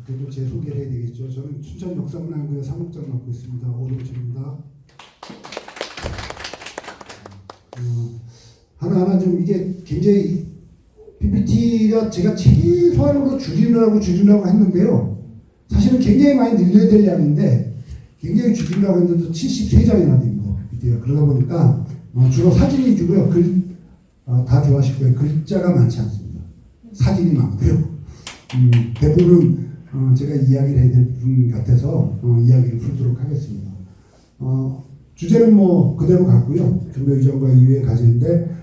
그래도 제 소개를 해야 되겠죠. 저는 춘천 역사문화연구회 사무장 맡고 있습니다. 오동철입니다. 하나하나 좀 이게 굉장히 PPT가 제가 최소한으로 줄이려고 했는데요. 사실은 굉장히 많이 늘려야 될 양인데 굉장히 줄이려고 했는데도 73장이나 됩니다. PPT가. 그러다 보니까 주로 사진 위주고요. 다 좋아하실 거예요. 글자가 많지 않습니다. 사진이 많고요. 대부분 제가 이야기를 해야 될 부분 같아서 이야기를 풀도록 하겠습니다. 주제는 뭐 그대로 갔고요. 중도 이전과 이후의 과제인데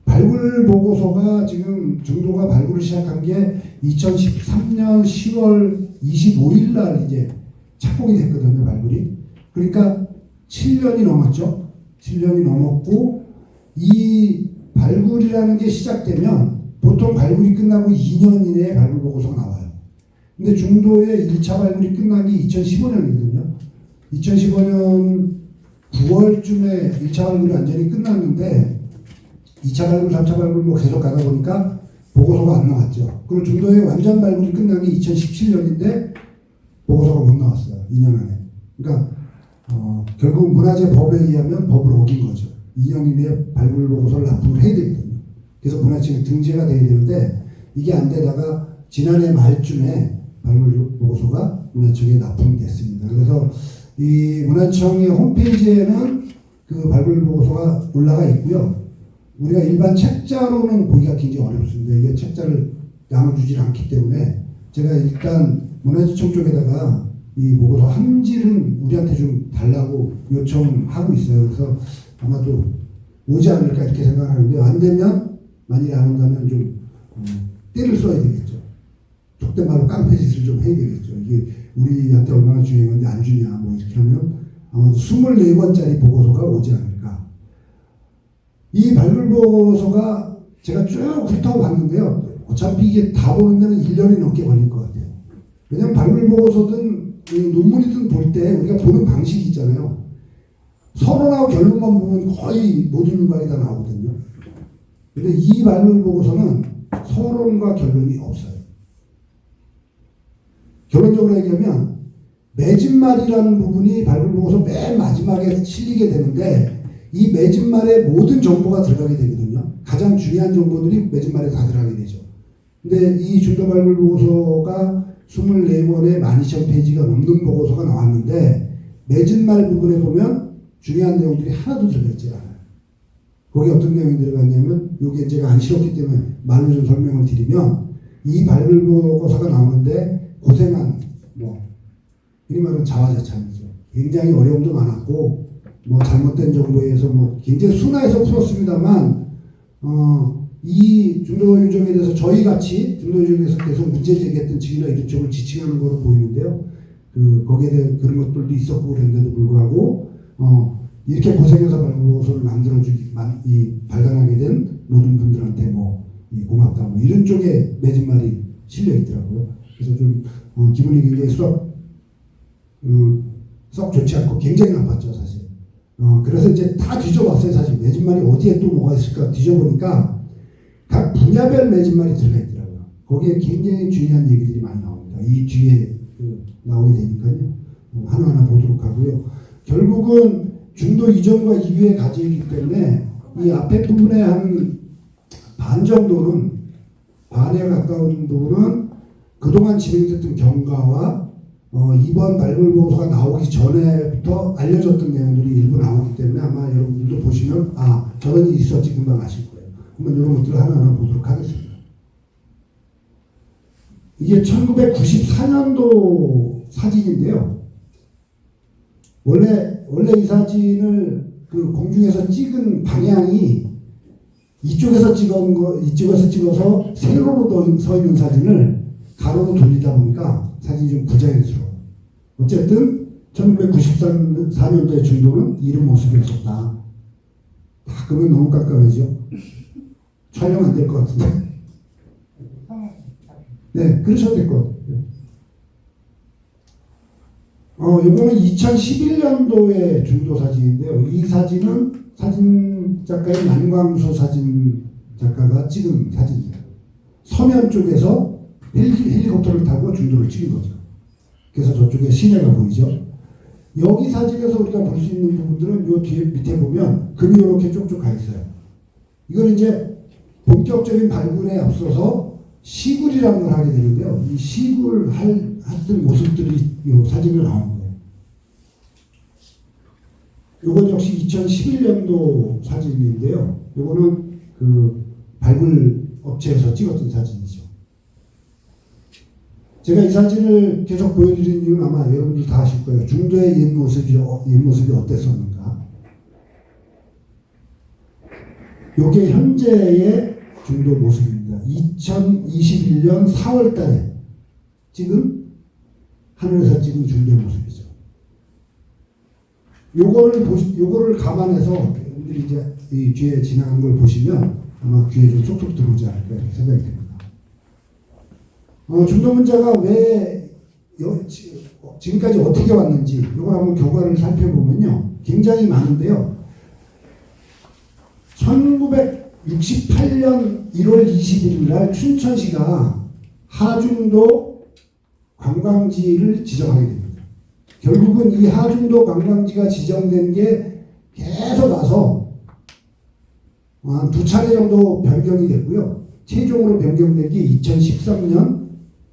발굴 보고서가 지금 중도가 발굴을 시작한 게 2013년 10월 25일 날 이제 착공이 됐거든요. 발굴이. 그러니까 7년이 넘었죠. 7년이 넘었고 이 발굴이라는 게 시작되면 보통 발굴이 끝나고 2년 이내에 발굴 보고서가 나와요. 근데 중도의 1차 발굴이 끝난 게 2015년이거든요. 2015년 9월쯤에 1차 발굴이 완전히 끝났는데 2차 발굴, 3차 발굴 뭐 계속 가다 보니까 보고서가 안 나왔죠. 그리고 중도의 완전 발굴이 끝난 게 2017년인데 보고서가 못 나왔어요. 2년 안에. 그러니까 결국 문화재법에 의하면 법을 어긴 거죠. 2년 이내에 발굴 보고서를 납품을 해야 되거든요. 그래서 문화청에 등재가 돼야 되는데 이게 안 되다가 지난해 말쯤에 발굴 보고서가 문화청에 납품됐습니다. 그래서 이 문화청의 홈페이지에는 그 발굴 보고서가 올라가 있고요. 우리가 일반 책자로는 보기가 굉장히 어렵습니다. 이게 책자를 나눠주질 않기 때문에 제가 일단 문화재청 쪽에다가 이 보고서 함지는 우리한테 좀 달라고 요청하고 있어요. 그래서 아마도 오지 않을까 이렇게 생각하는데 안 되면 만약에 안 온다면 좀 때를 써야 되겠죠. 속된 말로 깡패짓을 좀 해야 되겠죠. 이게 우리한테 얼마나 중요한 건데 안 주냐 뭐 이렇게 하면 아마도 24권짜리 보고서가 오지 않을까. 이 발굴 보고서가 제가 쭉 훑어 봤는데요. 어차피 이게 다 보는 데는 1년이 넘게 걸릴 것 같아요. 왜냐면 발굴 보고서든 논문이든 볼 때 우리가 보는 방식이 있잖아요. 서론하고 결론만 보면 거의 모든 윤곽이 다 나오거든요. 근데 이 발굴 보고서는 서론과 결론이 없어요. 결론적으로 얘기하면 매진말이라는 부분이 발굴 보고서 맨 마지막에 실리게 되는데 이 매진말에 모든 정보가 들어가게 되거든요. 가장 중요한 정보들이 매진말에 다 들어가게 되죠. 근데 이 중도 발굴 보고서가 24권에 12,000페이지가 넘는 보고서가 나왔는데 매진말 부분에 보면 중요한 내용들이 하나도 들어있지 않아요. 거기 어떤 내용이 들어갔냐면 여기 제가 안 실었기 때문에 말로 좀 설명을 드리면 이 발굴 보고서가 나오는데 고생한 이 말은 자화자찬이죠. 굉장히 어려움도 많았고 잘못된 정보에 의해서 굉장히 순화해서 풀었습니다만 이 중도 유적에 대해서 저희 같이 중도 유적에 대해서 계속 문제 제기했던 측이나 이쪽을 지칭하는 거로 보이는데요. 거기에 대한 그런 것들도 있었고 그랬는데도 불구하고 이렇게 고생해서 발굴보고서를 발간하게 된 모든 분들한테 고맙다 이런 쪽에 매진말이 실려 있더라고요. 그래서 좀 기분이 굉장히 썩 좋지 않고 굉장히 나빴죠 사실. 그래서 이제 다 뒤져봤어요 사실. 매진말이 어디에 또 뭐가 있을까 뒤져보니까 각 분야별 매진말이 들어가 있더라고요. 거기에 굉장히 중요한 얘기들이 많이 나옵니다. 이 뒤에 나오게 되니까요. 하나하나 보도록 하고요. 결국은 중도 이전과 이후의 과제이기 때문에 이 앞에 부분의 한 반 정도는 반에 가까운 부분은 그동안 진행됐던 경과와 이번 발굴 보고서가 나오기 전에부터 알려졌던 내용들이 일부 나오기 때문에 아마 여러분들도 보시면 저런 일이 있었지 금방 아실 거예요. 한번 이런 것들을 하나하나 보도록 하겠습니다. 이게 1994년도 사진인데요. 원래 이 사진을 공중에서 찍은 방향이 이쪽에서 찍어서 세로로 서 있는 사진을 가로로 돌리다 보니까 사진이 좀 부자연스러워요. 어쨌든 1994년도의 중도는 이런 모습이었었다. 그러면 너무 깜깜해죠. 촬영 안 될 것 같은데. 네, 그러셔도 될 것 같아요. 이거는 2011년도의 중도 사진인데요. 이 사진은 사진 작가인 남광수 사진 작가가 찍은 사진입니다. 서면 쪽에서 헬리콥터를 타고 중도를 찍은 거죠. 그래서 저쪽에 시내가 보이죠. 여기 사진에서 우리가 볼 수 있는 부분들은 요 뒤에 밑에 보면 금이 이렇게 쭉쭉 가 있어요. 이건 이제 본격적인 발굴에 앞서서 시굴이라는 걸 하게 되는데요. 이 시굴 했던 모습들이 이 사진에 나오는 거예요. 이건 역시 2011년도 사진인데요. 이거는 그 발굴 업체에서 찍었던 사진이죠. 제가 이 사진을 계속 보여드리는 이유는 아마 여러분들 다 아실 거예요. 중도의 옛 모습이 어땠었는가. 이게 현재의 중도 모습입니다. 2021년 4월 달에 찍은, 하늘에서 찍은 중도의 모습이죠. 요거를 감안해서 여러분들이 이제 이 뒤에 지나간 걸 보시면 아마 귀에 좀 쏙쏙 들어오지 않을까 이렇게 생각이 됩니다. 중도 문제가 왜 지금까지 어떻게 왔는지 이걸 한번 결과를 살펴보면요. 굉장히 많은데요. 1968년 1월 21일 날 춘천시가 하중도 관광지를 지정하게 됩니다. 결국은 이 하중도 관광지가 지정된 게 계속 나서 한 2차례 정도 변경이 됐고요. 최종으로 변경된 게 2013년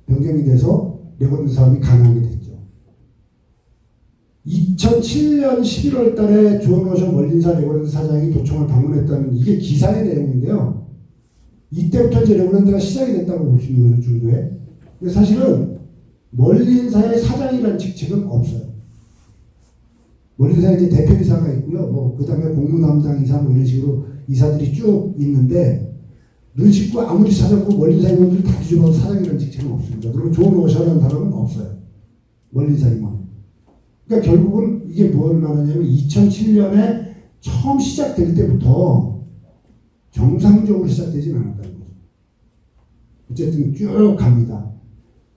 변경이 돼서 레고랜드 사업이 가능하게 됐죠. 2007년 11월 달에 주원오션 멀린사 레고랜드 사장이 도청을 방문했다는 이게 기사의 내용인데요. 이때부터 이제 레고랜드가 시작이 됐다고 볼 수 있는 거죠, 중도에. 근데 사실은 멀린사의 사장이라는 직책은 없어요. 멀린사에 이제 대표이사가 있고요. 그 다음에 공무 담당 이사 이런 식으로 이사들이 쭉 있는데 눈 씻고 아무리 찾아보고 멀린사 임원들이 다 뒤집어서 사장이라는 직책은 없습니다. 그리고 존오셔라는 사람은 없어요. 멀린사 임원. 그러니까 결국은 이게 뭘 말하냐면 2007년에 처음 시작될 때부터 정상적으로 시작되진 않았다는 거죠. 어쨌든 쭉 갑니다.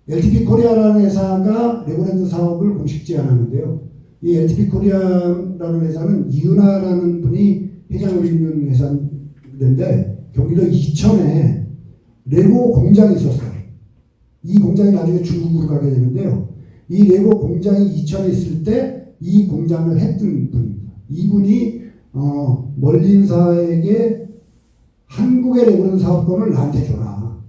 LTP 코리아라는 회사가 레고랜드 사업을 공식 제안하는데요. 이 LTP 코리아라는 회사는 이은하라는 분이 회장을 있는 회사인데 경기도 이천에 레고 공장이 있었어요. 이 공장이 나중에 중국으로 가게 되는데요. 이 레고 공장이 이천에 있을 때 이 공장을 했던 분입니다. 이분이 멀린사에게 한국의 레고랜드 사업권을 나한테 줘라.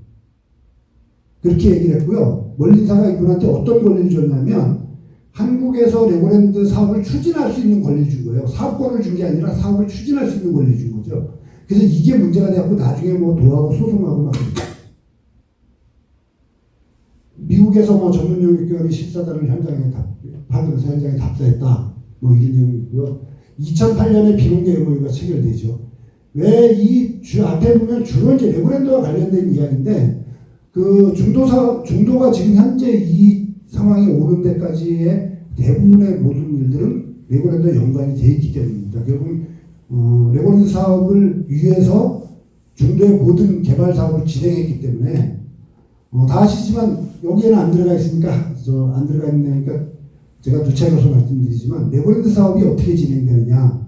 그렇게 얘기를 했고요. 멀린사가 이분한테 어떤 권리를 줬냐면 한국에서 레고랜드 사업을 추진할 수 있는 권리를 준 거예요. 사업권을 준 게 아니라 사업을 추진할 수 있는 권리를 준 거죠. 그래서 이게 문제가 되었고 나중에 도하고 소송하고 막 미국에서 전문용역기관이 14단을 현장에 답사했다. 이런 내용이고요. 2008년에 비공개 MOU가 체결되죠. 왜 이 앞에 보면 주로 이제 레고랜드와 관련된 이야기인데 그 중도가 지금 현재 이 상황이 오는 데까지의 대부분의 모든 일들은 레고랜드와 연관이 되어 있기 때문입니다. 결국 레고랜드 사업을 위해서 중도의 모든 개발 사업을 진행했기 때문에 다 아시지만 여기에는 안 들어가 있으니까 안 들어가 있으니까 제가 누차례로서 말씀드리지만 레고랜드 사업이 어떻게 진행되느냐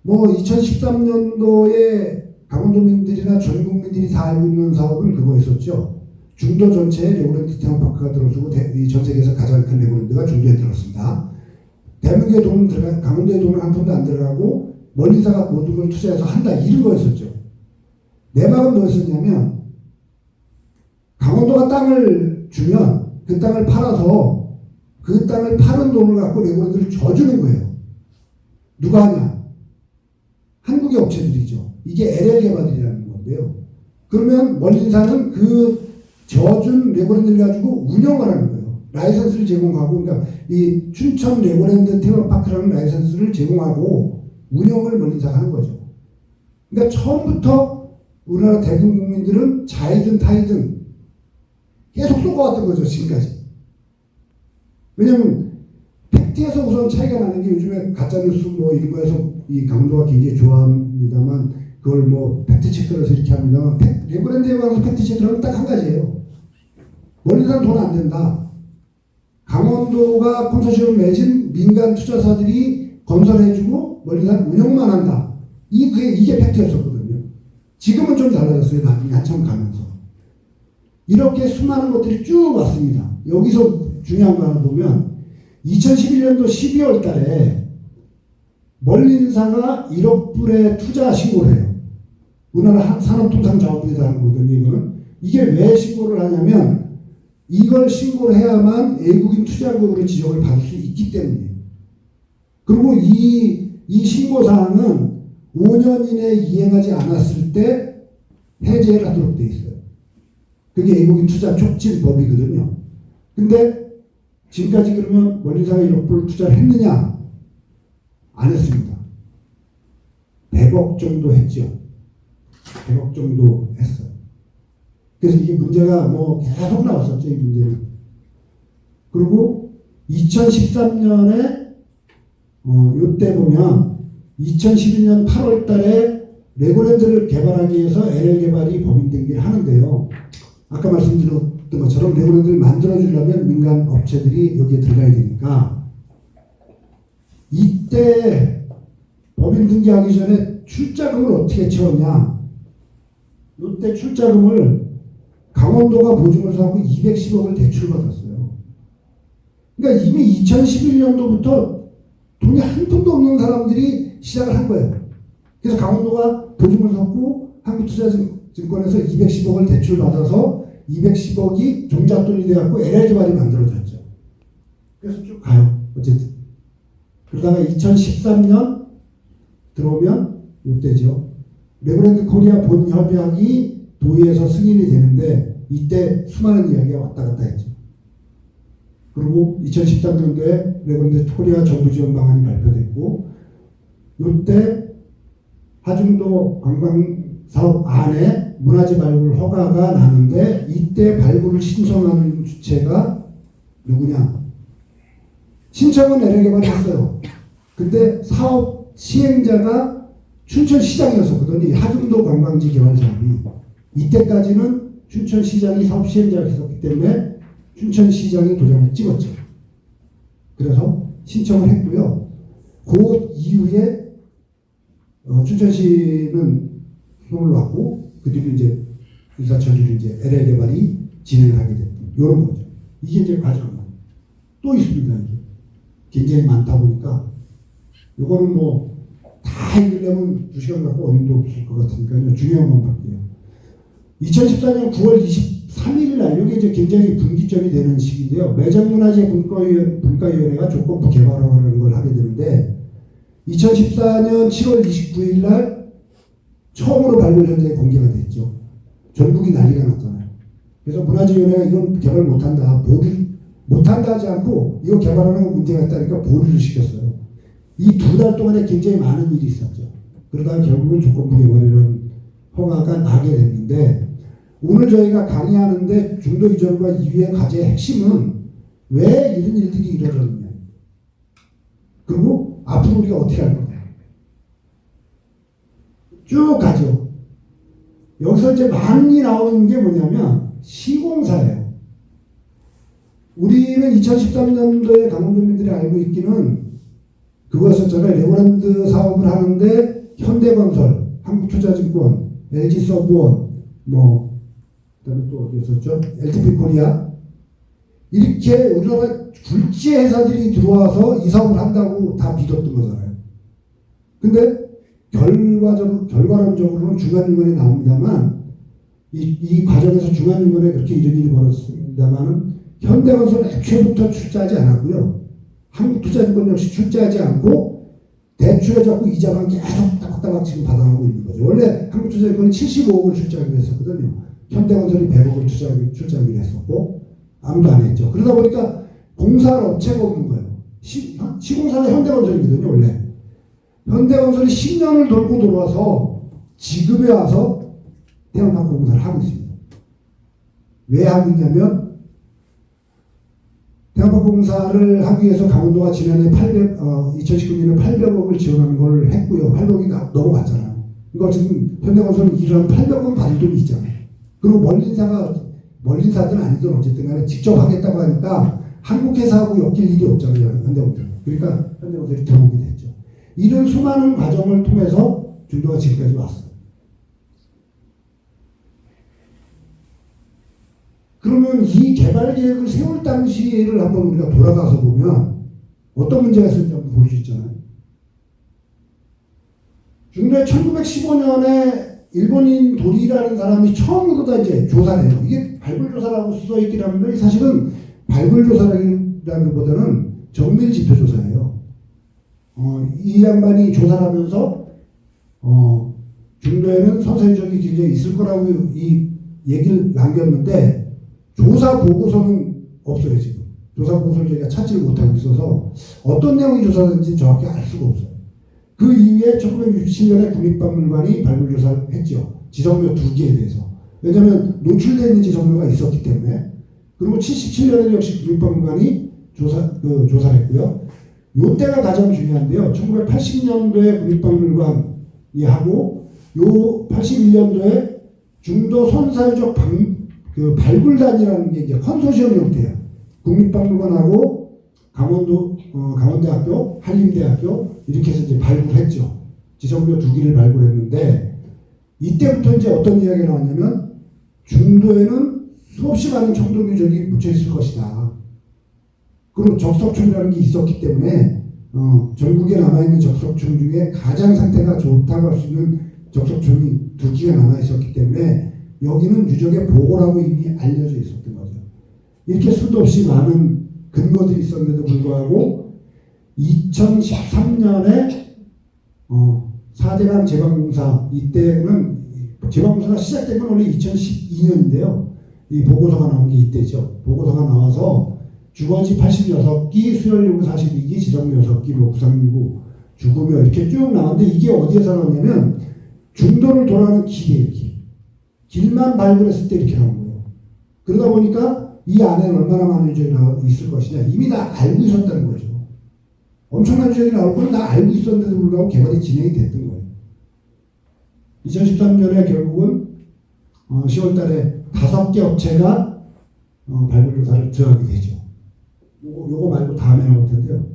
2013년도에 강원도민들이나 전 국민들이 다 알고 있는 사업은 그거였었죠. 중도 전체에 레고랜드 테마파크가 들어서고 전 세계에서 가장 큰 레고랜드가 중도에 들었습니다. 대한민국의 돈은 강원도의 돈은 한 푼도 안 들어가고 멀린사가 모든 걸 투자해서 한다 이런 거였었죠. 내막은 뭐였었냐면 강원도가 땅을 주면 그 땅을 팔아서 그 땅을 파는 돈을 갖고 레고랜드를 줘주는 거예요. 누가 하냐? 한국의 업체들이죠. 이게 LL 개발이라는 건데요. 그러면 멀린사는 그 져준 레고랜드를 가지고 운영을 하는 거예요. 라이선스를 제공하고, 그러니까 이 춘천 레고랜드 테마파크라는 라이선스를 제공하고 운영을 멀린사가 하는 거죠. 그러니까 처음부터 우리나라 대부분 국민들은 자이든 타이든 계속 쏘고왔던 거죠, 지금까지. 왜냐면 팩트에서 우선 차이가 나는 게 요즘에 가짜뉴스 이런 거에서 이 강도가 굉장히 좋아합니다만 그걸 팩트 체크를 해서 이렇게 합니다만 레고랜드에 관해서 팩트 체크를 하면 딱 한 가지예요. 멀린사는 돈 안 된다. 강원도가 컨소시엄을 맺은 민간 투자사들이 건설해주고 멀린사는 운영만 한다. 이게 팩트였었거든요. 지금은 좀 달라졌어요. 나중에 한참 가면서. 이렇게 수많은 것들이 쭉 왔습니다. 여기서 중요한 거 하나 보면 2011년도 12월 달에 멀린사가 1억 불의 투자 신고를 해요. 우리나라 산업통상자원부에서 하는 거거든요. 이거는. 이게 왜 신고를 하냐면 이걸 신고를 해야만 외국인 투자국으로 지정을 받을 수 있기 때문이에요. 그리고 이 신고사항은 5년 이내에 이행하지 않았을 때 해제를 하도록 되어 있어요. 그게 외국인 투자 촉진법이거든요. 근데 지금까지 그러면 멀린사가 1억 불 투자를 했느냐? 안 했습니다. 100억 정도 했죠. 100억 정도 했어요. 그래서 이게 문제가 뭐 계속 나왔었죠, 이 문제는. 그리고 2013년에 요때 보면 2012년 8월 달에 레고랜드를 개발하기 위해서 LL 개발이 법인 등기를 하는데요. 아까 말씀드렸던 것처럼 레고랜드를 만들어주려면 민간 업체들이 여기에 들어가야 되니까 이때 법인 등기하기 전에 출자금을 어떻게 채웠냐. 이때 출자금을 강원도가 보증을 사고 210억을 대출받았어요. 그러니까 이미 2011년도부터 돈이 한 푼도 없는 사람들이 시작을 한 거예요. 그래서 강원도가 보증을 섰고 한국투자증권에서 210억을 대출받아서 210억이 종잣돈이 돼갖고 LL개발이 만들어졌죠. 그래서 쭉 가요. 어쨌든. 그러다가 2013년 들어오면 이때죠. 레고랜드 코리아 본협약이 도의에서 승인이 되는데 이때 수많은 이야기가 왔다 갔다 했죠. 그리고 2013년도에 레고랜드 코리아 정부 지원 방안이 발표됐고 이때 하중도 관광사업 안에 문화재 발굴 허가가 나는데 이때 발굴을 신청하는 주체가 누구냐? 신청은 LL개발이 했어요. 근데 사업 시행자가 춘천시장이었었거든요. 하중도 관광지 개발 사업이. 이때까지는 춘천시장이 사업 시행자가 있었기 때문에 춘천시장이 도장을 찍었죠. 그래서 신청을 했고요. 그 이후에 춘천시는 손을 놨고 그 뒤로 이제 일사천리로 이제 LL개발이 진행을 하게 됐던 이런 거죠. 이게 이제 과정이에요. 또 있습니다. 이게 굉장히 많다 보니까 이거는 뭐 다 읽으려면 2시간 갖고 어림도 없을 것 같으니까요. 중요한 건 볼게요. 2014년 9월 23일 날 이게 이제 굉장히 분기점이 되는 시기인데요. 매장문화재 분과위원회가 조건부 개발하는 걸 하게 되는데 2014년 7월 29일 날 처음으로 발굴 현장이 공개가 됐죠. 전국이 난리가 났잖아요. 그래서 문화재위원회가 이건 개발 못한다. 못한다 하지 않고 이거 개발하는 건 문제가 있다니까 보류를 시켰어요. 이 2달 동안에 굉장히 많은 일이 있었죠. 그러다가 결국은 조건부 개발이라는 허가가 나게 됐는데 오늘 저희가 강의하는데 중도 이전과 이후의 과제의 핵심은 왜 이런 일들이 일어났느냐. 그리고 앞으로 우리가 어떻게 할 거냐. 쭉 가죠. 여기서 이제 많이 나오는 게 뭐냐면 시공사예요. 우리는 2013년도에 강원도민들이 알고 있기는 그거였었잖아요. 레고랜드 사업을 하는데 현대건설, 한국투자증권, LG서브원, 그다음에 또 어디였었죠? LTP코리아 이렇게 우리나라 굴지 회사들이 들어와서 이 사업을 한다고 다 믿었던 거잖아요. 근데 결과론적으로는 중간중간에 나옵니다만 이 과정에서 중간중간에 그렇게 이런 일이 벌어졌습니다만은 현대건설은 애초부터 출자하지 않았고요. 한국투자증권 역시 출자하지 않고 대출에 잡고 이자만 계속 따박따박 지금 받아가고 있는 거죠. 원래 한국투자증권이 75억을 출자하기로 했었거든요. 현대건설이 100억을 출자하기로 했었고 아무도 안 했죠. 그러다 보니까 공사할 업체가 없는 거예요. 시공사는 현대건설이거든요. 원래. 현대건설이 10년을 돌고 돌아와서 지금에 와서 태양광 공사를 하고 있습니다. 왜 하고 있냐면 태양광 공사를 하기 위해서 강원도가 지난해 2019년에 800억을 지원하는 걸 했고요. 800억이 넘어갔잖아요. 이거 지금 현대건설은 일하면 800억 받을 돈이 있잖아요. 그리고 멀린사들은 아니든 어쨌든 간에 직접 하겠다고 하니까 한국 회사하고 엮일 일이 없잖아요. 현대건설. 그러니까 현대건설이 들어오게 됐죠. 이런 수많은 과정을 통해서 중도가 지금까지 왔어요. 그러면 이 개발 계획을 세울 당시를 한번 우리가 돌아가서 보면 어떤 문제가 있었는지 한번 볼 수 있잖아요. 중도에 1915년에 일본인 도리라는 사람이 처음으로 다 이제 조사를 해요. 이게 발굴조사라고 써있긴 한데 사실은 발굴조사라기보다는 정밀지표조사예요. 이 양반이 조사를 하면서 중도에는 선사유적이 굉장히 있을 거라고 이 얘기를 남겼는데 조사 보고서는 없어요 지금. 조사 보고서를 저희가 찾지를 못하고 있어서 어떤 내용이 조사된지 정확히 알 수가 없어요. 그 이후에 1967년에 국립박물관이 발굴조사를 했죠. 지성묘 2개에 대해서. 왜냐하면 노출되어 있는 지성묘가 있었기 때문에. 그리고 77년에는 역시 국립박물관이 조사를 했고요. 요때가 가장 중요한데요. 1980년도에 국립박물관이 하고 요 81년도에 중도 선사유적 발굴단이라는 게 이제 컨소시엄 형태예요. 국립박물관하고 강원대학교, 한림대학교 이렇게 해서 이제 발굴했죠. 지성묘 2개를 발굴했는데 이때부터 이제 어떤 이야기가 나왔냐면 중도에는 수없이 많은 청동유적이 묻혀 있을 것이다. 그리고 적석촌이라는 게 있었기 때문에 전국에 남아있는 적석촌 중에 가장 상태가 좋다고 할 수 있는 적석촌이 2개가 남아있었기 때문에 여기는 유적의 보고라고 이미 알려져 있었던 거죠. 이렇게 수도 없이 많은 근거들이 있었는데도 불구하고 2013년에 4대강 제방공사 이때는 제방공사가 시작된 건 원래 2012년인데요. 이 보고서가 나온 게 이때죠. 보고서가 나와서 주거지 86기, 수열요구 42기, 지성묘 6기, 뭐 부산구, 주구묘 이렇게 쭉 나왔는데 이게 어디에서 나왔냐면 중도를 돌아가는 길이에요. 길만 발굴했을 때 이렇게 나온 거예요. 그러다 보니까 이 안에는 얼마나 많은 유적이 있을 것이냐 이미 다 알고 있었다는 거죠. 엄청난 유적이 나올 거는 다 알고 있었는데도 불구하고 개발이 진행이 됐던 거예요. 2013년에 결국은 10월 달에 5개 업체가 발굴조사를 들어가게 되죠. 요거 말고 다음에 나올 텐데요.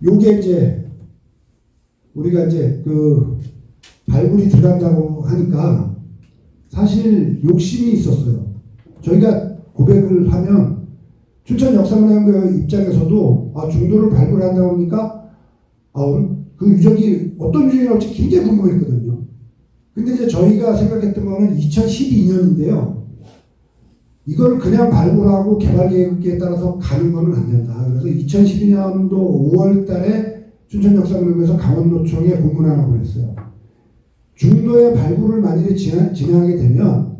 요게 이제 우리가 이제 그 발굴이 들어간다고 하니까 사실 욕심이 있었어요. 저희가 고백을 하면 춘천역사문화연구회 입장에서도 중도를 발굴한다고 하니까 그 유적이 어떤 유적이 나올지 굉장히 궁금했거든요. 근데 이제 저희가 생각했던 거는 2012년인데요. 이걸 그냥 발굴하고 개발 계획에 따라서 가는 거는 안 된다. 그래서 2012년도 5월 달에 춘천역사문화연구회에서 강원노총에 공문 하나 보냈어요. 중도의 발굴을 만일에 진행하게 되면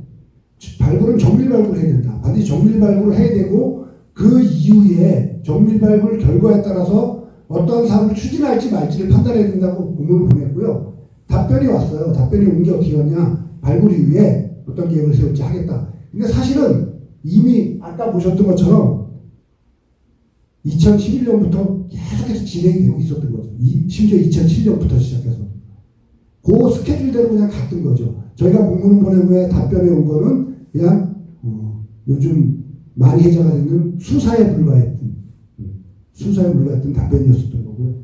발굴은 정밀 발굴을 해야 된다. 반드시 정밀 발굴을 해야 되고 그 이후에 정밀 발굴 결과에 따라서 어떤 사업을 추진할지 말지를 판단해야 된다고 공문을 보냈고요. 답변이 왔어요. 답변이 온 게 어떻게 왔냐. 발굴 이후에 어떤 계획을 세울지 하겠다. 근데 사실은 이미 아까 보셨던 것처럼 2011년부터 계속해서 진행이 되고 있었던 거죠. 심지어 2007년부터 시작해서. 그 스케줄대로 그냥 갔던 거죠. 저희가 공문을 보낸 후에 답변에 온 거는 그냥 요즘 많이 해자가 되는 수사에 불과했던 답변이었었던 거고요.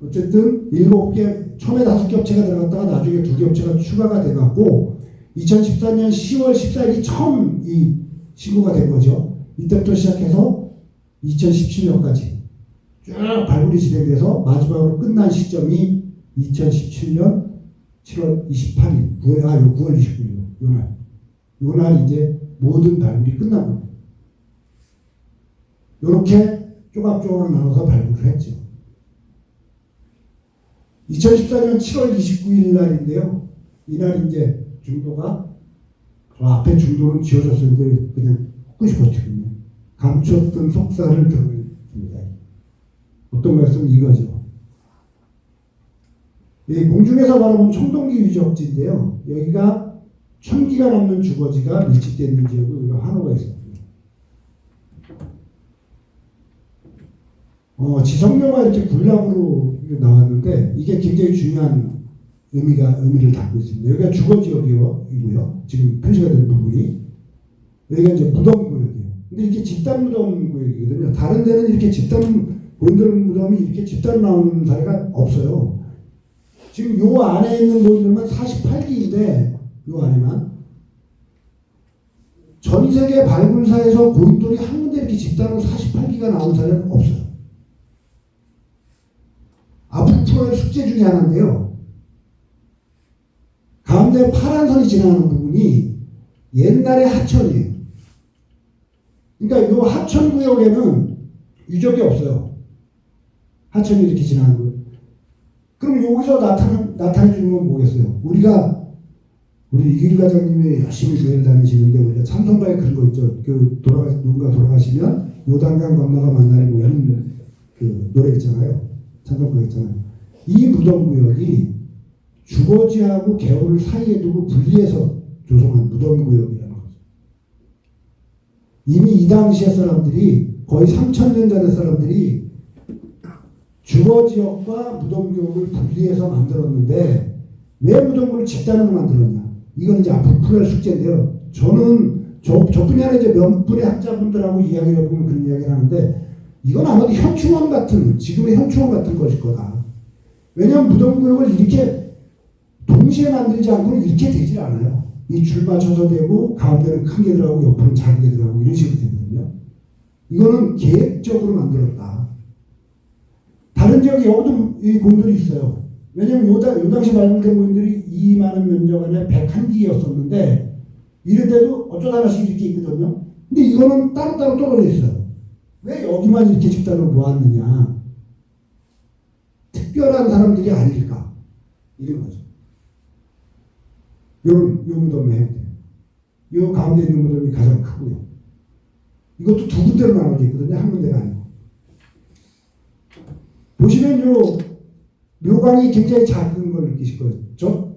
어쨌든 7개, 처음에 5개 업체가 들어갔다가 나중에 2개 업체가 추가가 돼갖고 2014년 10월 14일이 처음 이 신고가 된 거죠. 이때부터 시작해서 2017년까지 쭉 발굴이 진행돼서 마지막으로 끝난 시점이 2017년 7월 28일, 9월 29일, 요날 이제 모든 발굴이 끝난 겁니다. 요렇게 조각조각 나눠서 발굴을 했죠. 2014년 7월 29일 날인데요. 이날 이제 중도가, 앞에 중도는 지어졌었는데 그냥 꿋꿋이 버티거든요. 감췄던 속살을 드러냅니다. 어떤 말씀은 이거죠. 공중에서 바라본 청동기 유적지인데요. 여기가 1000기가 넘는 주거지가 밀집되어 있는 지역으로 여기가 한호가 있습니다. 지성묘가 이렇게 군락으로 나왔는데 이게 굉장히 중요한 의미를 담고 있습니다. 여기가 주거지역이고요. 지금 표시가 된 부분이 여기가 이제 무덤구역이에요. 근데 이게 집단 무덤구역이거든요. 다른 데는 이렇게 보인들 무덤이 이렇게 집단 나오는 사례가 없어요. 지금 요 안에 있는 보인들만 48기인데 요 안에만 전 세계 발굴사에서 고인돌이 한 군데 이렇게 집단으로 48기가 나온 사례는 없어요. 아프프로의 숙제 중에 하나인데요. 가운데 파란 선이 지나가는 부분이 옛날의 하천이에요. 그러니까 이 하천구역에는 유적이 없어요. 하천이 이렇게 지나가는 거예요. 그럼 여기서 나타내 주는 건 뭐겠어요? 우리 이길 과장님이 열심히 교회를 다니시는데 우리가 찬송가에 그런 거 있죠. 누군가 돌아가시면 요단강 건너가 만나는 뭐 이런 그 노래 있잖아요. 찬송가 있잖아요. 이 무덤구역이 주거지하고 개울을 사이에 두고 분리해서 조성한 무덤구역이라는 거죠. 이미 이 당시의 사람들이 거의 3,000년 전의 사람들이 주거지역과 무덤구역을 분리해서 만들었는데 왜 무덤구역을 집단으로 만들었냐? 이건 이제 앞으로 풀어야 할 숙제인데요. 저는 저뿐이 아니라 이제 몇 분의 학자분들하고 이야기를 해보면 그런 이야기를 하는데 이건 아마도 현충원 같은 지금의 현충원 같은 것일 거다. 왜냐하면 무덤구역을 이렇게 동시에 만들지 않고는 이렇게 되질 않아요. 이 줄 맞춰서 되고 가운데는 큰 게 들어가고 옆으로는 작은 게 들어가고 이런 식으로 되거든요. 이거는 계획적으로 만들었다. 다른 지역에 여기도 이 고인돌이 있어요. 왜냐하면 요 당시 발굴된 고인돌이 이 많은 면적 안에 101기였었는데 이런데도 어쩌다 하나씩 이렇게 있거든요. 근데 이거는 따로따로 떨어져 있어요. 왜 여기만 이렇게 집단으로 모았느냐. 특별한 사람들이 아닐까. 이런 거죠. 요 무덤에 해야 돼요. 요 가운데 있는 무덤이 가장 크고요. 이것도 두 군데로 나눠져 있거든요. 한 군데가 아니고. 보시면 요 묘광이 굉장히 작은 걸 느끼실 거예요.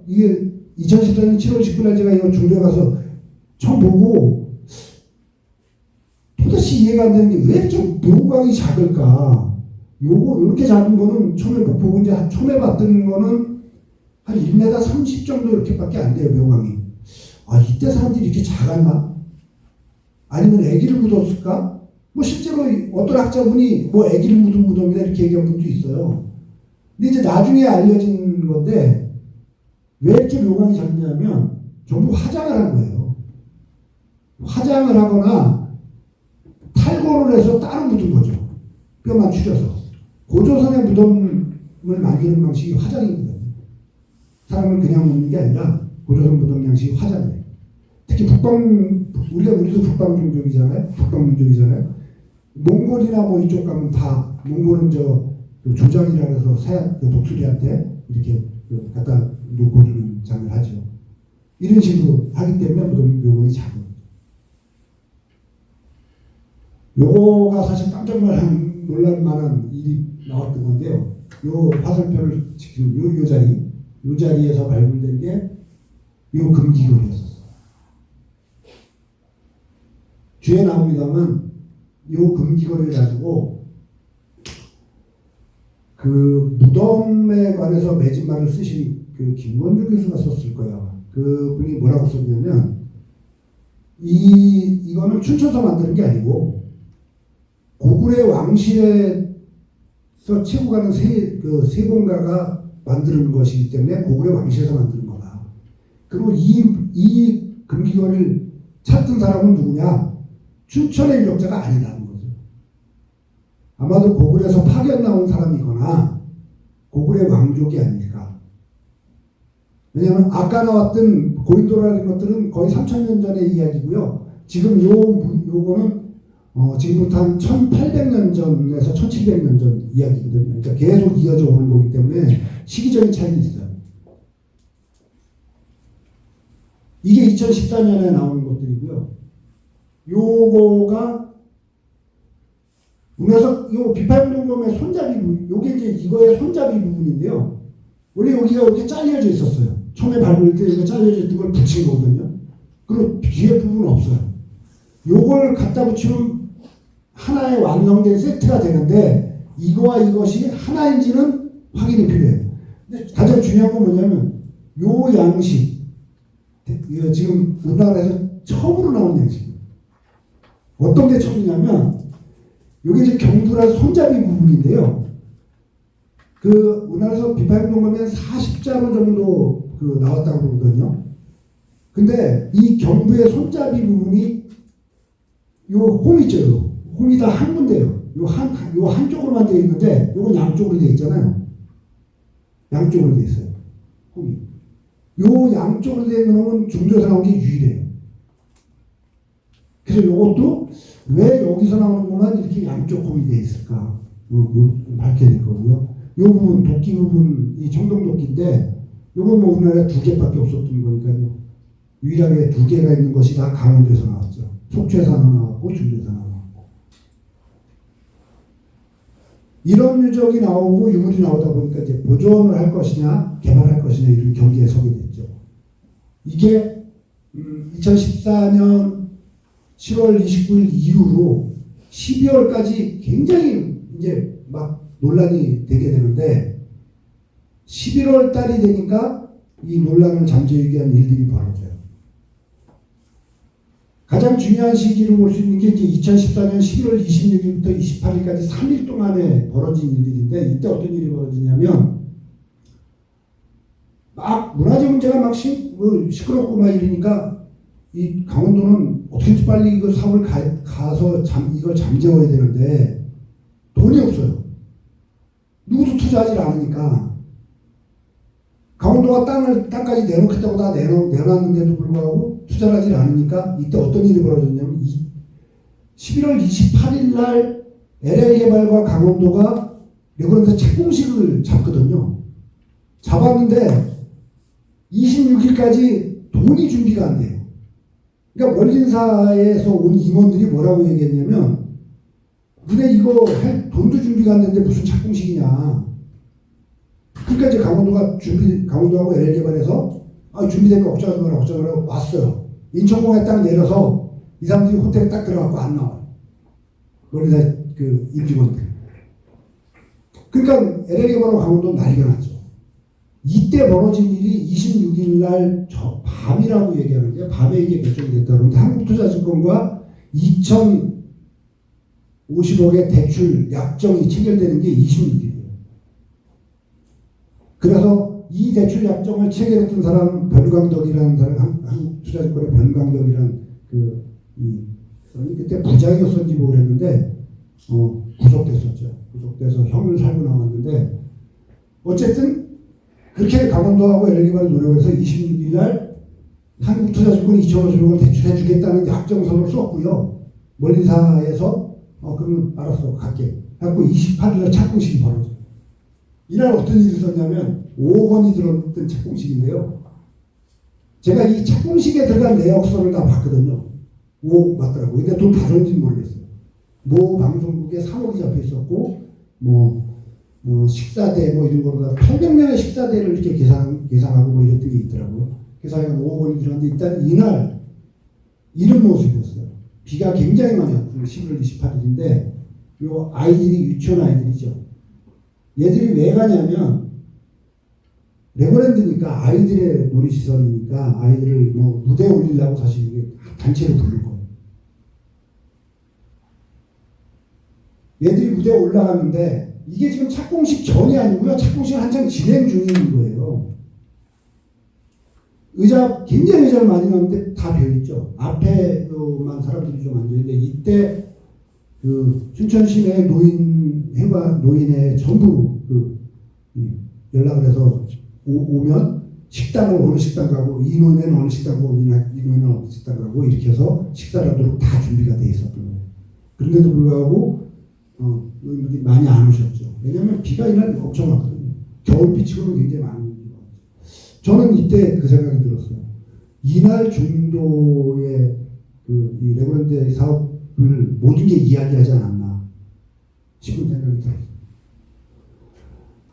이게 2014년 7월 19일 제가 이거 중도에 가서 처음 보고 도대체 이해가 안 되는 게 왜 좀 묘광이 작을까? 요렇게 작은 거는 처음에 못 보고 이제 처음에 봤던 거는 한 1m 30 정도 이렇게밖에 안 돼요, 묘광이. 아, 이때 사람들이 이렇게 작았나? 아니면 애기를 묻었을까? 뭐 실제로 어떤 학자분이 뭐 애기를 묻은 무덤이다 이렇게 얘기한 분도 있어요. 근데 이제 나중에 알려진 건데 왜 이렇게 묘광이 작냐면 전부 화장을 한 거예요. 화장을 하거나 탈거를 해서 따로 묻은 거죠. 뼈만 추려서. 고조선의 무덤을 만드는 방식이 화장이거든요. 사람을 그냥 묻는 게 아니라 고조선 무덤 양식이 화장이에요. 특히 우리도 북방 종족이잖아요. 북방 민족이잖아요. 몽골이나 뭐 이쪽 가면 다 몽골은 조장이라 해서 서양 독수리한테 이렇게 갖다 놓고 주는 장을 하죠. 이런 식으로 하기 때문에 무덤 묘광이 작은 거죠. 요거가 사실 깜짝 놀랄 만한 일이 나왔던 건데요. 요 화살표를 지금 요 자리에서 발굴된 게 요 금기걸이었어요. 뒤에 나옵니다만 요 금기걸을 가지고 그 무덤에 관해서 매진말을 쓰신 그 김건주 교수가 썼을 거예요. 그 분이 뭐라고 썼냐면 이거는 춘천에서 만드는 게 아니고 고구려 왕실에서 치고 가는 세공가가 만드는 것이기 때문에 고구려 왕실에서 만드는 거다. 그리고 이 금기걸을 찾던 사람은 누구냐? 춘천의 유적자가 아니라는 거죠. 아마도 고구려에서 파견 나온 사람이거나 고구려 왕족이 아닐까. 왜냐하면 아까 나왔던 고인돌이라는 것들은 거의 3,000년 전의 이야기고요. 지금 요거는 지금부터 한 1800년 전에서 1700년 전 이야기거든요. 그러니까 계속 이어져 오는 거기 때문에 시기적인 차이가 있어요. 이게 2014년에 나온 것들이고요. 요거가 그래서 요 비팔공동검의 손잡이 부분, 요게 이제 이거의 손잡이 부분인데요. 원래 여기가 이렇게 잘려져 있었어요. 처음에 발굴 때 이거 잘려져 있던 걸 붙인 거거든요. 그리고 뒤에 부분은 없어요. 요걸 갖다 붙이면 하나의 완성된 세트가 되는데 이거와 이것이 하나인지는 확인이 필요해요. 근데 가장 중요한 건 뭐냐면 요 양식, 지금 우리나라에서 처음으로 나온 양식이에요. 어떤 게 처음이냐면 이게 이제 경부라 손잡이 부분인데요. 우리나라에서 비팔공 보면 40자로 정도 나왔다고 그러거든요. 근데 이 경부의 손잡이 부분이 요 홈 있죠. 홈이 다 한 군데요. 요 한쪽으로만 되어 있는데 요건 양쪽으로 되어 있잖아요. 양쪽으로 되어 있어요. 홈이. 요 양쪽으로 되어 있는 홈은 중도에서 나온 게 유일해요. 그래서 요것도 왜 여기서 나오는 것만 이렇게 양쪽 홈이 되어 있을까? 밝혀야 될 거고요. 요 부분, 도끼 부분이 청동도끼인데 요건 뭐 우리나라에 2개밖에 없었던 거니까요. 유일하게 2개가 있는 것이 다 강원도에서 나왔죠. 속초에서 하나 나왔고 중도에서 하나 나왔고. 이런 유적이 나오고 유물이 나오다 보니까 이제 보존을 할 것이냐 개발할 것이냐 이런 경계에 서게 됐죠. 이게 2014년 7월 29일 이후로 12월까지 굉장히 이제 막 논란이 되게 되는데 11월 달이 되니까 이 논란을 잠재우기 위한 일들이 벌어져요. 가장 중요한 시기로 볼 수 있는 게 이제 2014년 11월 26일부터 28일까지 3일 동안에 벌어진 일들인데 이때 어떤 일이 벌어지냐면 막 문화재 문제가 막 시끄럽고 막 이러니까 이 강원도는 어떻게든 빨리 이거 사업을 가서 이걸 잠재워야 되는데 돈이 없어요. 누구도 투자하지 않으니까 강원도가 땅까지 내놓겠다고 다 내놨는데도 불구하고 투자를 하지 않으니까 이때 어떤 일이 벌어졌냐면 11월 28일 날 LL개발과 강원도가 레고랜드 착공식을 잡거든요. 잡았는데 26일까지 돈이 준비가 안 돼요. 그러니까 원진사에서 온 임원들이 뭐라고 얘기했냐면 근데 이거 돈도 준비가 안 됐는데 무슨 착공식이냐. 그러니까 이제 강원도하고 LL개발에서 준비된 거 걱정하지 마라 왔어요. 인천공항에 딱 내려서 이 사람들이 호텔에 딱 들어가고 안 나와요. 원리사 그 임직원들. 그러니까 LL개발하고 강원도 난리가 났죠. 이때 벌어진 일이 26일 날 저 밤이라고 얘기하는데 밤에 이게 결정이 됐다 그러는데 한국투자증권과 2,050억의 대출 약정이 체결되는 게 26일이에요. 그래서 이 대출 약정을 체결했던 사람 변광덕이라는 사람 한국투자증권의 변광덕이라는 사람이 그때 부장이었었는지 모르겠는데 구속됐었죠. 구속돼서 형을 살고 나왔는데 어쨌든 그렇게 강원도하고 LL개발이 노력해서 26일 날 한국투자증권이 2,050억을 대출해 주겠다는 약정서를 썼고요. 멀린사에서 그러면 알았어 갈게. 그래갖고 28일 날 착공식이 벌어져요. 이날 어떤 일이 있었냐면 5억 원이 들었던 착공식인데요. 제가 이 착공식에 들어간 내역서를 다 봤거든요. 5억 맞더라고요. 근데 돈 다 줬는지 모르겠어요. 모 방송국에 3억이 잡혀 있었고 식사대 이런 거로 800명의 식사대를 이렇게 계산하고 이랬던 게 있더라고요. 그래서 5억 원이 들어갔는데 일단 이날 이런 모습이었어요. 비가 굉장히 많이 왔어요. 11월 28일인데 요 아이들이 유치원 아이들이죠. 얘들이 왜 가냐면 레고랜드니까 아이들의 놀이시설이니까 아이들을 무대에 올리려고 사실 이게 단체로 부른 거예요. 얘들이 무대에 올라갔는데 이게 지금 착공식 전이 아니고요. 착공식 한창 진행 중인 거예요. 굉장히 의자를 많이 넣었는데 다 비어있죠. 앞에만 사람들이 좀 앉아있는데 이때 춘천 시내 노인회 전부 연락을 해서 오면 식당을 어느 식당 가고 이 노인회는 어느 식당 가고 이 노인회는 어느 식당 가고 이렇게 해서 식사를 하도록 다 준비가 돼 있었던 거예요. 그런데도 불구하고 노인분들이 많이 안 오셨죠. 왜냐하면 비가 이날 엄청 왔거든요. 겨울비치고는 굉장히 많이 왔죠. 저는 이때 그 생각이 들었어요. 이날 중도의 이 레고랜드 사업을 모든 게 이야기하지 않았나 싶은 생각이 들었어요.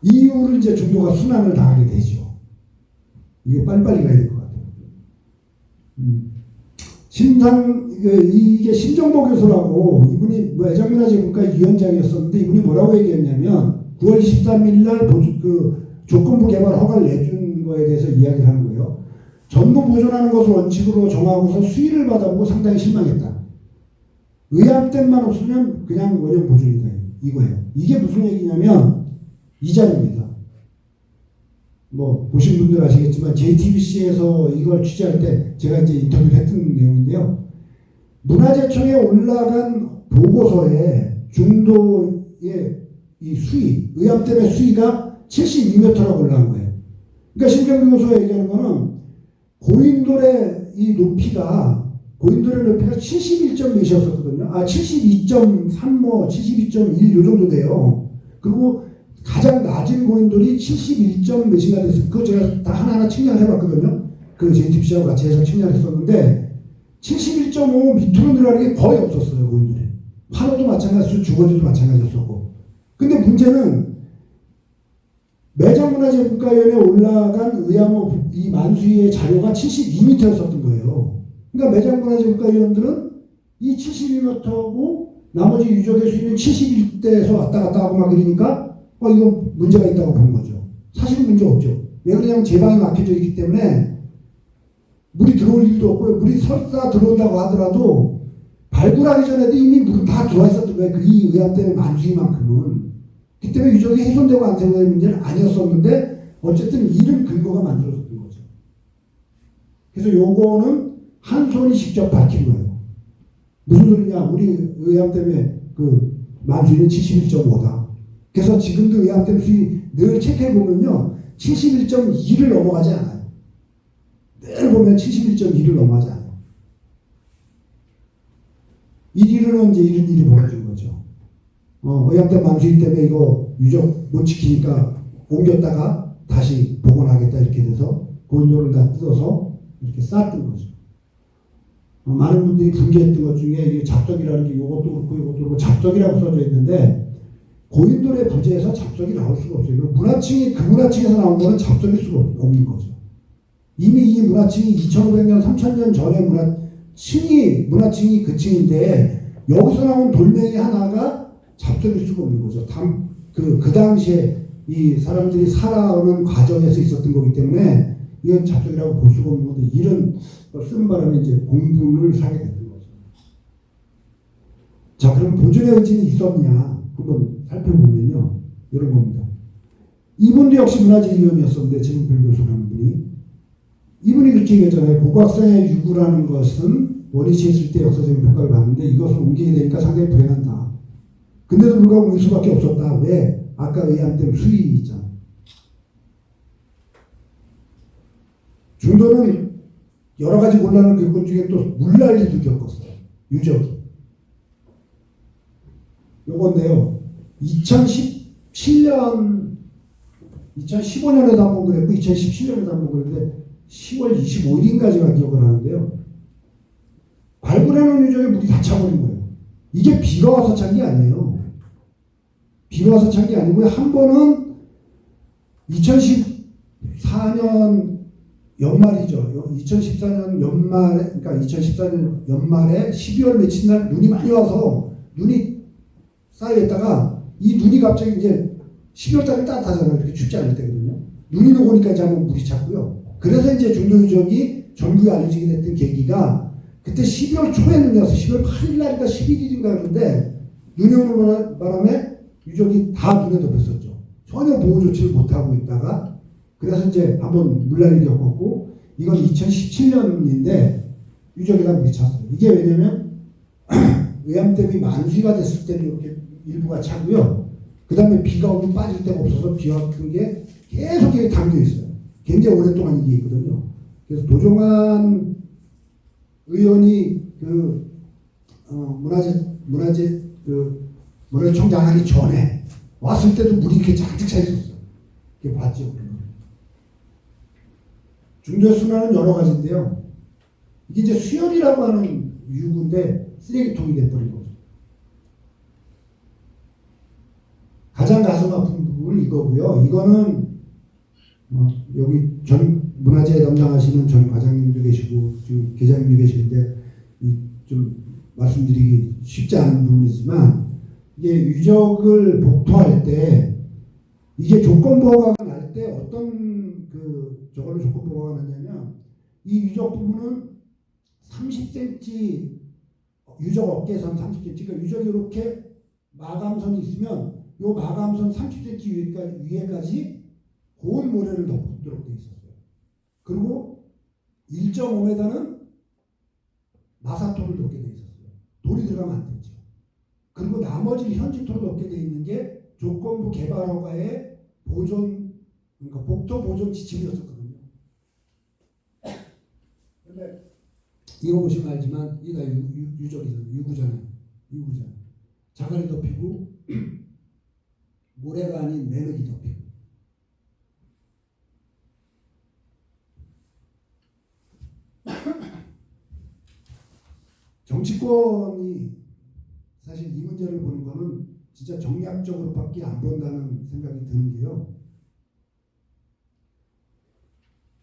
이후로 이제 중도가 순환을 당하게 되죠. 이게 빨리빨리 가야 될 것 같아요. 이게 신정보 교수라고 이분이 애장문화재국가 위원장이었었는데 이분이 뭐라고 얘기했냐면 9월 23일 날 조건부 개발 허가를 내준 거에 대해서 이야기를 하는 거예요. 전부 보존하는 것을 원칙으로 정하고서 수의를 받아보고 상당히 실망했다. 의합tem만 없으면 그냥 원형 보존이다. 이거예요. 이게 무슨 얘기냐면 이 자료입니다. 보신 분들 아시겠지만 JTBC에서 이걸 취재할 때 제가 이제 인터뷰를 했던 내용인데요. 문화재청에 올라간 보고서에 중도의 이 수위, 의암댐의 수위가 72m라고 올라간 거예요. 그러니까 심경보고서가 얘기하는 거는 고인돌의 높이가 71점 몇이었었거든요. 72.3뭐 72.1 요 정도 돼요. 그리고 가장 낮은 고인돌이 71점 몇인가 됐어요. 그거 제가 다 하나하나 측량을 해봤거든요. 그 JTBC하고 같이 해서 측량을 했었는데 71.5 밑으로 내려가는 게 거의 없었어요. 고인돌이. 환호도 마찬가지고 주거지도 마찬가지였었고. 근데 문제는 매장문화재국가위원회에 올라간 의암호 이 만수위의 자료가 72m였었던 거예요. 그러니까 매장문화재국가위원들은 이 72m고 나머지 유적의 수위는 71대에서 왔다 갔다 하고 막 이러니까 이거 문제가 있다고 보는 거죠. 사실은 문제 없죠. 왜 그러냐면 제방이 막혀져 있기 때문에 물이 들어올 일도 없고요. 물이 설사 들어온다고 하더라도 발굴하기 전에도 이미 물은 다 들어와 있었던 거예요. 이 의암댐의 만수위만큼은. 그 때문에 유적이 훼손되고 안 훼손되는 문제는 아니었었는데 어쨌든 이런 근거가 만들어졌던 거죠. 그래서 요거는 한 손이 직접 밝힌 거예요. 무슨 소리냐? 우리 의암댐의 그 만수위는 71.5다. 그래서 지금도 의암댐 수위 늘 체크해 보면요, 71.2를 넘어가지 않아요. 늘 보면 71.2를 넘어가지 않아요. 이 일은 이제 이런 일이 벌어진 거죠. 의암댐 만수위 때문에 이거 유적 못 지키니까 옮겼다가 다시 복원하겠다 이렇게 돼서 고인돌을 다 뜯어서 이렇게 쌓았던 거죠. 많은 분들이 분개했던 것 중에 잡적이라는 게 이것도 그렇고 잡적이라고 써져 있는데 고인돌의 부재에서 잡적이 나올 수가 없어요. 문화층이 그 문화층에서 나온 거는 잡적일 수가 없는 거죠. 이미 이 문화층이 2500년, 3000년 전의 문화층이 그 층인데 여기서 나온 돌멩이 하나가 잡적일 수가 없는 거죠. 그 당시에 이 사람들이 살아오는 과정에서 있었던 거기 때문에 이건 잡적이라고 볼 수가 없는 건데 이런 걸 쓰는 바람에 이제 공분을 사게 됐던 거죠. 자, 그럼 보존의 의지는 있었냐? 한번 살펴보면요. 이런 겁니다. 이분도 역시 문화재위원이었었는데 지금 교수라는 분이 이분이 그렇게 얘기했잖아요. 고각성의 유구라는 것은 원위치 있을 때 역사적인 평가를 받는데 이것을 옮기게 되니까 상당히 불행한다. 근데도 불구하고 옮길 수밖에 없었다. 왜? 아까 의암댐 수위 있잖아. 중도는 여러 가지 곤란을 겪은 중에 또 물난리도 겪었어요. 유적이. 요건데요. 2015년에도 한번 그랬고 2017년에도 한번 그랬는데 10월 25일인가 제가 기억을 하는데요. 발굴해놓은 유적에 물이 다 차버린 거예요. 이게 비가 와서 찬 게 아니에요. 비가 와서 찬 게 아니고요. 한 번은 2014년 연말이죠. 2014년 연말에, 그러니까 2014년 연말에 12월 며칠 날 눈이 많이 와서 눈이 쌓여있다가 이 눈이 갑자기 이제 12월 달에 따뜻하잖아요. 이렇게 춥지 않을 때거든요. 눈이 녹으니까 이제 한번 물이 찼고요. 그래서 이제 중도 유적이 전국에 알려지게 됐던 계기가 그때 12월 초에 눈이 와서 12월 8일 날인가 11일인가 그런데 눈이 오는 바람에 유적이 다 눈에 덮였었죠. 전혀 보호 조치를 못하고 있다가 그래서 이제 한번 물난리를 겪었고 이건 2017년인데 유적이 다 물이 찼어요. 이게 왜냐면 의암댐이 만수위가 됐을 때는 이렇게 일부가 차고요. 그 다음에 비가 오면 빠질 데가 없어서 비와 큰 게 계속 이렇게 담겨 있어요. 굉장히 오랫동안 이게 있거든요. 그래서 도종환 의원이 문화재청장 하기 전에 왔을 때도 물이 이렇게 잔뜩 차 있었어요. 이렇게 봤죠. 중조순환은 여러 가지인데요. 이게 이제 수열이라고 하는 유구인데 쓰레기통이 돼버린 거죠. 가장 가슴 아픈 부분은 이거고요. 이거는 여기 전 문화재 담당하시는 전 과장님도 계시고 지금 계장님도 계시는데 좀 말씀드리기 쉽지 않은 부분이지만 이게 유적을 복토할 때 이게 조건보호가 날 때 어떤 저걸로 조건보호가 났냐면 이 유적 부분은 30cm 유적 어깨선 30cm 그러니까 유적이 이렇게 마감선이 있으면 이 마감선 30cm 위에까지 고온 모래를 덮도록 되어 있었어요. 그리고 1.5m는 마사토를 덮게 되어 있었어요. 돌이 들어가면 안 되죠. 그리고 나머지 현지토를 얻게 돼 있는 게 조건부 개발허가의 보존, 그러니까 복도 보존 지침이었었거든요. 근데 이거 보시면 알지만 이게 다 유적이잖아요. 유구잖아요. 유구잖아요. 자갈이 덮이고 모래가 아닌 매력이 덮이고. 정치권이 사실 이 문제를 보는 거는 진짜 정략적으로밖에 안 본다는 생각이 드는 게요.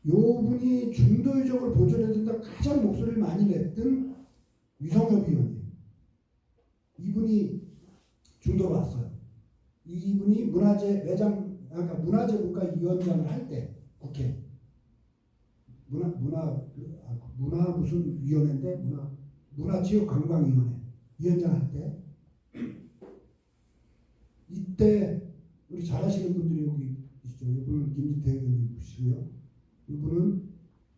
요 분이 중도 유적을 보존해야 된다 가장 목소리를 많이 냈던 유성엽 의원이에요. 이분이 중도로 왔어요. 이분이 문화재 매장, 아까 문화재국가위원장을 할 때 국회 문화 무슨 위원회인데 문화지역관광위원회 위원장 할 때 이때 우리 잘 아시는 분들이 여기 계시죠. 이분은 김지태 의원님이시고요. 이분은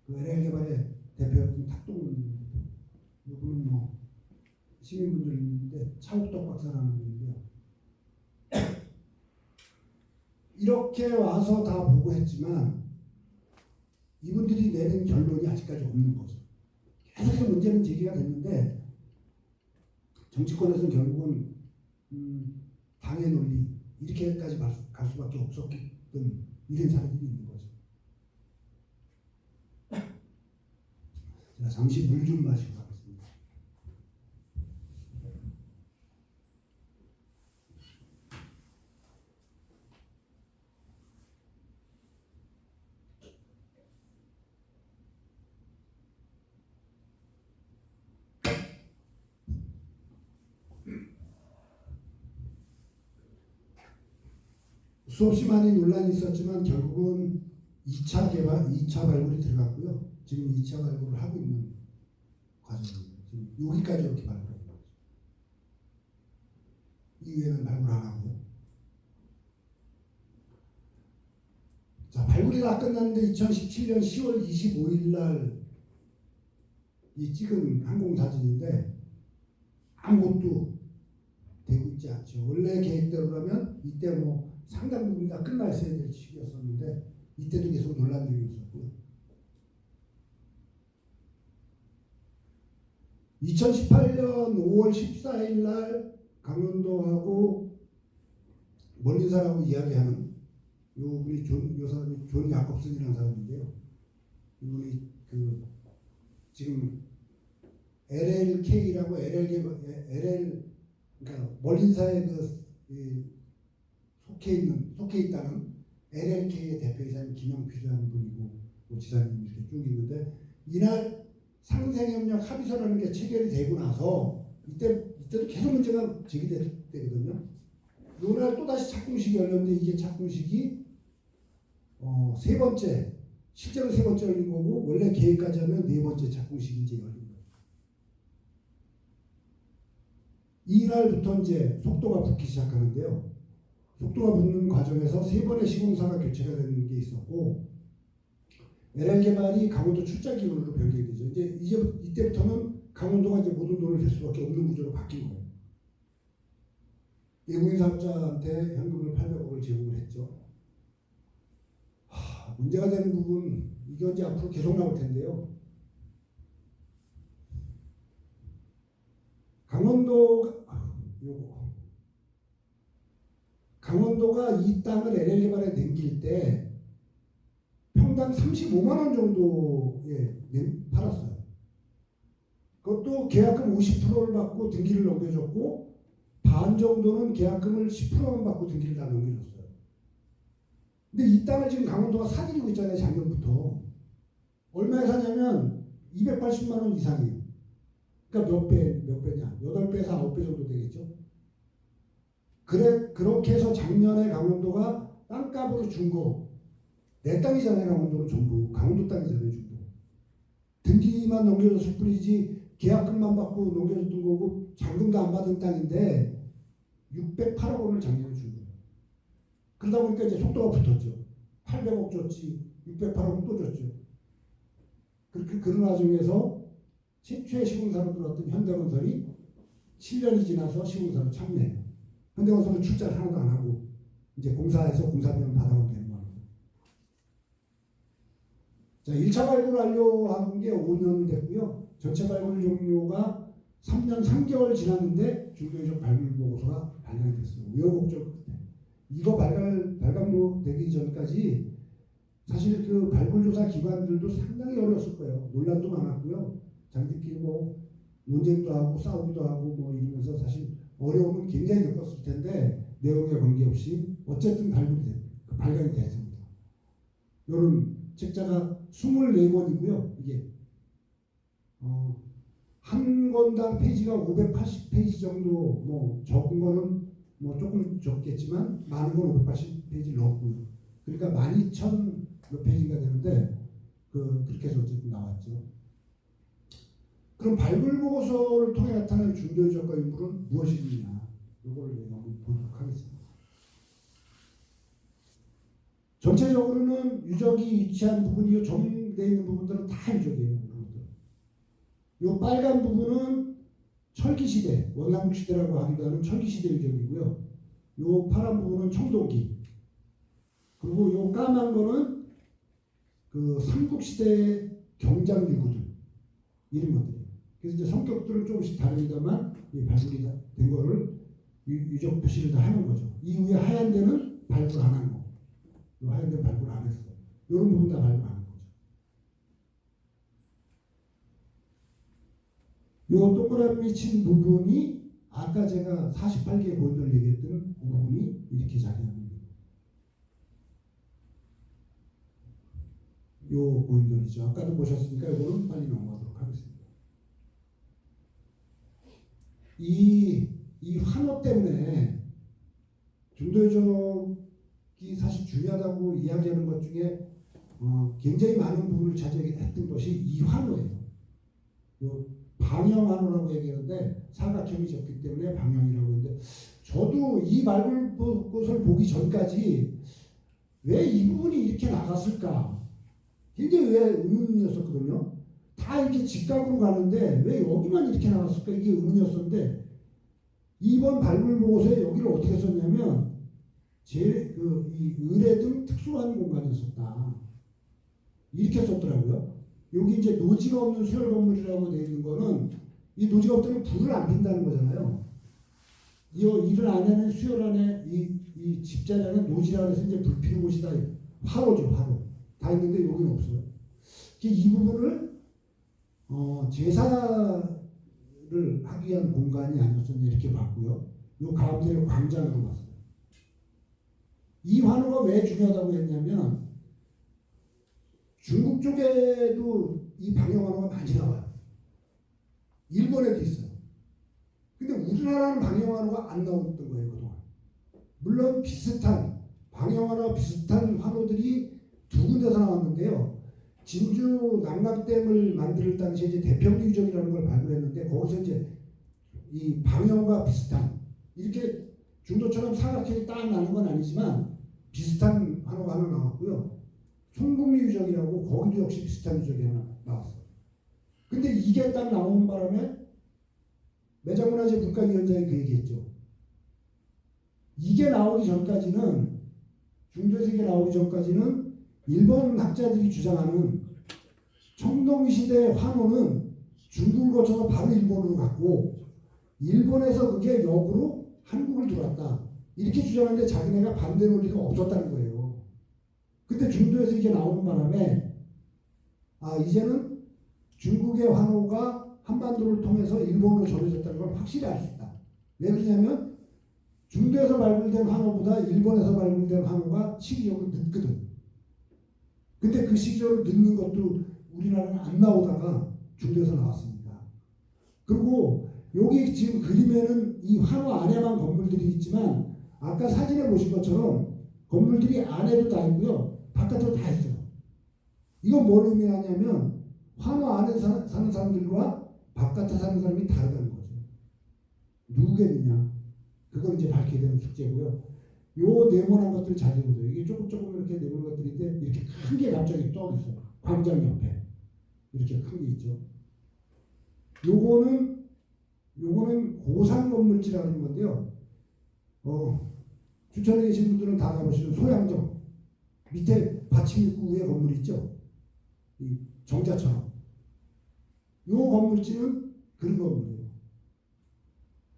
그 LL 개발의 대표였던 탁동, 이분은 뭐 시민분들 있는데 차옥덕 박사라는 분인데요. 이렇게 와서 다 보고 했지만 이분들이 내린 결론이 아직까지 없는 거죠. 계속해서 문제는 제기가 됐는데 정치권에서는 결국은 당의 논리 이렇게까지 갈 수밖에 없었던 이런 사례들이 있는 거죠. 자, 잠시 물 좀 마시고 가겠습니다. 수없이 많은 논란이 있었지만 결국은 2차 개발, 2차 발굴이 들어갔고요. 지금 2차 발굴을 하고 있는 과정입니다. 지금 여기까지 이렇게 발굴하는 거죠. 이후에는 발굴 안 하고요. 자, 발굴이 다 끝났는데 2017년 10월 25일 날 이 찍은 항공사진인데 아무것도 되고 있지 않죠. 원래 계획대로라면 이때 뭐 상당 부분이 다 끝나 있어야 될 시기였었는데 이때도 계속 논란 중이 있었고요. 2018년 5월 14일 날 강원도하고 멀린사라고 이야기하는 요 분이 요 사람이 존 야콥슨이라는 사람인데요. 이분이 그 지금 LLK라고 그러니까 멀린사에 속해 있다는 LLK의 대표이사님 김영필이라는 분이고 뭐 지사님 이렇게 쭉 있는데 이날 상생협력 합의서라는 게 체결이 되고 나서 이때도 계속 문제가 제기되거든요. 이날 또 다시 착공식이 열렸는데 이게 착공식이 세 번째 실제로 세 번째 열린 거고 원래 계획까지 하면 네 번째 착공식이 이제 열린 거예요. 이날부터 이제 속도가 붙기 시작하는데요. 속도가 붙는 과정에서 세 번의 시공사가 교체가 되는 게 있었고 LL개발이 강원도 출자기관으로 변경이 되죠. 이제 이때부터는 강원도가 이제 모든 돈을 댈 수밖에 없는 구조로 바뀐 거예요. 외국인 사업자한테 현금을 800억을 제공을 했죠. 문제가 되는 부분 이게 이제 앞으로 계속 나올 텐데요. 강원도가 이 땅을 LL개발에 넘길 때 평당 35만 원 정도에 팔았어요. 그것도 계약금 50%를 받고 등기를 넘겨줬고 반 정도는 계약금을 10%만 받고 등기를 다 넘겨줬어요. 근데 이 땅을 지금 강원도가 사들이고 있잖아요. 작년부터. 얼마에 사냐면 280만 원 이상이에요. 그러니까 몇 배냐? 8배에서 9배 정도 되겠죠. 그렇게 해서 작년에 강원도가 땅값으로 준 거, 내 땅이잖아요. 강원도는 전부. 강원도 땅이잖아요. 전부. 등기만 넘겨줬을 뿐이지 계약금만 받고 넘겨줬던 거고 잔금도 안 받은 땅인데 608억 원을 작년에 준 거예요. 그러다 보니까 이제 속도가 붙었죠. 800억 줬지 608억 또 줬죠. 그런 와중에서 최초의 시공사로 들어왔던 현대건설이 7년이 지나서 시공사로 참여해요. 현대건설은 출자를 하나도 안 하고 이제 공사에서 공사비만 받아가면 되는 거예요. 자, 1차 발굴 완료한 게 5년 됐고요. 전체 발굴 종료가 3년 3개월 지났는데 중도적 발굴 보고서가 발간이 됐어요. 우여곡절 끝에. 이거 발간도 되기 전까지 사실 그 발굴조사 기관들도 상당히 어려웠을 거예요. 논란도 많았고요. 자기들끼리 뭐 논쟁도 하고 싸우기도 하고 뭐 이러면서 사실 어려움은 굉장히 겪었을 텐데 내용에 관계없이 어쨌든 발간이 됐습니다. 이런 책자가 24권이고요. 이게 한 권당 페이지가 580페이지 정도, 뭐 적은 거는 뭐 조금 적겠지만 많은 건 580페이지 넣었고요. 그러니까 12,000 몇 페이지가 되는데 그렇게 해서 어쨌든 나왔죠. 그럼 발굴 보고서를 통해 나타나는 중도적 인물은 무엇이냐? 이걸 한번 보도록 하겠습니다. 전체적으로는 유적이 위치한 부분이 정되어 있는 부분들은 다 유적이에요. 이 빨간 부분은 철기시대, 원남국시대라고 하기도 하는 철기시대 유적이고요. 이 파란 부분은 청동기. 그리고 이 까만 거는 그 삼국시대 경장유구들. 이런 것들이에요. 그래서 이제 성격들은 조금씩 다릅니다만, 이 발굴이 된 거를 유적 표시를 다 하는 거죠. 이후에 하얀 데는 발굴 안 한 거. 이 하얀 데는 발굴 안 했어. 이런 부분 다 발굴 안 한 거죠. 이 동그라미 친 부분이 아까 제가 48개의 고인돌 얘기했던 그 부분이 이렇게 자리합니다. 이 고인돌이죠. 아까도 보셨으니까 이거는 빨리 넘어가도록 하겠습니다. 이 환호 때문에 중도유적이 사실 중요하다고 이야기하는 것 중에 굉장히 많은 부분을 차지했던 것이 이 환호예요. 방영환호라고 얘기하는데 사각형이졌기 때문에 방영이라고 하는데 저도 이 발굴 곳을 보기 전까지 왜 이 부분이 이렇게 나갔을까 굉장히 왜 의문이었었거든요. 다 이렇게 직각으로 가는데 왜 여기만 이렇게 나갔을까 이게 의문이었었는데 이번 발굴 보고서에 여기를 어떻게 썼냐면 이 의뢰등 특수한 공간이었었다 이렇게 썼더라고요. 여기 이제 노지가 없는 수열 건물이라고 되어 있는 거는 이 노지가 없다면 불을 안 핀다는 거잖아요. 이를 안에는 수열 안에 이 집자리 안에 노지라고 해서 이제 불 피는 곳이다. 화로죠, 화로. 다 있는데 여기는 없어요. 이 부분을 제사를 하기 위한 공간이 아니었었냐 이렇게 봤고요. 이 가운데를 광장으로 봤어요. 이 환호가 왜 중요하다고 했냐면 중국 쪽에도 이 방영환호가 많이 나와요. 일본에도 있어요. 근데 우리나라는 방영환호가 안 나왔던 거예요, 그동안. 물론 비슷한, 방영환호와 비슷한 환호들이 두 군데서 나왔는데요. 진주 남남댐을 만들 당시에 이제 대평리 유적이라는 걸 발굴했는데, 거기서 이제 이 방영과 비슷한, 이렇게 중도처럼 사각형이 딱 나는 건 아니지만, 비슷한 환호가 하나 나왔고요. 송국리 유적이라고 거기도 역시 비슷한 유적이 하나 나왔어요. 근데 이게 딱 나오는 바람에 매장문화재 문과위원장이 그 얘기했죠. 이게 나오기 전까지는 중도에서 이게 나오기 전까지는 일본 학자들이 주장하는 청동시대 환호는 중국을 거쳐서 바로 일본으로 갔고 일본에서 그게 역으로 한국을 들어왔다. 이렇게 주장하는데 자기네가 반대 논리가 없었다는 거예요. 근데 중도에서 이게 나오는 바람에 이제는 중국의 환호가 한반도를 통해서 일본으로 전해졌다는 걸 확실히 알 수 있다. 왜 그러냐면 중도에서 발굴된 환호보다 일본에서 발굴된 환호가 시기적으로 늦거든. 근데 그 시기적으로 늦는 것도 우리나라는 안 나오다가 중도에서 나왔습니다. 그리고 여기 지금 그림에는 이 환호 안에만 건물들이 있지만 아까 사진에 보신 것처럼 건물들이 안에도 다 있고요. 바깥으로 다 있어요. 이건 뭘 의미하냐면 환호 안에 사는 사람들과 바깥에 사는 사람이 다르다는 거죠. 누구겠느냐? 그걸 이제 밝혀야 되는 숙제고요. 요 네모난 것들 자세히 보세요. 이게 조금 이렇게 네모난 것들인데 이렇게 큰 게 갑자기 떠 있어요. 광장 옆에 이렇게 큰 게 있죠. 요거는 요거는 고산 건물지라는 건데요. 주천에 계신 분들은 다 가보시는 소양정 밑에 받침 있고 위에 건물 있죠. 이 정자처럼. 요 건물지는 그런 건물이에요.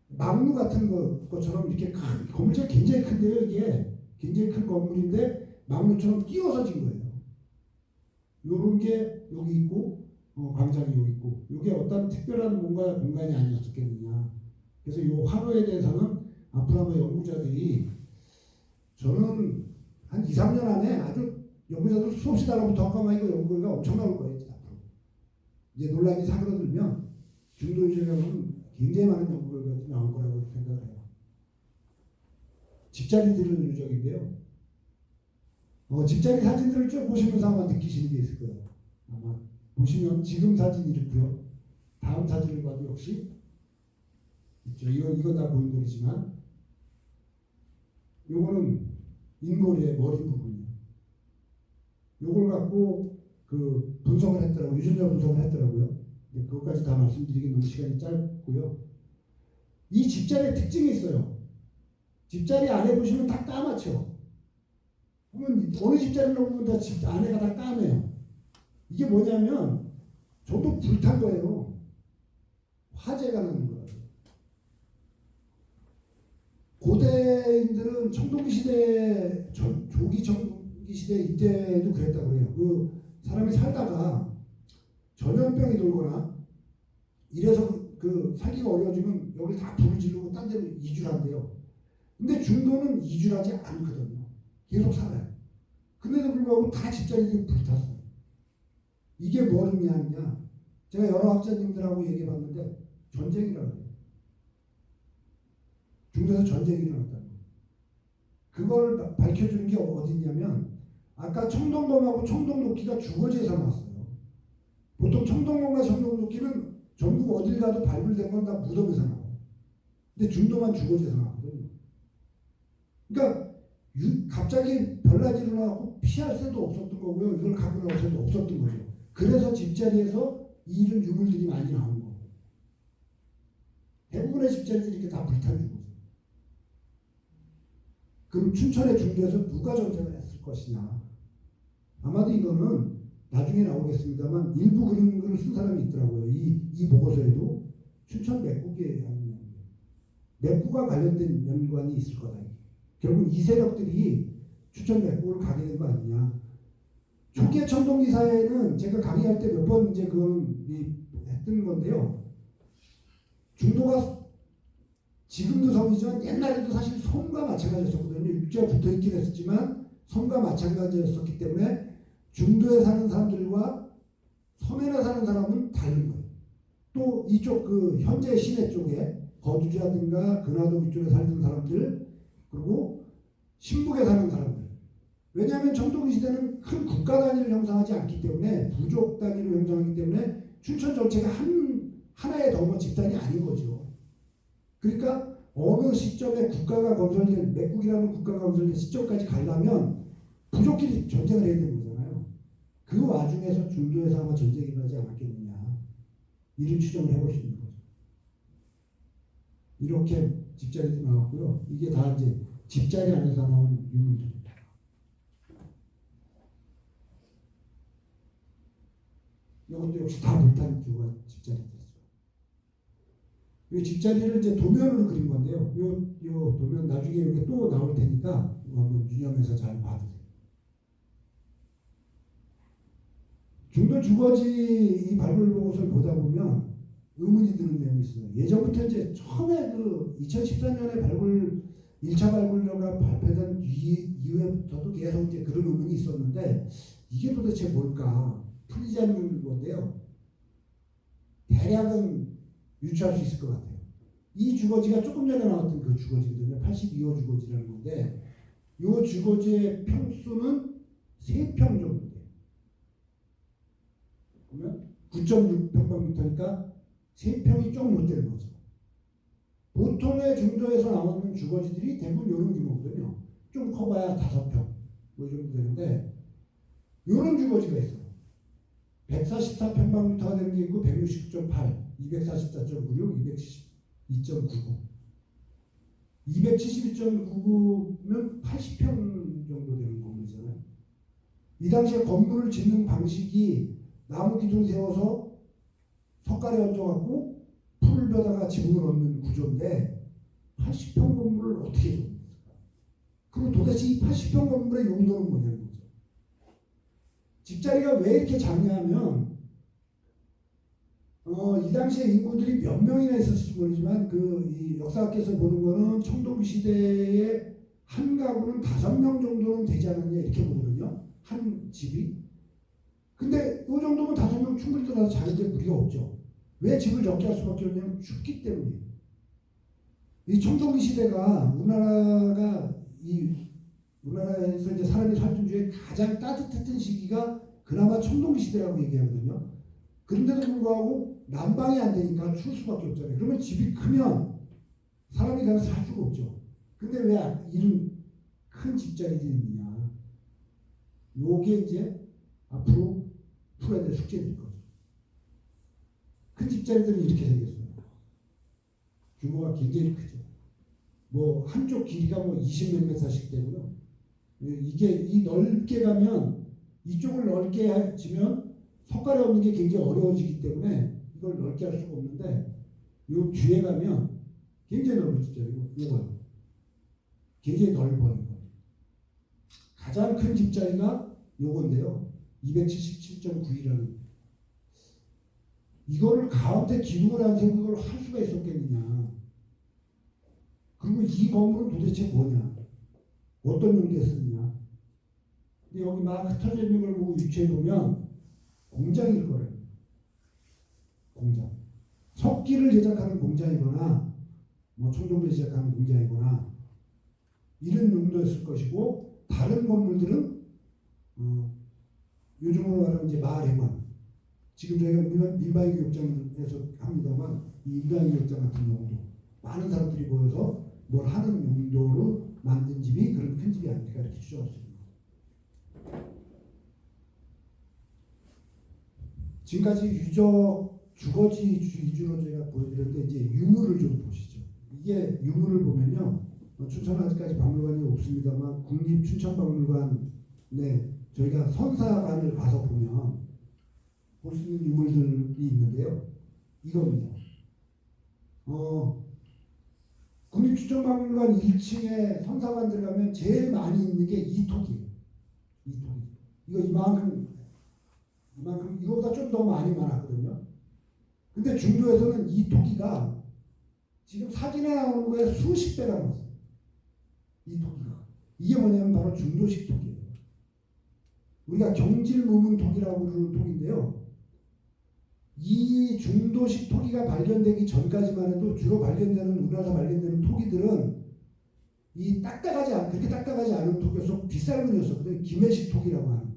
망루 같은 것처럼 이렇게 건물지가 굉장히 큰데요. 이게 굉장히 큰 건물인데 망루처럼 띄워서 진 거예요. 요런 게 여기 있고 광장이 여기 있고 이게 어떤 특별한 뭔가 공간이 아니었겠느냐. 그래서 요 환호에 대해서는 앞으로 아마 연구자들이 저는 한 2, 3년 안에 아주 연구자들 수없이 달라붙어 갖고 아마 이거 연구가 엄청 나올 거예요. 앞으로. 이제 논란이 사그러들면 중도주의라고는 굉장히 많은 연구 결과들이 나올 거라고 생각을 해요. 집자리들은 누적인데요. 집자리 사진들을 쭉 보시면서 아마 느끼시는 게 있을 거예요. 아마 보시면 지금 사진 이렇고요. 다음 사진을 봐도 역시 있죠. 이건 다 고인돌이지만 요거는 인골의 머리 부분이에요. 요걸 갖고 그 분석을 했더라고요. 유전자 분석을 했더라고요. 근데 그것까지 다 말씀드리기 너무 시간이 짧고요. 이 집자리의 특징이 있어요. 집자리 안에 보시면 다 까맣죠. 보면 어느 집자리를 보면 다 집 안에가 다 까매요. 이게 뭐냐면 저도 불탄 거예요. 화재가 나는 거라고. 고대인들은 청동기 시대, 조기 청동기 시대 이때도 그랬다고 그래요. 그 사람이 살다가 전염병이 돌거나 이래서 그 살기가 어려워지면 여기 다 불을 지르고 딴 데로 이주를 한대요. 근데 중도는 이주를 하지 않거든요. 계속 살아요. 근데도 불구하고 다 집자리들이 불탔어요. 이게 뭘 의미하느냐? 제가 여러 학자님들하고 얘기해 봤는데 전쟁이라고 해요. 중도에서 전쟁이 일어났다는 거예요. 그걸 밝혀주는 게 어디냐면 아까 청동돔하고 청동도끼가 주거지에서 나왔어요. 보통 청동돔과 청동도끼는 전국 어딜 가도 발굴된 건 다 무덤에서 나와요. 근데 중도만 주거지에서 나왔거든요. 그러니까 갑자기 별난이 일어나고 피할 새도 없었던 거고요. 이걸 갖고 나올 새도 없었던 거죠. 그래서 집자리에서 이런 유물들이 많이 나오는 거고. 대부분의 집자리들이 이렇게 다 불탄 주거죠. 그럼 춘천의 중도에서 누가 전쟁을 했을 것이냐. 아마도 이거는 나중에 나오겠습니다만 일부 그런 글을 쓴 사람이 있더라고요. 이 보고서에도 춘천 맥국에 맥국과 관련된 연관이 있을 거다. 결국 이 세력들이 춘천 맥국을 가게 된 거 아니냐. 초기의 청동기 사회는 제가 강의할 때 몇 번 이제 그거는 했던 건데요. 중도가 지금도 섬이지만 옛날에도 사실 섬과 마찬가지였었거든요. 육지가 붙어 있긴 했었지만 섬과 마찬가지였었기 때문에 중도에 사는 사람들과 섬에나 사는 사람은 다른 거예요. 또 이쪽 그 현재 시내 쪽에 거주자든가 근화동 이쪽에 살던 사람들 그리고 신북에 사는 사람들. 왜냐하면 청동기 시대는 큰 국가 단위를 형성하지 않기 때문에 부족 단위로 형성하기 때문에 춘천 전체가 하나의 덩어 집단이 아닌 거죠. 그러니까 어느 시점에 국가가 건설된 맥국이라는 국가가 건설된 시점까지 가려면 부족끼리 전쟁을 해야 되는 거잖아요. 그 와중에서 중도에서 아마 전쟁이 일어나지 않았겠느냐 이런 추정을 해볼 수 있는 거죠. 이렇게 집자리도 나왔고요. 이게 다 이제 집자리 안에서 나온 유물들입니다. 이것도 역시 다 불탄 주가 집자리들이죠. 이 집자리를 이제 도면으로 그린 건데요. 요 도면 나중에 여기 또 나올 테니까 이거 한번 유념해서 잘 봐주세요. 중도 주거지 이 발굴 보고서를 보다 보면 의문이 드는 내용이 있어요. 예전부터 이제 처음에 그 2014년에 1차 발굴료가 발표된 이후부터도 계속 이제 그런 의문이 있었는데 이게 도대체 뭘까 풀리지 않는 건데요. 대략은 유추할 수 있을 것 같아요. 이 주거지가 조금 전에 나왔던 그 주거지거든요. 82호 주거지라는 건데 이 주거지의 평수는 3평 정도 돼요. 그러면 9.6평방미터니까 3평이 조금 못 되는 거죠. 보통의 중도에서 나오는 주거지들이 대부분 이런 규모거든요. 좀 커봐야 5평 뭐 이 정도 되는데 이런 주거지가 있어요. 144평방미터가 되는 게 있고 169.8, 244.96, 2.99. 272.99면 80평 정도 되는 건물이잖아요. 이 당시에 건물을 짓는 방식이 나무 기둥 세워서 석가래 얹어갖고 풀을 벼다가 지붕을 얹는 구조인데 80평 건물을 어떻게 줍니까? 그리고 도대체 이 80평 건물의 용도는 뭐냐는 거죠. 집자리가 왜 이렇게 작냐면 이 당시에 인구들이 몇 명이나 있었을지 모르지만 이 역사학에서 보는 거는 청동기 시대에 한 가구는 5명 정도는 되지 않았냐 이렇게 보거든요. 한 집이. 근데 이 정도면 5명 충분히 들어서 자는데 무리가 없죠. 왜 집을 적게 할 수밖에 없냐면 춥기 때문이에요. 이 청동기 시대가 우리나라에서 이제 사람이 살던 중에 가장 따뜻했던 시기가 그나마 청동기 시대라고 얘기하거든요. 그런데도 불구하고 난방이 안 되니까 추울 수밖에 없잖아요. 그러면 집이 크면 사람이 가서 살 수가 없죠. 근데 왜 이런 큰 집자리들이 있느냐. 요게 이제 앞으로 풀어야 될 숙제들일 거죠. 큰 집자리들은 이렇게 생겼어요. 규모가 굉장히 크죠. 뭐 한쪽 길이가 뭐 20몇 미터씩 되고요. 이게 이 넓게 가면 이쪽을 넓게 지면 석가래 없는 게 굉장히 어려워지기 때문에 이걸 넓게 할 수가 없는데 요 뒤에 가면 굉장히 넓은 집자리고 이거요. 굉장히 넓어요. 이거. 가장 큰 집자리가 요건데요. 277.9이라는 이거를 가운데 기둥을 안 세우고 이걸 할 수가 있었겠느냐. 그리고 이 건물은 도대체 뭐냐. 어떤 용도에 쓰느냐. 근데 여기 막 흩어져 있는 걸 보고 유추해보면 공장일 거래요. 공장. 석기를 제작하는 공장이거나 뭐 청동기를 제작하는 공장이거나 이런 용도였을 것이고 다른 건물들은 요즘으로 말하면 이제 마을회관. 지금 저희가 민방위교육장에서 합니다만 이 민방위교육장 같은 경우도 많은 사람들이 모여서 뭘 하는 용도로 만든 집이 그런 큰 집이 아닐까 이렇게 추정할 수 있습니다. 지금까지 주거지 위주로 제가 보여드렸는데 이제 유물을 좀 보시죠. 이게 유물을 보면요. 춘천은 아직까지 박물관이 없습니다만 국립춘천박물관에 저희가 선사관을 가서 보면 볼 수 있는 유물들이 있는데요. 이겁니다. 국립춘천박물관 1층에 선사관 들어가면 제일 많이 있는 게 이토기예요. 이토기. 이거 이만큼 이거보다 좀 더 많이 많았거든요. 근데 중도에서는 이토기가 지금 사진에 나오는 거에 수십 배가 나왔어요. 이토기가. 이게 뭐냐면 바로 중도식 토기예요. 우리가 경질무문토기라고 부르는 토기인데요. 이 중도식 토기가 발견되기 전까지만 해도 주로 발견되는 우리나라에서 발견되는 토기들은 이 그렇게 딱딱하지 않은 토기여서 비쌀 문이었었거든요. 김해식 토기라고 하는.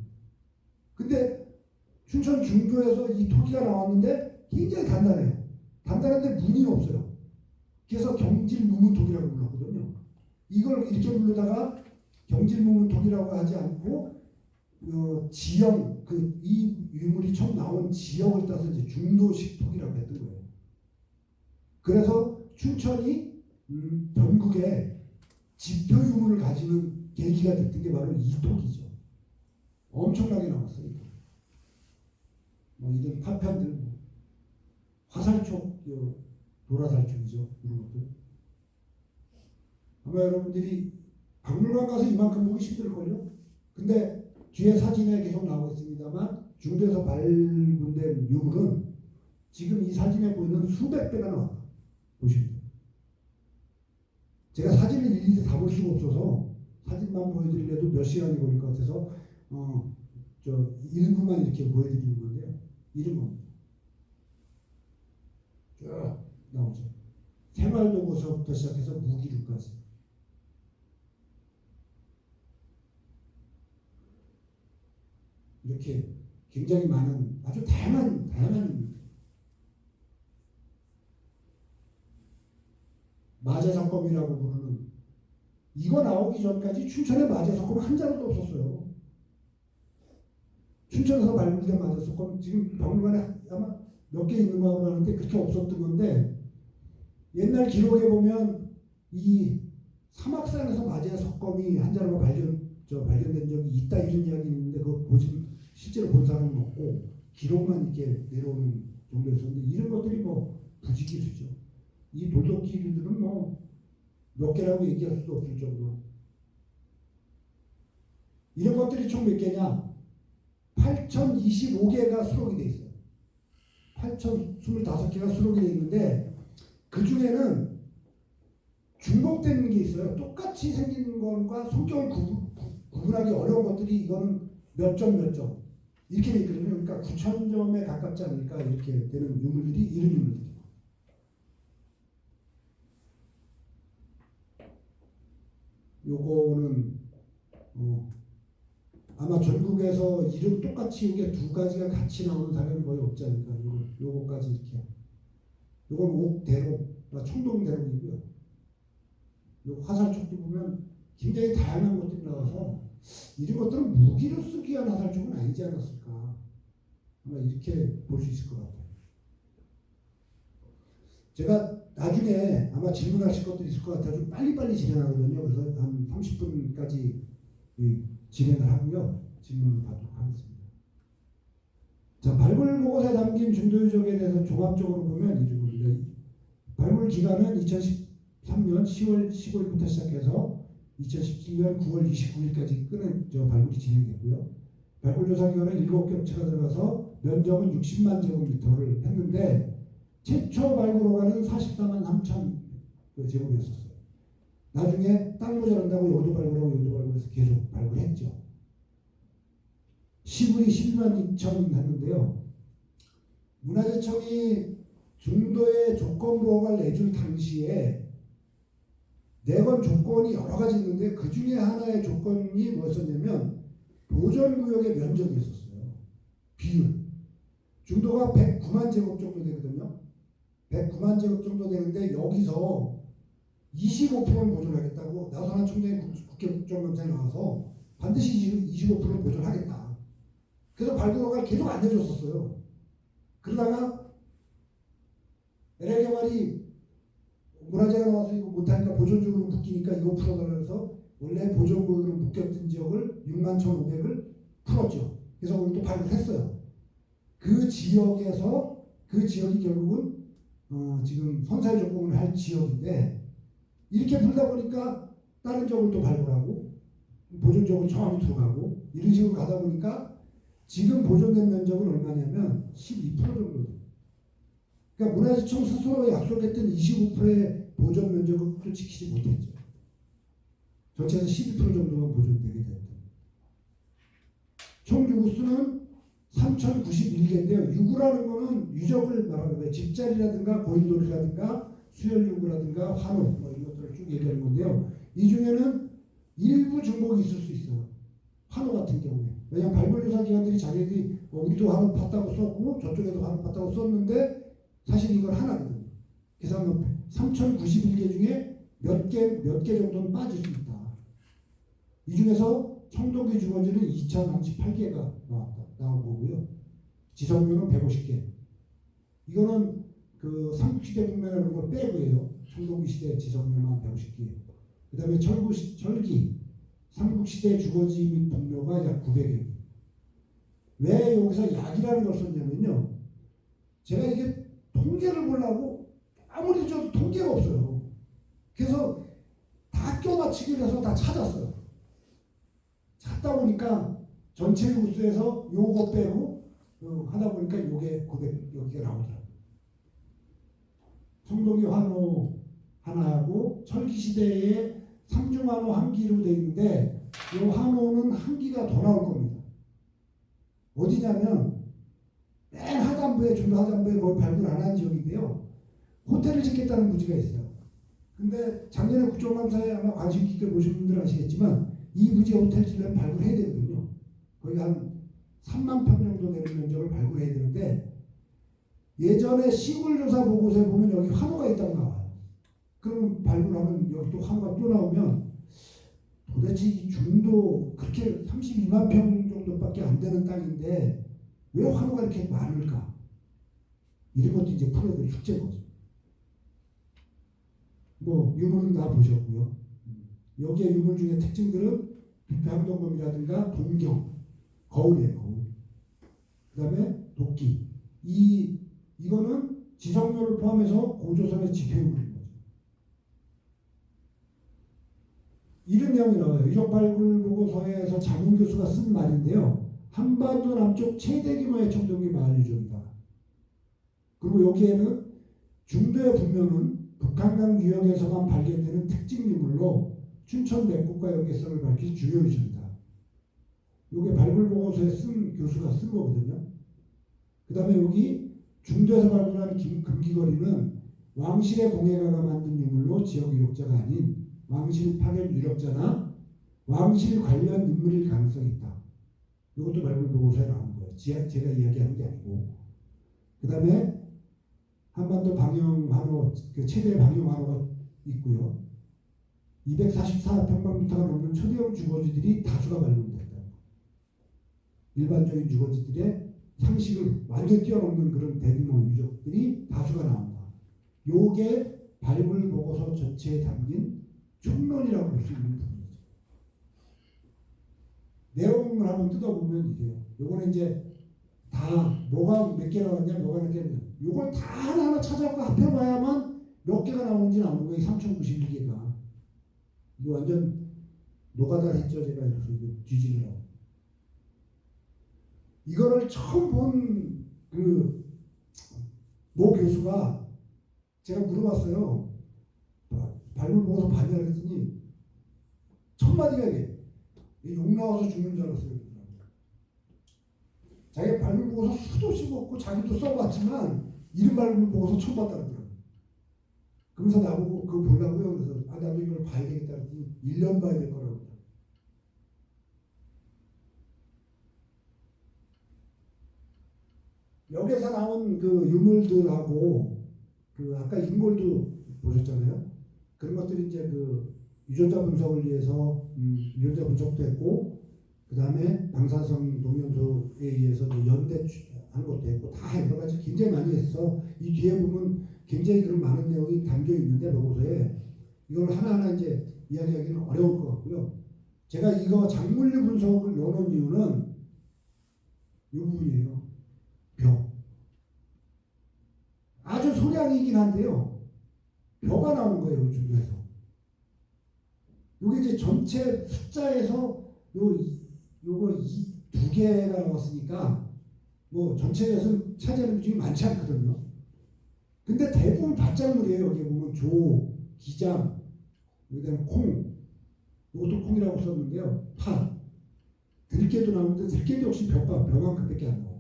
근데 춘천 중도에서 이 토기가 나왔는데 굉장히 단단해요. 단단한데 무늬는 없어요. 그래서 경질무문토기라고 불렀거든요. 이걸 이렇게 부르다가 경질무문토기라고 하지 않고 지형 이 유물이 처음 나온 지역을 따서 이제 중도식 토기라고 했던 거예요. 그래서 춘천이 전국에 지표 유물을 가지는 계기가 됐던 게 바로 이 토기죠. 엄청나게 나왔어요. 뭐 이런 파편들, 화살촉, 도라살촉이죠. 이런 것들. 아마 여러분들이 박물관 가서 이만큼 보기 힘들걸요. 근데 뒤에 사진에 계속 나오고 있습니다만 중도에서 발견된 유물은 지금 이 사진에 보이는 수백 배가 나왔다. 보시면 돼요. 제가 사진을 일일이 다 볼 수가 없어서 사진만 보여드리려도 몇 시간이 걸릴 것 같아서 일부만 이렇게 보여드리는 건데요. 이런 겁니다. 쭉 나오죠. 생활도구서부터 시작해서 무기류까지. 이렇게 굉장히 많은 아주 다양한 마제사건이라고 부르는 이거 나오기 전까지 춘천에 마제사건 한 자루도 없었어요. 춘천에서 발굴된 마제사건 지금 박물관에 아마 몇 개 있는 거라고 하는데 그렇게 없었던 건데 옛날 기록에 보면 이 사막산에서 마제 석검이 한 자루가 발견된 적이 있다 이런 이야기 있는데 그거 실제로 본 사람은 없고 기록만 이렇게 내려오는 정도였었는데 이런 것들이 뭐 부지기수죠. 이 도덕기류들은 뭐 몇 개라고 얘기할 수도 없을 정도로 이런 것들이 총 몇 개냐? 8,025개가 수록이 돼 있어요. 8,025개가 수록이 돼 있는데 그 중에는 중복되는 게 있어요. 똑같이 생긴 것과 성격을 구분하기 어려운 것들이 이거는 몇 점 몇 점 이렇게 돼 있거든요. 그러니까 9,000점에 가깝지 않을까 이렇게 되는 유물들이 이런 유물들이에요. 요거는 아마 전국에서 이름 똑같이 이게 두 가지가 같이 나오는 사람이 거의 없지 않을까. 요거까지 이렇게. 요건 옥대록, 청동대록이고요. 요 화살촉도 보면 굉장히 다양한 것들이 나와서 이런 것들은 무기로 쓰기 위한 화살촉은 아니지 않았을까. 아마 이렇게 볼 수 있을 것 같아요. 제가 나중에 아마 질문하실 것들이 있을 것 같아서 좀 빨리빨리 진행하거든요. 그래서 한 30분까지 진행을 하고요. 질문을 받도록 하겠습니다. 자, 발굴 보고서에 담긴 중도 유적에 대해서 종합적으로 보면 이런 겁니다. 발굴 기간은 2013년 10월 15일부터 시작해서 2017년 9월 29일까지 발굴이 진행됐고요. 발굴 조사 기간은 7겹체가 들어가서 면적은 60만 제곱미터를 했는데 최초 발굴 호가는 44만 3천 제곱이었었어요. 나중에 땅 모자란다고 여기도 발굴해서 계속 발굴했죠. 시굴이 12만 2천 했는데요. 문화재청이 중도에 조건보호를 내줄 당시에 내건 조건이 여러 가지 있는데 그 중에 하나의 조건이 뭐였었냐면 보존구역의 면적이 있었어요. 비율. 중도가 109만 제곱 정도 되거든요. 109만 제곱 정도 되는데 여기서 25%를 보존하겠다고 나선한 총장이 국회 국정감사에 나와서 반드시 25%를 보존하겠다. 그래서 발굴허가를 계속 안 내줬었어요. 그러다가 LA 개발이 문화재가 나와서 이거 못하니까 보존적으로 묶이니까 이거 풀어달라고 해서 원래 보존구역으로 묶였던 지역을 6만 1,500을 풀었죠. 그래서 오늘 또 발굴했어요. 그 지역에서 그 지역이 결국은 지금 선사의 조건을 할 지역인데 이렇게 풀다 보니까 다른 지역을 또 발굴하고 보존 지역을 정확히 들어가고 이런 식으로 가다 보니까 지금 보존된 면적은 얼마냐면 12% 정도 돼요. 그러니까 문화재청 스스로 약속했던 25%의 보존 면적을 또 지키지 못했죠. 전체에서 12% 정도만 보존되게 됐던. 총 유구수는 3,091개인데요. 유구라는 거는 유적을 말하는 거예요. 집자리라든가 고인돌이라든가 수혈유구라든가 환호 뭐 이런 것들을 쭉 얘기하는 건데요. 이 중에는 일부 중복이 있을 수 있어요. 환호 같은 경우에. 왜냐하면 발굴조사 기관들이 자기들이 우리도 환호 팠다고 썼고 저쪽에도 환호 팠다고 썼는데 사실 이건 하나거든요. 그래서 3,091개 중에 몇 개 정도는 빠질 수 있다. 이 중에서 청동기 주거지는 2,038개가 나온 거고요. 지성묘는 150개. 이거는 그 삼국시대 문명이라는 걸 빼고요. 청동기 시대 지성묘만 150개. 그 다음에 철기, 삼국시대 주거지 및 분묘가 약 900개. 왜 여기서 약이라는 걸 썼냐면요. 제가 이게 통계를 보려고 아무리 줘도 통계가 없어요. 그래서 다 껴맞추기 위해서 다 찾았어요. 찾다 보니까 전체 유수에서 요거 빼고 하다 보니까 요게 900 여기가 나오더라고요. 청동기 환호 하나하고 철기시대에 삼중환호 한 기로 되어 있는데 요 환호는 한 기가 더 나올 겁니다. 어디냐면 맨 하단부에 중도 하단부에 거의 발굴 안 한 지역인데요. 호텔을 짓겠다는 부지가 있어요. 근데 작년에 국정감사에 아마 관심 깊게 보신 분들은 아시겠지만 이 부지에 호텔 짓려면 발굴해야 되거든요. 거의 한 3만 평 정도 되는 면적을 발굴해야 되는데 예전에 시골조사 보고서에 보면 여기 환호가 있다고 나와요. 그러면 발굴하면 여기 또 환호가 또 나오면 도대체 이 중도 그렇게 32만 평 정도밖에 안 되는 땅인데 왜 환호가 이렇게 많을까? 이런 것도 이제 풀어야 될 숙제인 거죠. 뭐 유물은 다 보셨고요. 여기에 유물 중에 특징들은 비평동검이라든가 동경, 거울이에요. 거울. 그 다음에 도끼. 이거는 지성묘를 포함해서 고조선의 지표유물인 거죠. 이런 내용이 나와요. 유적 발굴 보고서에서 장훈 교수가 쓴 말인데요. 한반도 남쪽 최대 규모의 청동기 마을 유적이다. 그리고 여기에는 중도의 분묘는 북한강 유역에서만 발견되는 특징 유물로 춘천 백곡과 연계성을 밝힐 주요 유적이다. 이게 발굴 보고서에 쓴 교수가 쓴 거거든요. 그 다음에 여기 중도에서 발굴한 금기거리는 왕실의 공예가가 만든 유물로 지역 유력자가 아닌 왕실 파견 유력자나 왕실 관련 인물일 가능성이 있다. 이것도 발굴 보고서에 나온 거예요. 제가 이야기하는 게 아니고. 그 다음에 한반도 방영환호, 그 최대 방영환호가 있고요. 244평방미터가 넘는 초대형 주거지들이 다수가 발굴됐다. 일반적인 주거지들의 상식을 완전히 뛰어넘는 그런 대규모 유적들이 다수가 나온다. 요게 발굴 보고서 전체에 담긴 총론이라고 볼 수 있는 부분이죠. 내용을 한번 뜯어보면 이게요. 요거는 이제 다 뭐가 몇 개 나왔냐, 뭐가 몇 개 나왔냐. 요걸 다 하나하나 찾아갖고 합해봐야만 몇 개가 나오는지 나오는 거예요. 3091개가. 이거 완전 노가다 했죠. 제가 이렇게 뒤지느라고. 이거를 처음 본 그 모 교수가 제가 물어봤어요. 발굴 보고서 봤냐 그랬더니 첫 마디가 이게 욕 나와서 죽는 줄 알았어요. 자기가 발굴 보고서 수도 없이 먹고 자기도 써봤지만 이름 발굴 보고서 처음 봤다 그러더라고요. 그러면서 나보고 그거 보려고요. 그래서 나도 이걸 봐야 되겠다 그랬더니 1년 봐야 될 거라고. 여기서 나온 그 유물들하고 그 아까 인골도 보셨잖아요. 그런 것들이 이제 그 유전자 분석을 위해서 유전자 분석도 했고, 그 다음에 방사성 동연소에 의해서 연대한 것도 했고, 다 여러 가지 굉장히 많이 했어. 이 뒤에 보면 굉장히 그런 많은 내용이 담겨 있는데 보고서에 이걸 하나하나 이제 이야기하기는 어려울 것 같고요. 제가 이거 작물류 분석을 넣어놓은 이유는 이 부분이에요. 벼. 아주 소량이긴 한데요. 벼가 나온 거예요. 요즘에서. 이게 이제 전체 숫자에서 요거 두 개가 나왔으니까 뭐 전체에서 차지하는 비중이 많지 않거든요. 근데 대부분 밭작물이에요. 여기 보면 조, 기장, 여기다가 콩, 이것도 콩이라고 썼는데요. 팥, 들깨도 나오는데 들깨도 역시 벼만큼밖에 안 나와요.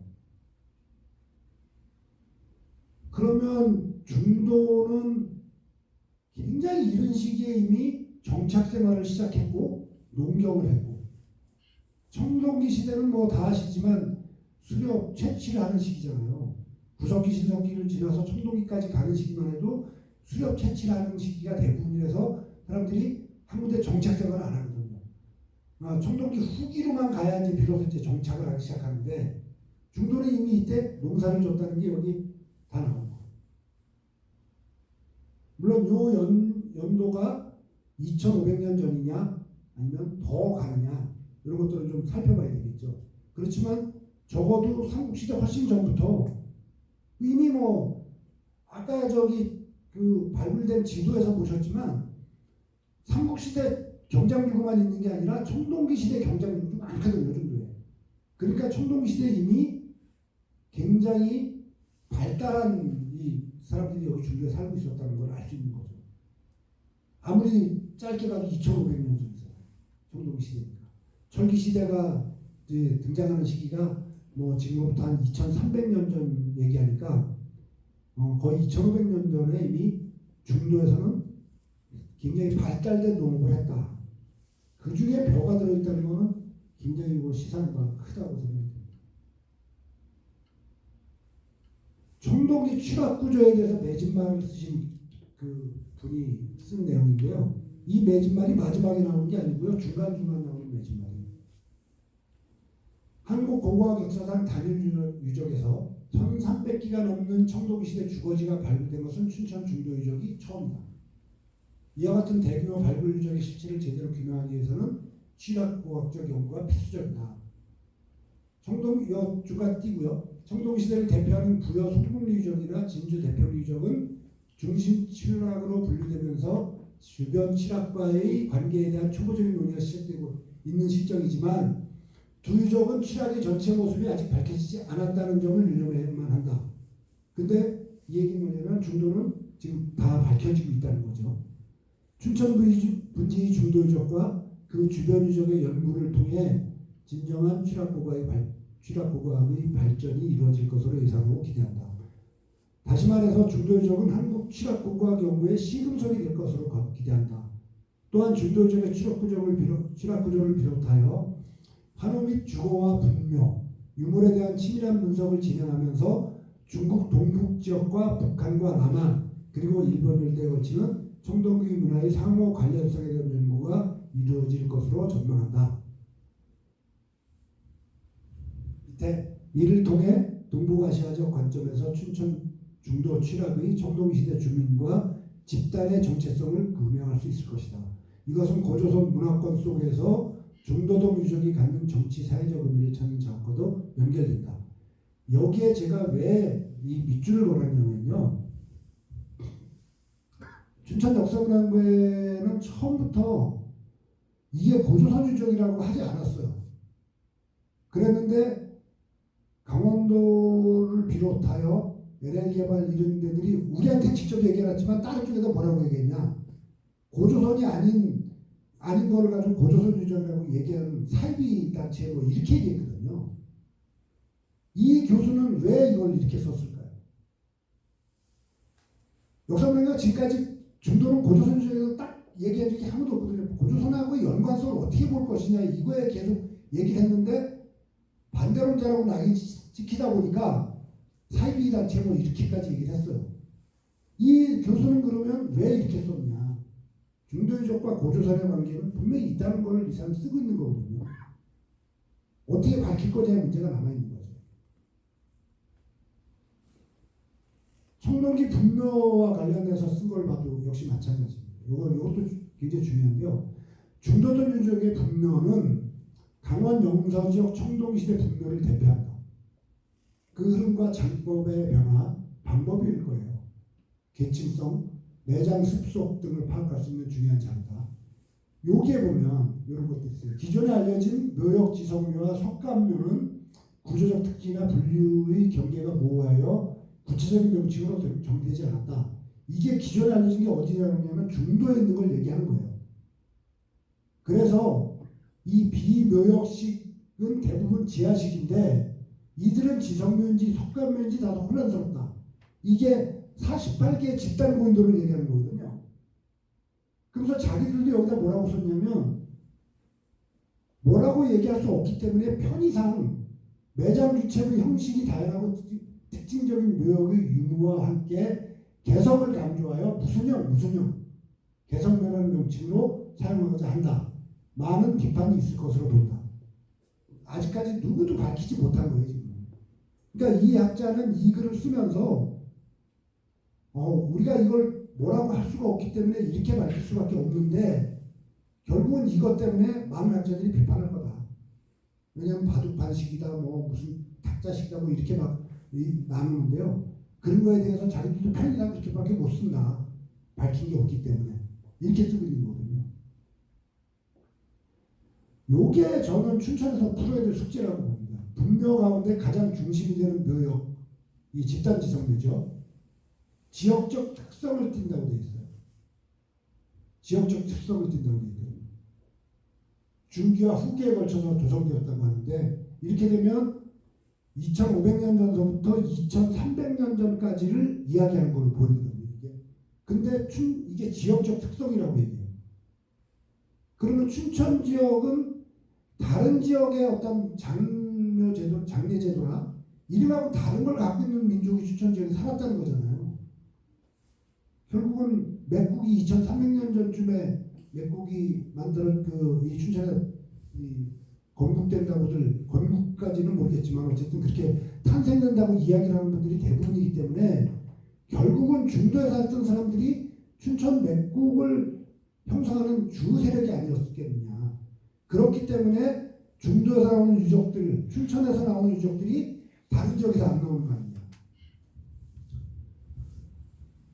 그러면 중도는 굉장히 이른 시기에 이미 정착 생활을 시작했고 농경을 했고, 청동기 시대는 뭐 다 아시지만 수렵 채취를 하는 시기잖아요. 구석기 신석기를 지나서 청동기까지 가는 시기만 해도 수렵 채취를 하는 시기가 대부분이라서 사람들이 한 군데 정착 생활을 안 하거든요. 청동기 후기로만 가야지 비로소 이제 정착을 하기 시작하는데, 중도는 이미 이때 농사를 줬다는 게 여기 다 나옵니다. 물론 요 연도가 2500년 전이냐 아니면 더 가느냐 이런 것들을 좀 살펴봐야 되겠죠. 그렇지만 적어도 삼국시대 훨씬 전부터 이미 뭐 아까 저기 그 발굴된 지도에서 보셨지만 삼국시대 경장유구만 있는 게 아니라 청동기 시대 경장유구도 많거든요. 정도에. 그러니까 청동기 시대에 이미 굉장히 발달한 이 사람들이 여기 중도에 살고 있었다는 걸 알 수 있는 거죠. 아무리 짧게 봐도 2500년 전이잖아요. 청동기 시대니까. 철기 시대가 이제 등장하는 시기가 뭐 지금부터 한 2300년 전 얘기하니까 거의 2500년 전에 이미 중도에서는 굉장히 발달된 농업을 했다. 그 중에 벼가 들어있다는 것은 굉장히 시사가 크다고 생각합니다. 청동기 취락 구조에 대해서 매진말을 쓰신 그 분이 쓴 내용인데요. 이 매진말이 마지막에 나오는 게 아니고요. 중간중간 나오는 매진말이에요. 한국고고학 역사상 단일 유적에서 1300기가 넘는 청동기 시대 주거지가 발굴된 것은 춘천 중도 유적이 처음이다. 이와 같은 대규모 발굴 유적의 실체를 제대로 규명하기 위해서는 취락고학적 연구가 필수적이다. 주가 띄고요. 청동시대를 대표하는 부여 송곡리 유적이나 진주 대표리 유적은 중심 취락으로 분류되면서 주변 취락과의 관계에 대한 초보적인 논의가 시작되고 있는 실정이지만 두 유적은 취락의 전체 모습이 아직 밝혀지지 않았다는 점을 유념해야만 한다. 근데 이 얘기는 뭐냐면 중도는 지금 다 밝혀지고 있다는 거죠. 춘천 분지의 중도 유적과 그 주변 유적의 연구를 통해 진정한 취락고고학의 발전이 이루어질 것으로 예상하고 기대한다. 다시 말해서 중도 유적은 한국 취락고고학 연구의 시금석이 될 것으로 기대한다. 또한 중도 유적의 취락구조를 비롯하여 환호 및 주거와 분묘, 유물에 대한 치밀한 분석을 진행하면서 중국 동북 지역과 북한과 남한 그리고 일본 일대에 걸치는 청동기 문화의 상호 관련성에 대한 연구가 이루어질 것으로 전망한다. 밑에 이를 통해 동북아시아적 관점에서 춘천 중도 취락의 청동시대 주민과 집단의 정체성을 규명할 수 있을 것이다. 이것은 고조선 문화권 속에서 중도동 유적이 갖는 정치 사회적 의미를 찾는 작업과도 연결된다. 여기에 제가 왜 이 밑줄을 걸었냐면요. 춘천 역사문화회는 처음부터 이게 고조선 유적이라고 하지 않았어요. 그랬는데 강원도를 비롯하여 LL개발 이런 데들이 우리한테 직접 얘기해놨지만 다른 쪽에서 뭐라고 얘기했냐. 고조선이 아닌 거를 가지고 고조선 유적이라고 얘기하는 사이비 단체 뭐 이렇게 얘기했거든요. 이 교수는 왜 이걸 이렇게 썼을까요? 역사문화가 지금까지 중도는 고조선 유적에서 딱 얘기한 적이 아무도 없거든요. 고조선하고의 연관성을 어떻게 볼 것이냐 이거에 계속 얘기를 했는데 반대론자라고 낙인 찍히다 보니까 사이비 단체 뭐 이렇게까지 얘기를 했어요. 이 교수는 그러면 왜 이렇게 썼냐. 중도유적과 고조선의 관계는 분명히 있다는 걸 이 사람이 쓰고 있는 거거든요. 어떻게 밝힐 거냐의 문제가 남아있는 거죠. 청동기 분묘와 관련해서 쓴 걸 봐도 역시 마찬가지입니다. 이것도 굉장히 중요한데요. 중도전 유적의 분묘는 강원 영서 지역 청동시대 분묘를 대표한다. 그 흐름과 장법의 변화, 방법일 거예요. 계층성, 내장 습속 등을 파악할 수 있는 중요한 자료다. 여기에 보면 이런 것도 있어요. 기존에 알려진 묘역 지성묘와 석간묘는 구조적 특징이나 분류의 경계가 모호하여 구체적인 명칭으로 정리되지 않았다. 이게 기존에 알려진 게 어디냐면 중도에 있는 걸 얘기하는 거예요. 그래서 이 비묘역식은 대부분 지하식인데 이들은 지성묘인지 석간묘인지 다소 혼란스럽다. 이게 48개의 집단 고인돌을 얘기하는 거거든요. 그래서 자기들도 여기다 뭐라고 썼냐면 뭐라고 얘기할 수 없기 때문에 편의상 매장 주체의 형식이 다양하고 특징적인 묘역의 유무와 함께 개성을 강조하여 무슨형 개성묘라는 명칭으로 사용하고자 한다. 많은 비판이 있을 것으로 본다. 아직까지 누구도 밝히지 못한 거예요 지금. 그러니까 이 학자는 이 글을 쓰면서 우리가 이걸 뭐라고 할 수가 없기 때문에 이렇게 밝힐 수밖에 없는데 결국은 이것 때문에 많은 학자들이 비판할 거다. 왜냐하면 바둑반식이다 뭐 무슨 탁자식이다 뭐 이렇게 막 나누는데요. 그런 거에 대해서 자기들도 편의상 그렇게밖에 못 쓴다. 밝힌 게 없기 때문에 이렇게 쓰고 있는 거거든요. 요게 저는 춘천에서 풀어야 될 숙제라고 봅니다. 분묘 가운데 가장 중심이 되는 묘역, 이 집단지성묘죠. 지역적 특성을 띈다고 되어 있어요. 지역적 특성을 띈다고 되어 있거든요. 중기와 후기에 걸쳐서 조성되었다고 하는데 이렇게 되면 2500년 전서부터 2300년 전까지를 이야기하는 걸로 보이거든요. 이게. 근데 이게 지역적 특성이라고 얘기해요. 그러면 춘천 지역은 다른 지역의 어떤 장례 제도나 이름하고 다른 걸 갖고 있는 민족이 춘천 지역에 살았다는 거잖아요. 결국은 맥국이 2300년 전쯤에 맥국이 만들었 이 춘천에 건국된다고들 건국까지는 모르겠지만 어쨌든 그렇게 탄생된다고 이야기를 하는 분들이 대부분이기 때문에 결국은 중도에 살았던 사람들이 춘천 맥국을 형성하는 주 세력이 아니었겠느냐. 그렇기 때문에 중도에서 나오는 유적들, 춘천에서 나오는 유적들이 다른 지역에서 안 나오는 거 아니냐.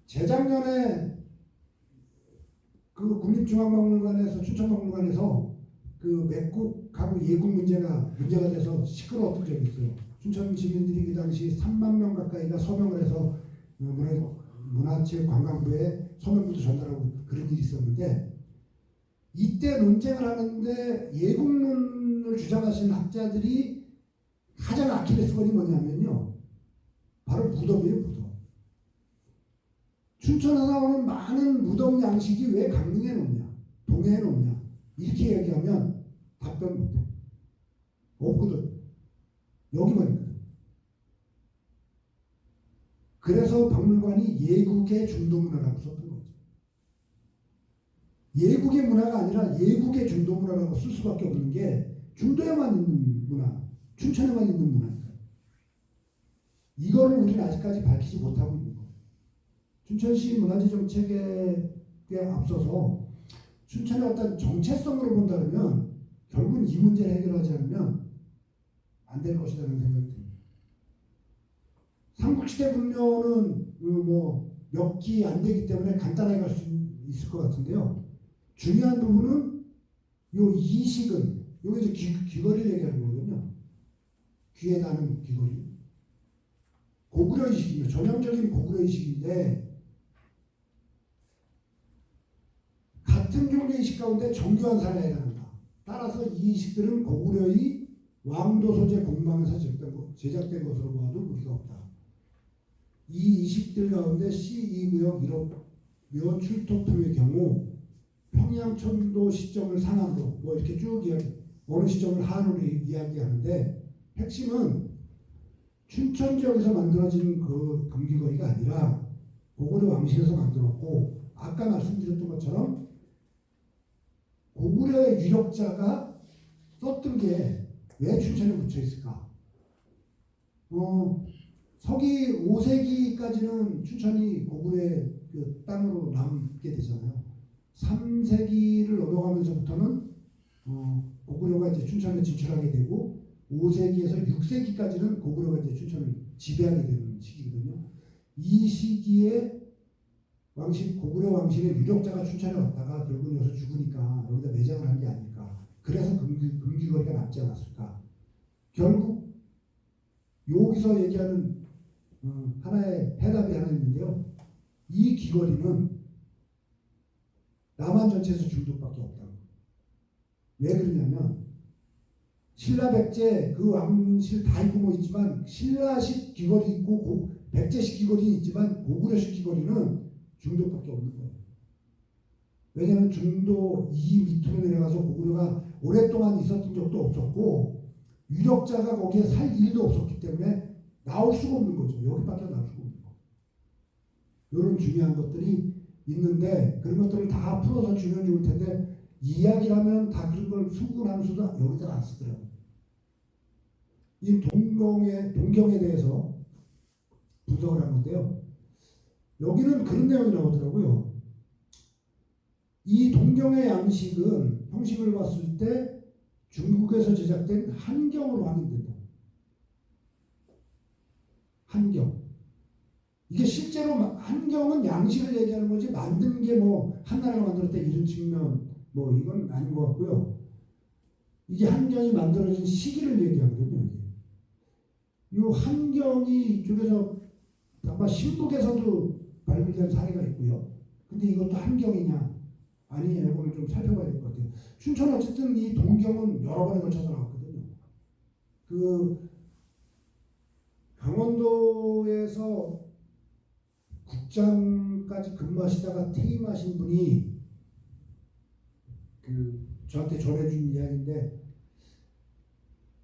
재작년에 그 국립중앙박물관에서, 춘천박물관에서 그 맥국하고 예국 문제가 돼서 시끄러웠던 적이 있어요. 춘천 시민들이 그 당시 3만 명 가까이가 서명을 해서 문화체육관광부에 서명부도 전달하고 그런 일이 있었는데, 이때 논쟁을 하는데 예국론을 주장하시는 학자들이 가장 아킬레스건이 뭐냐면요, 바로 무덤이에요. 무덤. 춘천에서 나오는 많은 무덤 양식이 왜 강릉에 놓냐, 동해에 놓냐, 이렇게 얘기하면 답변 못해. 없거든. 여기만 있거든. 그래서 박물관이 예국의 중도문화라고 썼던 거죠. 예국의 문화가 아니라 예국의 중도문화라고 쓸 수밖에 없는 게 중도에만 있는 문화, 춘천에만 있는 문화니까. 이거를 우리는 아직까지 밝히지 못하고 있는 거예요. 춘천시 문화재 정책에 앞서서 춘천의 어떤 정체성으로 본다면 결국은 이 문제를 해결하지 않으면 안 될 것이라는 생각이 듭니다. 삼국시대 분묘는 몇 기 안 되기 때문에 간단하게 갈 수 있을 것 같은데요. 중요한 부분은 요 이식은, 요게 이제 귀걸이를 얘기하는 거거든요. 귀에 다는 귀걸이. 고구려 이식입니다. 전형적인 고구려 이식인데, 같은 종류의 이식 가운데 정교한 사례에 해당한다. 따라서 이 이식들은 고구려의 왕도 소재 공방에서 제작된 것으로 봐도 무리가 없다. 이 이식들 가운데 C2구역 1호 출토품의 경우 평양천도 시점을 상하로 이렇게 쭉 어느 시점을 하로 이야기하는데, 핵심은 춘천 지역에서 만들어진 그 금귀걸이가 아니라 고구려 왕실에서 만들었고, 아까 말씀드렸던 것처럼 고구려의 유력자가 썼던 게 왜 춘천에 묻혀 있을까? 서기 5세기까지는 춘천이 고구려의 그 땅으로 남게 되잖아요. 3세기를 넘어가면서부터는 고구려가 이제 춘천에 진출하게 되고, 5세기에서 6세기까지는 고구려가 이제 춘천을 지배하게 되는 시기거든요. 이 시기에 고구려 왕실의 유력자가 춘천에 왔다가 결국은 여기서 죽으니까 여기다 매장을 한 게 아닐까. 그래서 금귀거리가 남지 않았을까. 결국 여기서 얘기하는 하나의 해답이 하나 있는데요. 이 귀걸이는 남한 전체에서 중독밖에 없다고. 왜 그러냐면 신라 백제 그 왕실 다 있고 있지만 신라식 귀걸이 있고 백제식 귀걸이는 있지만 고구려식 귀걸이는 중도밖에 없는 거예요. 왜냐하면 중도 이 밑으로 내려가서 고구려가 오랫동안 있었던 적도 없었고, 유력자가 거기에 살 일도 없었기 때문에 나올 수가 없는 거죠. 여기밖에 나올 수가 없는 거. 이런 중요한 것들이 있는데, 그런 것들을 다 풀어서 주면 좋을 텐데, 이야기하면 다 그런 걸 수군함수도 여기다 안 쓰더라고요. 이 동경에 대해서 분석을 한 건데요. 여기는 그런 내용이 나오더라고요. 이 동경의 양식은 형식을 봤을 때 중국에서 제작된 한경으로 확인된다. 한경. 이게 실제로 한경은 양식을 얘기하는 거지 만든 게 한나라가 만들었다 이런 측면 이건 아닌 것 같고요. 이게 한경이 만들어진 시기를 얘기하거든요. 이 한경이 이쪽에서 아마 신북에서도 발굴된 사례가 있고요. 근데 이것도 한경이냐? 아니냐? 이걸 좀 살펴봐야 될 것 같아요. 춘천 어쨌든 이 동경은 여러 번에 걸쳐서 나왔거든요. 그 강원도에서 국장까지 근무하시다가 퇴임하신 분이 저한테 전해준 이야기인데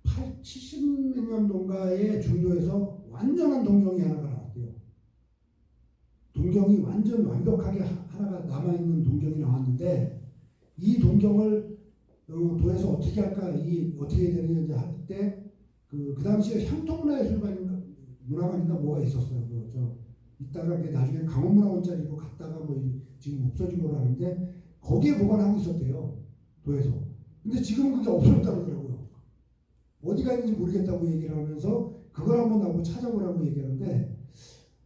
70몇 년도인가에 중도에서 완전한 동경이 하나가 나왔대요. 동경이 완전 완벽하게 하나가 남아있는 동경이 나왔는데, 이 동경을 도에서 어떻게 할까, 어떻게 해야 되느냐 할 때 그 당시에 향토문화예술관인가 뭐가 있었어요. 이따가 나중에 강원문화원 자리로 갔다가 지금 없어진 걸로 아는데, 거기에 보관하고 있었대요. 도에서. 근데 지금은 그게 없어졌다고 그러더라고요. 어디가 있는지 모르겠다고 얘기를 하면서 그걸 한번 나보고 찾아보라고 얘기하는데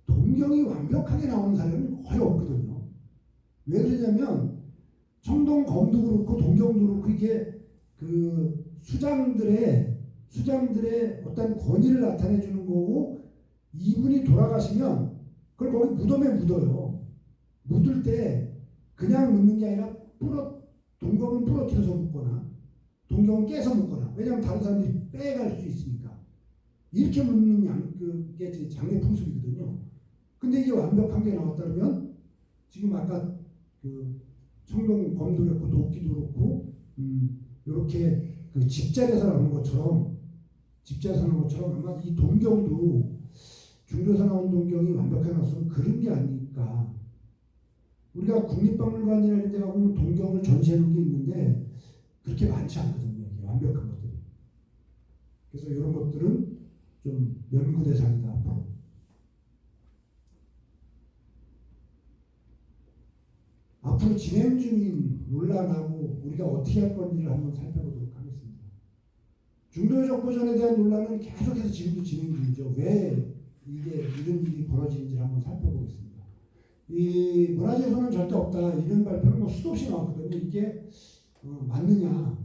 동경이 완벽하게 나오는 사례는 거의 없거든요. 왜 그러냐면 청동 검도 그렇고 동경도 그렇고 이게 그 수장들의 어떤 권위를 나타내 주는 거고 이분이 돌아가시면 그걸 거기 무덤에 묻어요. 묻을 때 그냥 묻는 게 아니라 동경은 부러뜨려서 묻거나 동경은 깨서 묻거나 왜냐하면 다른 사람들이 빼갈 수 있으니까 이렇게 묻는 그게 장례 풍습이거든요. 근데 이게 완벽한 게 나왔다면 지금 아까 그 청동 검도 그렇고 도끼도 그렇고 이렇게 그 집자리에서 나오는 것처럼 아마 이 동경도 중도에서 나온 동경이 완벽하게 나왔으면 그런 게 아닐까. 우리가 국립박물관이라는 데 가보면 동경을 전시해 놓은 게 있는데 그렇게 많지 않거든요. 이게 완벽한 것들이. 그래서 이런 것들은 좀 연구 대상이다 앞으로. 앞으로 진행 중인 논란하고 우리가 어떻게 할 건지를 한번 살펴보도록 하겠습니다. 중도의 적보전에 대한 논란은 계속해서 지금도 진행 중이죠. 왜 이게 이런 일이 벌어지는지를 한번 살펴보겠습니다. 이 문화재에서는 절대 없다 이런 발표는 뭐 수도 없이 나왔거든요. 이게 맞느냐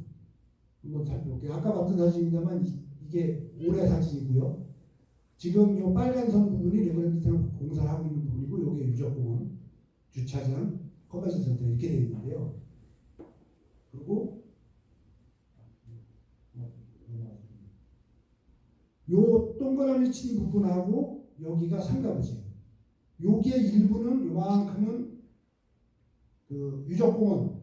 한번 살펴볼게요. 아까 봤던 사진입니다만 이게 올해 사진이고요. 지금 이 빨간 선 부분이 레고랜드처럼 공사를 하고 있는 부분이고 요게 유적공원, 주차장, 컨벤션 센터 이렇게 되어 있는데요. 그리고 요 동그라미 친 부분하고 여기가 상가부지예요. 여기에 일부는 요만큼은 그 유적공원,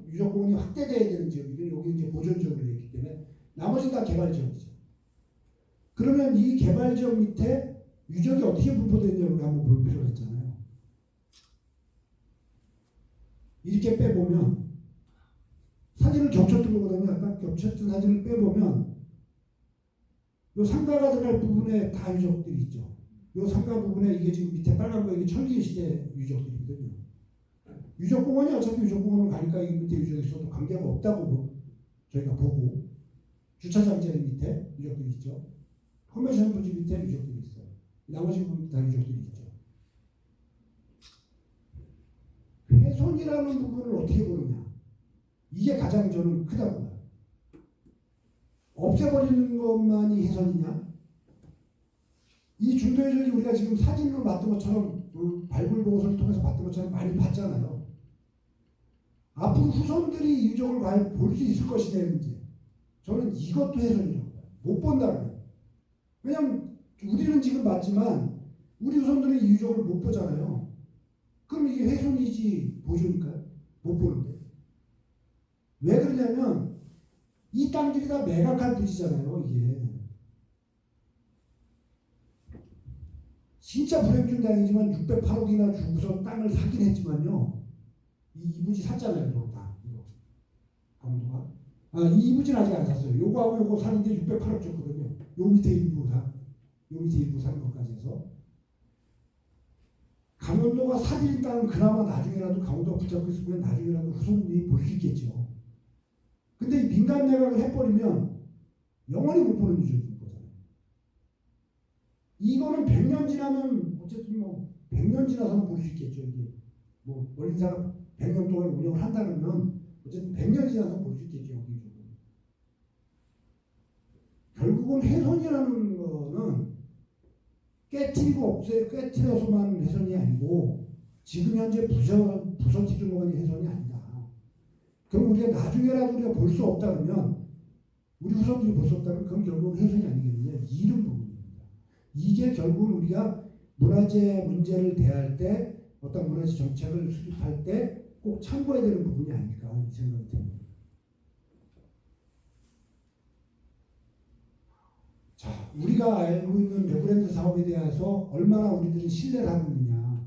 유적공원이 확대돼야 되는 지역이고 여기 이제 보존지역으로 되어 있기 때문에 나머지는 다 개발지역이죠. 그러면 이 개발지역 밑에 유적이 어떻게 분포되느냐를 한번 볼 필요가 있잖아요. 이렇게 빼보면 사진을 겹쳤던 거거든요. 아까 겹쳤던 사진을 빼보면 요 상가가 들어갈 부분에 다 유적들이 있죠. 요 상가 부분에 이게 지금 밑에 빨간 거 이게 철기시대 유적들이거든요. 유적공원이 어차피 유적공원은 가니까 이 밑에 유적이 있어도 관계가 없다고 저희가 보고 주차장 자리 밑에 유적들이 있죠. 컨벤션 부지 밑에 유적들이 있어요. 나머지 부분 다 유적들이 있죠. 훼손이라는 부분을 어떻게 보느냐. 이게 가장 저는 크다고 봐요. 없애버리는 것만이 훼손이냐? 이 중도의 적이 우리가 지금 사진으로 봤던 것처럼 발굴 보고서를 통해서 봤던 것처럼 많이 봤잖아요. 앞으로 후손들이 이 유적을 과연 볼 수 있을 것이냐의 문제. 저는 이것도 훼손이라고 봐요. 못 본다고요. 왜냐하면 우리는 지금 봤지만 우리 후손들은 이 유적을 못 보잖아요. 그럼 이게 훼손이지 보존일까요? 못 보는데. 왜 그러냐면 이 땅들이 다 매각할 부지잖아요. 이게. 진짜 불행중 다행이지만 608억이나 주고서 땅을 사긴 했지만요. 이 부지 샀잖아요. 이거 다. 이거. 강원도가. 이 부지는 아직 안 샀어요. 요거하고 요거 사는데 608억 줬거든요. 요 밑에 일부 사는 것까지 해서. 강원도가 사들인 땅은 그나마 나중에라도 강원도가 붙잡고 있으면 나중에라도 후손들이 볼 수 있겠죠. 근데 민간 매각을 해버리면 영원히 못 보는 유적인 거잖아요. 이거는 100년 지나면 어쨌든 뭐 100년 지나서는 볼 수 있겠죠. 이게 뭐 원리사가 100년 동안 운영을 한다면 어쨌든 100년 지나서 볼 수 있겠죠. 여기 유적은. 결국은 훼손이라는 거는 깨트려서만 훼손이 아니고 지금 현재 부서뜨리는 것만이 훼손이 아니다. 그럼 우리가 나중에라도 우리가 볼 수 없다 그러면 우리 후손들이 볼 수 없다면 그건 결국 훼손이 아니겠느냐 이런 부분입니다. 이게 결국은 우리가 문화재 문제를 대할 때 어떤 문화재 정책을 수립할 때 꼭 참고해야 되는 부분이 아닐까 이 생각이 듭니다. 자, 우리가 알고 있는 레고랜드 사업에 대해서 얼마나 우리들이 신뢰를 하고 있느냐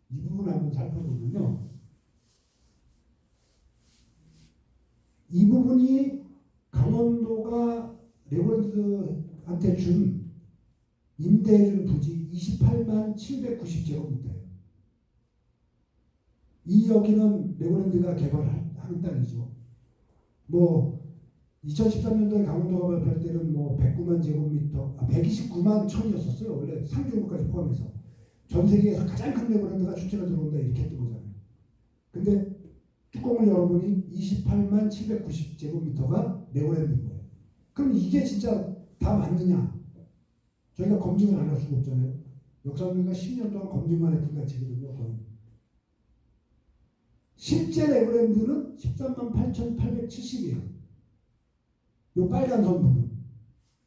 이 부분을 한번 살펴보면요. 이 부분이 강원도가 레고랜드한테 임대해준 부지 28만 790제곱미터예요. 이 여기는 레고랜드가 개발하는 땅이죠. 뭐 2013년도에 강원도가 발표할 때는 뭐 109만 제곱미터, 129만 천이었었어요. 원래 상주까지 포함해서 전 세계에서 가장 큰 레고랜드가 출제가 들어온다 이렇게 했던 거잖아요. 근데 뚜껑을 열어보니 28만 790제곱미터가 레고랜드인 거예요. 그럼 이게 진짜 다 맞느냐? 저희가 검증을 안 할 수가 없잖아요. 역사원회가 10년 동안 검증만 했던 가치거든요. 거의. 실제 레고랜드는 13만 8,870이에요. 요 빨간 선 부분.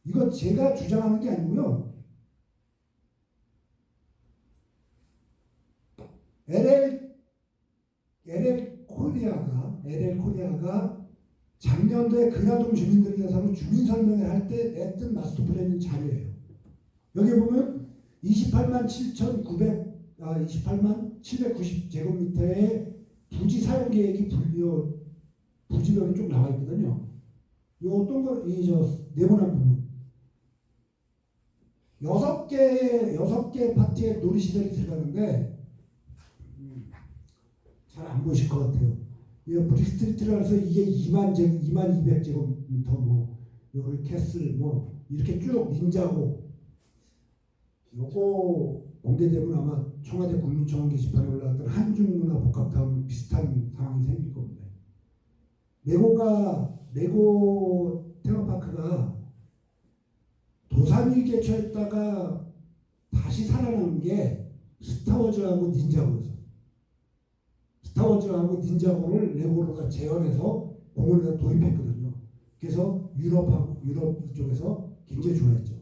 이거 제가 주장하는 게 아니고요. LL 코리아가 작년도에 근화동 주민들을 대상으로 주민 설명을 할 때 냈던 마스터 플랜 자료예요. 여기 보면 28만 790제곱미터의 부지 사용 계획이 부지별로 쭉 나와 있거든요. 요 동그라미 네모난 부분. 6개 파트에 놀이시설이 들어가는데 잘 안 보이실 것 같아요. 이 브릭스트리트라서 이게 2200제곱미터 뭐 여기 캐슬 뭐 이렇게 쭉 닌자고 요거 공개되면 아마 청와대 국민청원 게시판에 올라왔던 한중문화 복합타운 비슷한 상황이 생길 겁니다. 레고 테마파크가 도산이 개최했다가 다시 살아난 게 스타워즈하고 닌자고였어요. 스타워즈하고 닌자고를 레고로가 재현해서 공원에다 도입했거든요. 그래서 유럽 이쪽에서 굉장히 좋아했죠.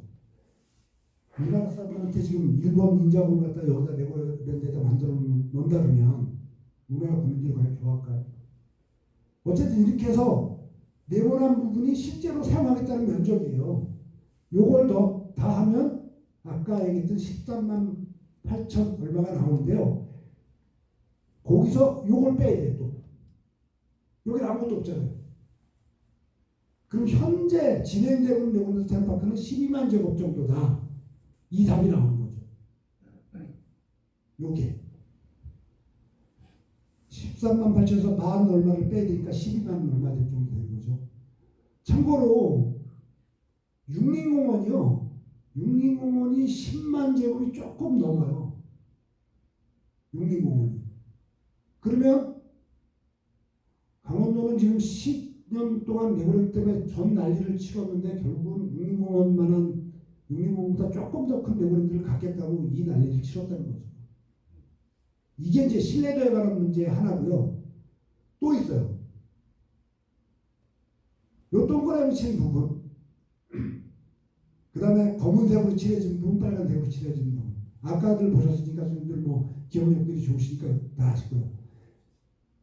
우리나라 사람들한테 지금 일본 닌자고를 갖다 여기다 레고랜드에다 만들어 놓는다 그러면 우리나라 국민들이 과연 좋아할까요? 어쨌든 이렇게 해서 네모난 부분이 실제로 사용하겠다는 면적이에요. 요걸 다 하면 아까 얘기했던 13만 8천 얼마가 나오는데요. 거기서 요걸 빼야 돼요. 또 여기 아무것도 없잖아요. 그럼 현재 진행되고 있는 레고랜드 테마파크는 12만 제곱 정도다. 이 답이 나오는 거죠. 요게 13만 8천에서 만 얼마를 빼야 되니까 12만 얼마 될 정도 되는 거죠. 참고로 육림공원이 10만 제곱이 조금 넘어요. 육림공원이. 그러면 강원도는 지금 10년 동안 레고랜드 때문에 전 난리를 치렀는데 결국은 육림공원보다 조금 더 큰 레고랜드를 갖겠다고 이 난리를 치렀다는 거죠. 이게 이제 신뢰도에 관한 문제 하나고요. 또 있어요. 요 동그라미 친 부분, 그 다음에 검은색으로 칠해진 부분, 빨간색으로 칠해진 부분. 아까들 보셨으니까 선생님들 뭐 기억력들이 좋으시니까 다 아실 거예요.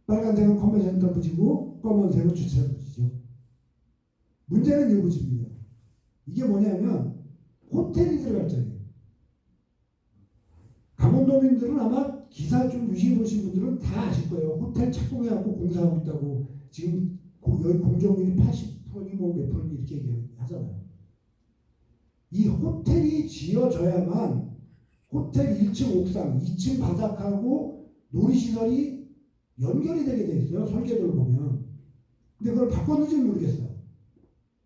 빨간색은 컨벤션 센터 부지고 검은색은 주차장 부지죠. 문제는 이 부지입니다. 이게 뭐냐면 호텔이 들어갈 자리예요. 강원도민들은 아마 기사 좀 유심히 보신 분들은 다 아실 거예요. 호텔 착공해갖고 공사하고 있다고 지금 여기 공정률이 80%니 뭐 몇 프로니 이렇게 얘기하잖아요. 이 호텔이 지어져야만 호텔 1층 옥상, 2층 바닥하고 놀이시설이 연결이 되게 돼 있어요. 설계도를 보면. 근데 그걸 바꿨는지는 모르겠어요.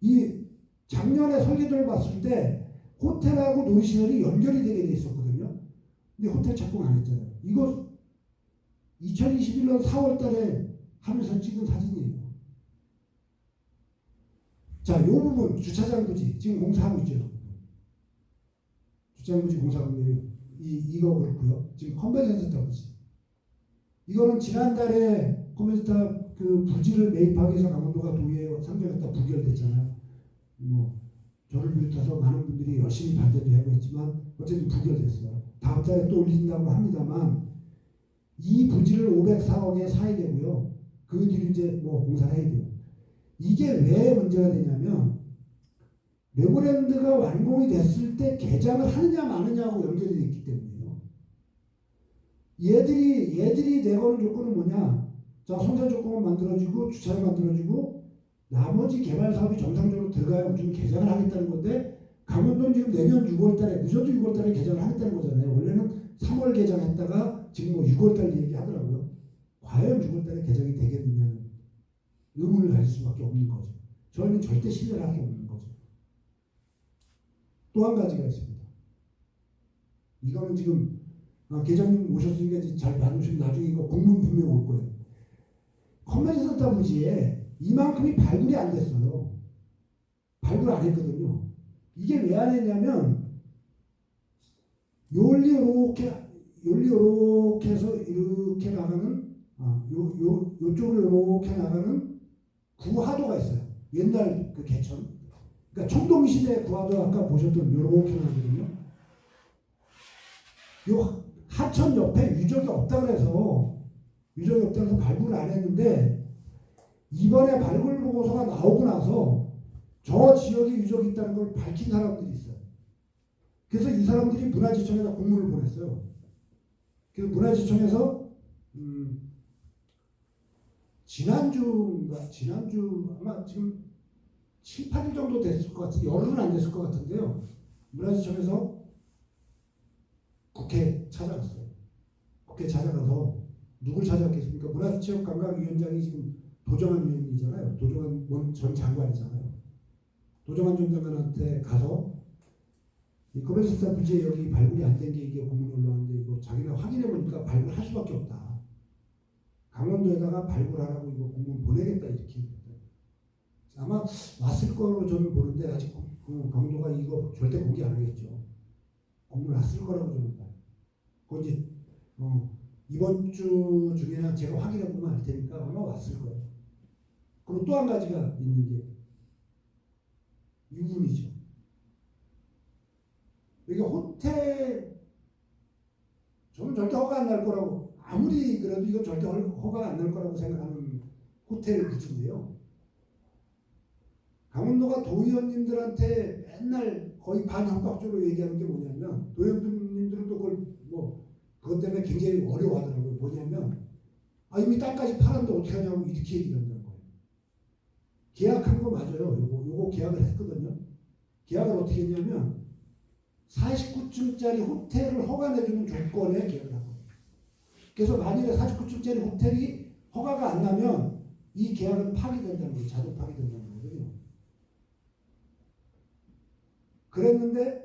이 작년에 설계도를 봤을 때 호텔하고 놀이시설이 연결이 되게 돼 있었거든요. 근데 호텔 착공 안 했잖아요. 이거 2021년 4월 달에 하면서 찍은 사진이에요. 자, 이 부분 주차장 부지 지금 공사하고 있죠. 주차장 부지 공사하고 있는 이거 그렇고요. 지금 컨벤션 센터 부지. 이거는 지난달에 컨벤션 센터 그 부지를 매입하기 위해서 강원도가 도의회 상정했다 부결됐잖아요. 뭐 저를 비롯해서 많은 분들이 열심히 반대도 하고 했지만 어쨌든 부결됐어요. 다음 달에 또 올린다고 합니다만 이 부지를 504억에 사야 되고요. 그 뒤로 이제 뭐 공사를 해야 돼요. 이게 왜 문제가 되냐면 레고랜드가 완공이 됐을 때 개장을 하느냐 마느냐하고 연결이 되어 있기 때문이에요. 얘들이 내거는 조건은 뭐냐? 자, 선사 조건은 만들어지고 주차를 만들어지고 나머지 개발 사업이 정상적으로 들어가야 좀 개장을 하겠다는 건데 강원도는 지금 내년 6월달에 늦어도 6월달에 개장을 하겠다는 거잖아요. 원래는 3월 개장했다가 지금 뭐 6월달 얘기하더라고요. 과연 6월달에 개정이 되겠느냐는 의문을 가질 수밖에 없는 거죠. 저희는 절대 신뢰를 할 수 없는 거죠. 또 한 가지가 있습니다. 이거는 지금 계장님 오셨으니까 이제 잘 봐주시면 나중에 이거 공문 분명히 올 거예요. 컨벤션 부지에 이만큼이 발굴이 안 됐어요. 발굴 안 했거든요. 이게 왜 안 했냐면 요리 요렇게 해서 이렇게 나가는 요쪽으로 이렇게 나가는 구하도가 있어요. 옛날 그 개천. 그러니까 청동시대 구하도 아까 보셨던 요렇게 나거든요. 요 하천 옆에 유적이 없다 그래서 발굴을 안 했는데 이번에 발굴 보고서가 나오고 나서 저 지역에 유적이 있다는 걸 밝힌 사람들이 있어요. 그래서 이 사람들이 문화지청에다 공문을 보냈어요. 그래서 문화지청에서 지난주 아마 지금 7, 8일 정도 됐을 것 같은데 열흘은 안 됐을 것 같은데요. 문화지청에서 국회에 찾아갔어요. 국회에 찾아가서 누굴 찾아갔겠습니까? 문화체육관광위원장이 지금 도정환 위원이잖아요. 도정환 전 장관이잖아요. 도정환 전 장관한테 가서 이 커맨시스타 부지에 여기 발굴이 안 된 게 이게 공문이 올라왔는데 이거 자기네 확인해 보니까 발굴할 수밖에 없다. 강원도에다가 발굴하라고 이거 공문 보내겠다 이렇게. 아마 왔을 거로 저는 보는데 아직 강원도가 이거 절대 공개 안 하겠죠. 공문 왔을 거라고 저는 봐요. 그건 이제 이번 주 중에는 제가 확인해 보면 알 테니까 아마 왔을 거예요. 그리고 또 한 가지가 있는 게 유분이죠. 여기 호텔 저는 절대 허가 안 날 거라고 아무리 그래도 이거 절대 허가 안 날 거라고 생각하는 호텔 부지인데요. 강원도가 도의원님들한테 맨날 거의 반협박적으로 얘기하는 게 뭐냐면 도의원님들은 또 그걸 그것 때문에 굉장히 어려워하더라고요. 뭐냐면 이미 땅까지 팔았는데 어떻게 하냐고 이렇게 얘기를 한다는 거예요. 계약한 거 맞아요. 요거 계약을 했거든요. 계약을 어떻게 했냐면 49층짜리 호텔을 허가내주는 조건에 계약을 한 거예요. 그래서 만일에 49층짜리 호텔이 허가가 안 나면 이 계약은 파기된다는 거예요. 자동 파기된다는 거거든요. 그랬는데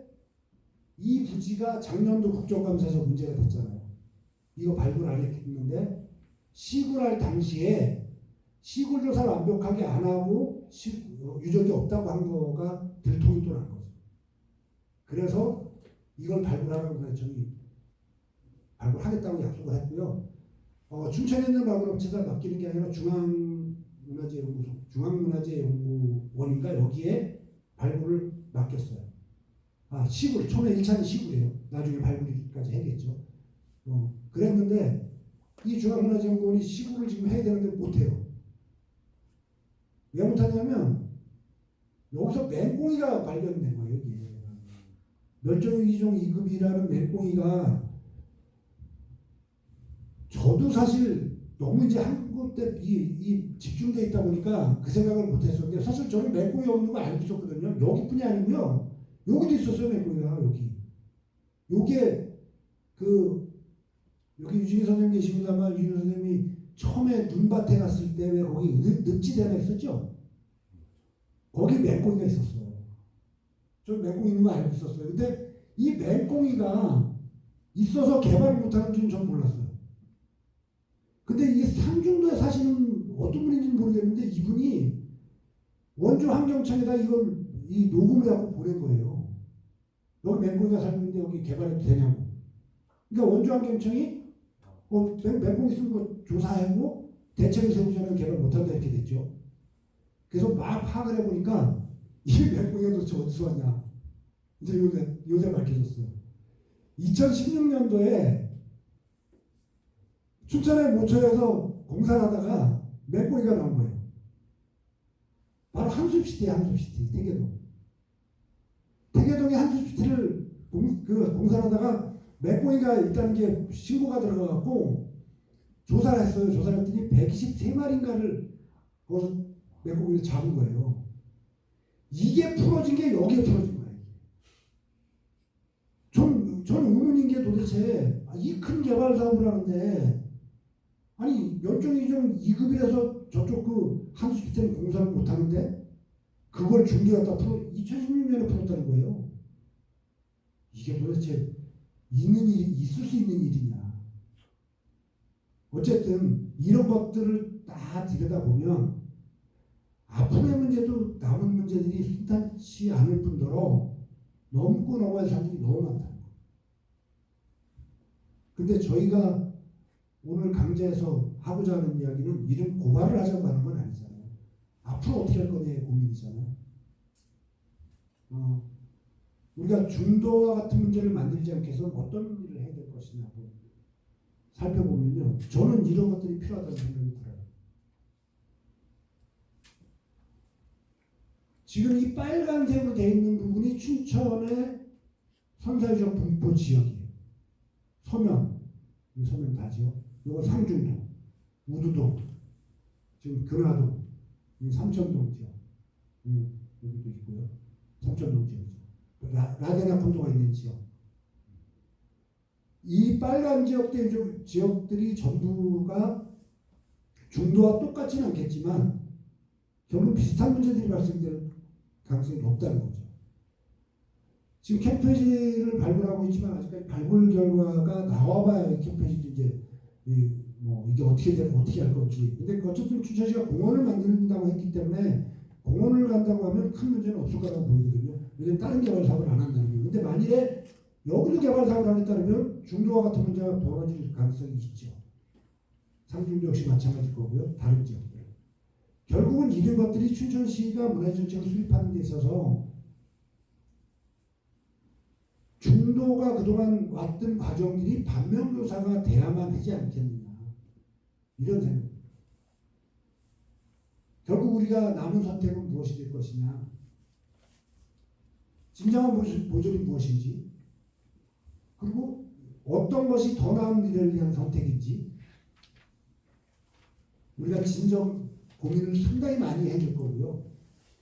이 부지가 작년도 국정감사에서 문제가 됐잖아요. 이거 발굴 안 했는데 시굴할 당시에 시굴 조사를 완벽하게 안 하고 유적이 없다고 한 거가 들통이 또 난 거죠. 그래서 이걸 발굴하라고 문화청이 발굴하겠다고 약속을 했고요. 춘천에 있는 발굴업체에다 맡기는 게 아니라 중앙문화재연구원인가 여기에 발굴을 맡겼어요. 시굴, 처음에 1차는 시굴이에요. 나중에 발굴까지 해야겠죠. 그랬는데 이 중앙문화재연구원이 시굴을 지금 해야 되는데 못해요. 왜 못하냐면 여기서 맹꽁이가 발견된 거예요. 여기에. 멸종위기종 2급이라는 맹꽁이가 저도 사실 너무 이제 한국 때 이 집중돼 있다 보니까 그 생각을 못했었는데 사실 저는 맹꽁이 없는 거 알고 있었거든요. 여기뿐이 아니고요. 여기도 있었어요, 맹꽁이가. 여기에 여기 유진희 선생님 계십니다만 유진희 선생님이 처음에 눈밭에 갔을 때 왜 거기 늪지대 하나 있었죠? 거기 맹꽁이가 있었어요. 저 맹꽁이 있는 거 알고 있었어요. 근데 이 맹꽁이가 있어서 개발을 못하는 줄은 전 몰랐어요. 근데 이 상중도에 사시는 어떤 분인지는 모르겠는데 이분이 원주 환경청에다 이 녹음을 하고 보낸 거예요. 여기 맹꽁이가 살고 있는데 여기 개발해도 되냐고. 그러니까 원주 환경청이 맹꽁이 쓰는 거 조사하고 대책을 세우지 않으면 개발 못한다 이렇게 됐죠. 그래서 막 파악을 해보니까 이 맹꽁이가 도대체 어디서 왔냐. 이제 요새 밝혀졌어요. 2016년도에 춘천의 모처에서 공사를 하다가 맹꽁이가 나온 거예요. 바로 한숲시티, 태계동. 태계동의 한숲시티를 공사를 하다가 맹꽁이가 있다는 게 신고가 들어가갖고 조사를 했어요. 조사를 했더니 123마리인가를 거기서 맹꽁이를 잡은 거예요. 이게 풀어진 게 여기에 풀어진 거예요. 전 의문인 게 도대체 이 큰 개발 사업을 하는데 아니 멸종위기종 2급이라서 저쪽 그 한수기 때는 공사를 못하는데 그걸 중계갖다 2016년에 풀었다는 거예요. 이게 도대체 있을 수 있는 일이냐. 어쨌든 이런 것들을 다 들여다보면 앞으로의 문제도 남은 문제들이 순탄치 않을 뿐더러 넘고 넘어야 할 사람들이 너무 많다는 거예요. 근데 저희가 오늘 강좌에서 하고자 하는 이야기는 이런 고발을 하자고 하는 건 아니잖아요. 앞으로 어떻게 할 거냐의 고민이잖아요. 우리가 중도와 같은 문제를 만들지 않기 위해서는 어떤 일을 해야 될 것이냐 한번 살펴보면요. 저는 이런 것들이 필요하다는 생각이 들어요. 지금 이 빨간색으로 되어 있는 부분이 춘천의 선사유적 분포 지역이에요. 서면, 이 서면 다지요. 이거 상중동, 우두동, 지금 근화동, 삼천동 지역, 여기도 있고요. 삼천동 지역이죠. 라데나 콘도가 있는 지역. 이 빨간 지역들이 전부가 중도와 똑같지는 않겠지만 결국 비슷한 문제들이 발생될 가능성이 높다는 거죠. 지금 캠페지를 발굴하고 있지만 아직까지 발굴 결과가 나와봐야 캠페지도 이제 이게 어떻게 할 건지. 근데 어쨌든 춘천시가 공원을 만든다고 했기 때문에 공원을 간다고 하면 큰 문제는 없을 거라고 보이거든요. 왜냐면 다른 개발 사업을 안 한다는 거예요. 근데 만일에 여기도 개발 사업을 하겠다면 중도와 같은 문제가 벌어질 가능성이 있죠. 상중도 역시 마찬가지일 거고요. 다른 지역들. 결국은 이런 것들이 춘천시가 문화정책을 수립하는 데 있어서 중도가 그동안 왔던 과정들이 반면교사가 돼야만 하지 않겠느냐. 이런 생각입니다. 결국 우리가 남은 선택은 무엇이 될 것이냐. 진정한 보존이 무엇인지, 그리고 어떤 것이 더 나은 미래를 위한 선택인지 우리가 진정 고민을 상당히 많이 해줄 거고요.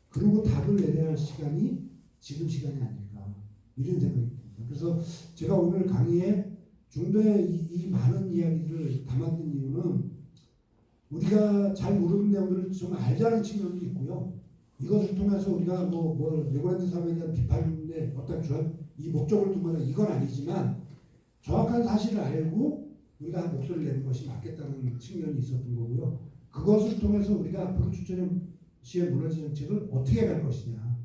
그리고 답을 내려야 할 시간이 지금 시간이 아닐까 이런 생각이 듭니다. 그래서 제가 오늘 강의에 중도의 이 많은 이야기들을 담았던 이유는 우리가 잘 모르는 내용들을 좀 알자는 측면도 있고요. 이것을 통해서 우리가 네버랜드 사업에 대한 비판의 어떤 이 목적을 두거나 이건 아니지만 정확한 사실을 알고 우리가 목소리를 내는 것이 맞겠다는 측면이 있었던 거고요. 그것을 통해서 우리가 앞으로 춘천시의 문화재 정책을 어떻게 갈 것이냐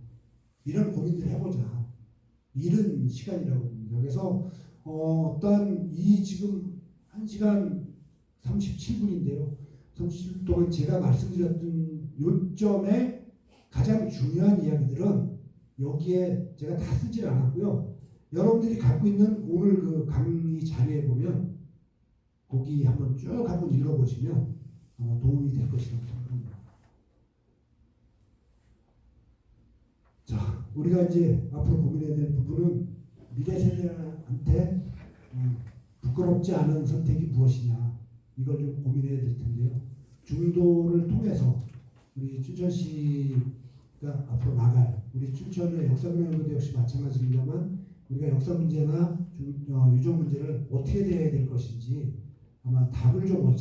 이런 고민들을 해보자 이런 시간이라고 봅니다. 그래서 어떤 이 지금 1시간 37분인데요. 37분 동안 제가 말씀드렸던 요점의 가장 중요한 이야기들은 여기에 제가 다 쓰질 않았고요. 여러분들이 갖고 있는 오늘 그 강의 자료에 보면 거기 한번 쭉 한번 읽어보시면 도움이 될 것이라고 생각합니다. 자, 우리가 이제 앞으로 고민해야 될 부분은 미래 세대한테 부끄럽지 않은 선택이 무엇이냐 이걸 좀 고민해야 될 텐데요. 중도를 통해서 우리 춘천시가 앞으로 나갈 우리 춘천의 역사문화연구도 역시 마찬가지입니다만 우리가 역사 문제나 유적 문제를 어떻게 대해야 될 것인지 아마 답을 좀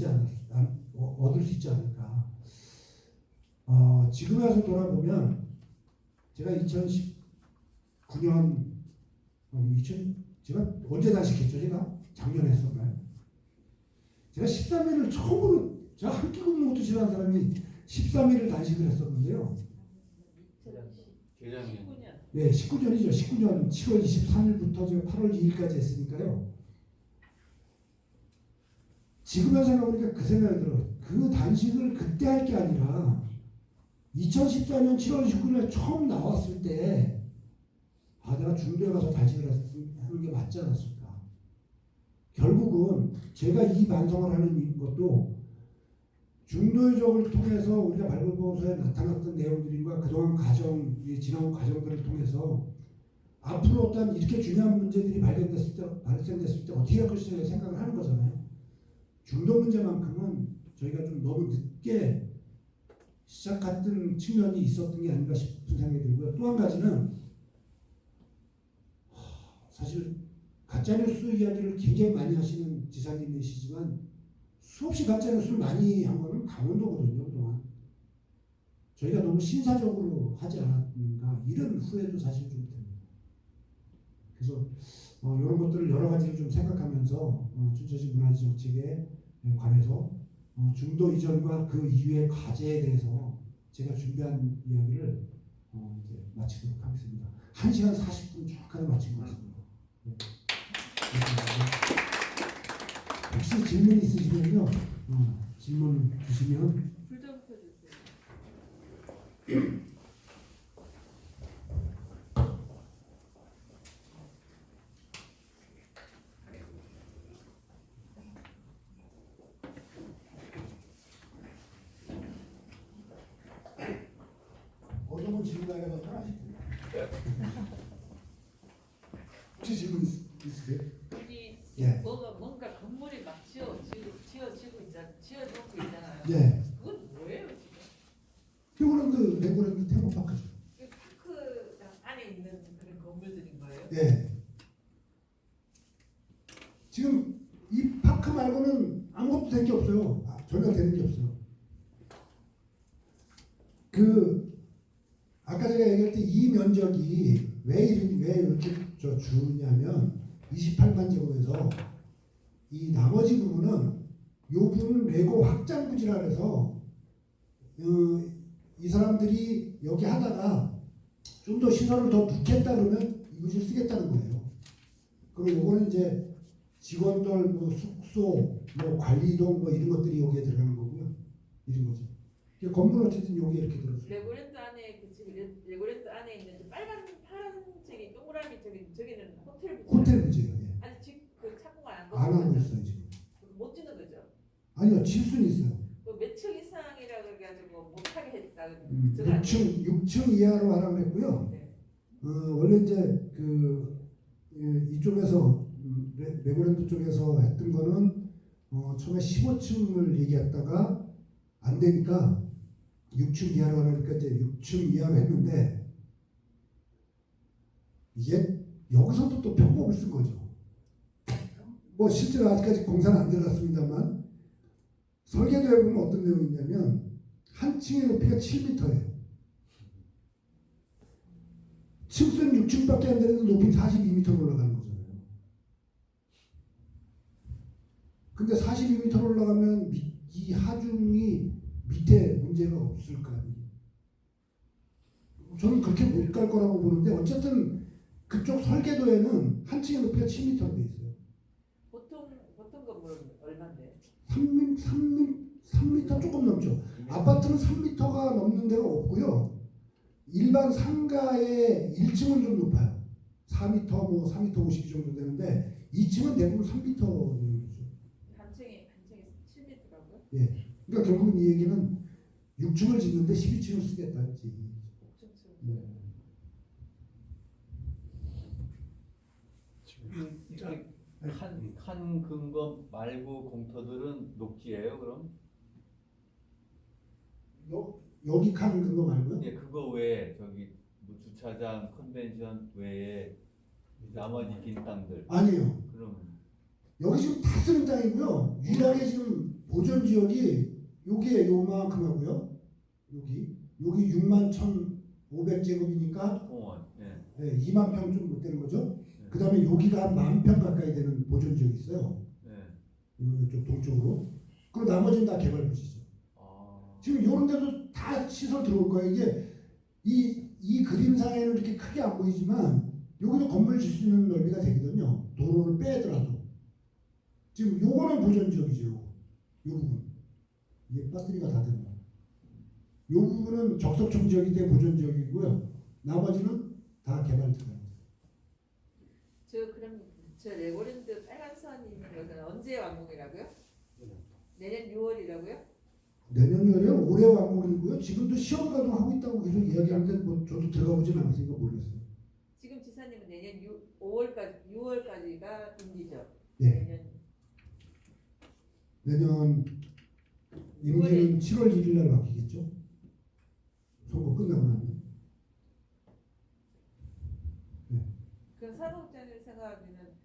얻을 수 있지 않을까. 지금 와서 돌아보면 제가 2019년 제가 언제 단식했죠? 제가 작년에 했었나요? 제가 13일을 처음으로 제가 한 끼 굶는 싫어하는 사람이 13일을 단식을 했었는데요. 네, 19년이죠. 19년 7월 23일부터 제가 8월 2일까지 했으니까요. 지금에 생각해보니까 그 생각이 들어요. 그 단식을 그때 할 게 아니라 2014년 7월 19일에 처음 나왔을 때 내가 중도에 가서 단식을 하는 게 맞지 않았을까. 결국은 제가 이 반성을 하는 것도 중도유적을 통해서 우리가 발굴보고서에 나타났던 내용들과 그동안 지나온 과정들을 통해서 앞으로 어떤 이렇게 중요한 문제들이 발생됐을 때 어떻게 할 것이냐 생각을 하는 거잖아요. 중도 문제만큼은 저희가 좀 너무 늦게 시작했던 측면이 있었던 게 아닌가 싶은 생각이 들고요. 또 한 가지는 사실 가짜뉴스 이야기를 굉장히 많이 하시는 지사님이시지만 수없이 가짜뉴스를 많이 한 거는 강원도거든요, 그동안. 저희가 너무 신사적으로 하지 않았는가, 이런 후회도 사실 좀 듭니다. 그래서 이런 것들을 여러 가지를 좀 생각하면서 춘천시 문화정책에 관해서 중도 이전과 그 이후의 과제에 대해서 제가 준비한 이야기를 이제 마치도록 하겠습니다. 1시간 40분 정확하게 마친 것 같습니다. 네. 혹시 질문 있으시면요, 질문 주시면. 불 좀 켜주세요. 어떤 질문하게 더 편하시군요. 혹시 질문 있으세요? 여기 예. 뭔가 건물이 막 지어지고 있잖아요. 네. 그건 뭐예요 지금? 피고랜드 레고랜드 테마파크죠. 그 파크 안에 있는 그런 건물들인 거예요? 네. 지금 이 파크 말고는 아무것도 된 게 없어요. 전혀 되는 게 없어요. 아까 제가 얘기할 때 이 면적이 왜 이렇게 주냐면 28만 제곱에서 이 나머지 부분은 요 부분은 레고 확장 부지라 그래서 이 사람들이 여기 하다가 좀 더 시설을 더 넣겠다 그러면 이 부지를 쓰겠다는 거예요. 그리고 요거는 이제 직원들 뭐 숙소 뭐 관리동 뭐 이런 것들이 여기에 들어가는 거고요. 이런 거죠. 건물 어쨌든 여기 이렇게 들어서. 레고랜드 안에 레고랜드 안에 있는 파란색이 동그라미 저기는 호텔 부지. 호텔 부지예요. 예. 아니 지금 그 착공을 안 하고 있어요 지금. 못 짓는 거죠? 아니요, 질 수는 있어요. 몇 층 이상이라고 해가지고 못하게 했다. 6층 이하로 하라고 했고요. 네. 원래 이제 이쪽에서 레고랜드 쪽에서 했던 거는 처음에 15층을 얘기했다가 안 되니까 6층 이하로 하니까 이제 6층 이하로 했는데 이게 여기서도 또 편법을 쓴 거죠. 뭐 실제로 아직까지 공사는 안 들어갔습니다만 설계도에 보면 어떤 내용이 있냐면 한 층의 높이가 7m예요. 층수는 6층밖에 안 되는데 높이는 42m로 올라가는 거잖아요. 근데 42m로 올라가면 이 하중이 밑에 문제가 없을 거 아니에요. 저는 그렇게 못 갈 거라고 보는데 어쨌든 그쪽 설계도에는 한 층의 높이가 7m로 돼 있어요. 보통 건물은 얼마인데? 3m 조금 넘죠. 아파트는 3m가 넘는 데가 없고요. 일반 상가의 1층은 좀 높아요. 4m, 뭐 4m 50 정도 되는데 2층은 대부분 3m 정도죠. 한 층에 7m라고요? 예. 그러니까 결국은 이 얘기는 6층을 짓는데 12층을 쓰겠다 했지. 네. 칸 근거 말고 공터들은 녹지예요, 그럼? 여기 칸 그거 말고요? 예, 그거 외에 저기 뭐 주차장, 컨벤션 외에 나머지 빈 땅들. 아니에요. 그럼 여기 지금 다 쓰는 땅이고요. 유일하게 지금 보존 지역이 여기에 요만큼 하고요. 여기 6만 1,500제곱이니까 공원. 예. 네, 2만 평 좀 못 되는 거죠. 네. 그 다음에 여기가 한 10,000평 가까이 되는 보존 지역이 있어요. 네. 이쪽 동쪽으로. 그리고 나머지는 다 개발 부지죠. 지금 이런 데도 다 시설 들어올 거예요. 이게 이 그림상에는 이렇게 크게 안 보이지만 여기도 건물 질 수 있는 넓이가 되거든요. 도로를 빼더라도. 지금 요거는 보존 지역이죠. 요 부분. 이게 배터리가 다 된다. 요 부분은 적석청 지역이 때 보존 지역이고요. 나머지는 다 개발 지역입니다. 그럼 레고랜드 빨간 선 있는 것은 언제 완공이라고요? 내년 6월이라고요? 내년 6월에 올해 완공이고요. 지금도 시험 가동하고 있다고 계속 이야기하는데 뭐 저도 들어가 보진 않았으니까 모르겠어요. 지금 지사님은 내년 6월까지가 임기죠? 네. 내년 임기는 7월 1일 날 바뀌겠죠. 선거 끝나고 나면. 네. 그럼 사무국장님 생각하면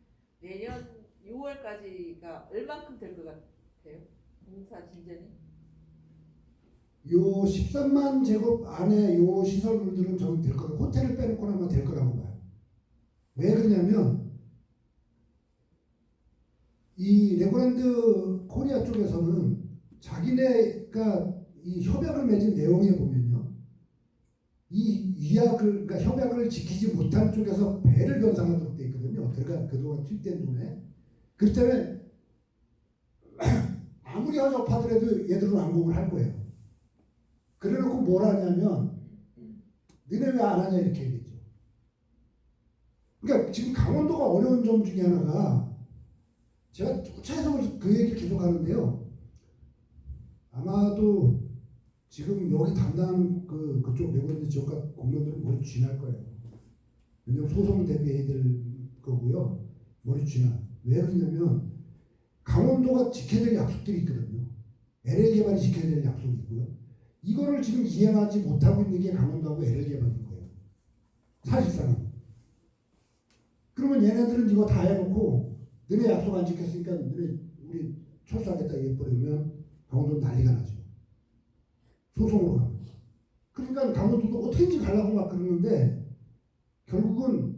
내년 6월까지가 얼만큼 될 것 같아요? 공사 진전이? 요 13만 제곱 안에 요 시설물들은 저는 될 거라고, 호텔을 빼놓고 나면 될 거라고 봐요. 왜 그러냐면 이 레고랜드 코리아 쪽에서는 자기네가 이 협약을 맺은 내용에 보면요, 이 위약을, 그러니까 협약을 지키지 못한 쪽에서 배를 변상하도록 돼 있거든요. 그러니까 그동안 투입된 돈에. 그렇기 때문에 아무리 허접하더라도 얘들은 완공을 할 거예요. 그래놓고 뭘 하냐면 너네 왜 안 하냐 이렇게 얘기했죠. 그러니까 지금 강원도가 어려운 점 중에 하나가, 제가 차에서 그 얘기를 계속 하는데요. 아마도 지금 여기 담당하는 그쪽 레고랜드 지역과 공무원들은 머리 쥐날 거예요. 왜냐면 소송 대비해야 될 거고요. 머리 쥐나. 왜 그러냐면 강원도가 지켜야 될 약속들이 있거든요. LA 개발이 지켜야 될 약속이 있고요. 이거를 지금 이행하지 못하고 있는 게 강원도하고 LA 개발인 거예요. 사실상은. 그러면 얘네들은 이거 다 해놓고 너네 약속 안 지켰으니까 너네 우리 철수하겠다 얘기해버리면 강원도 난리가 나죠. 소송으로 가면. 그러니까 강원도도 어떻게든지 가려고 막 그러는데 결국은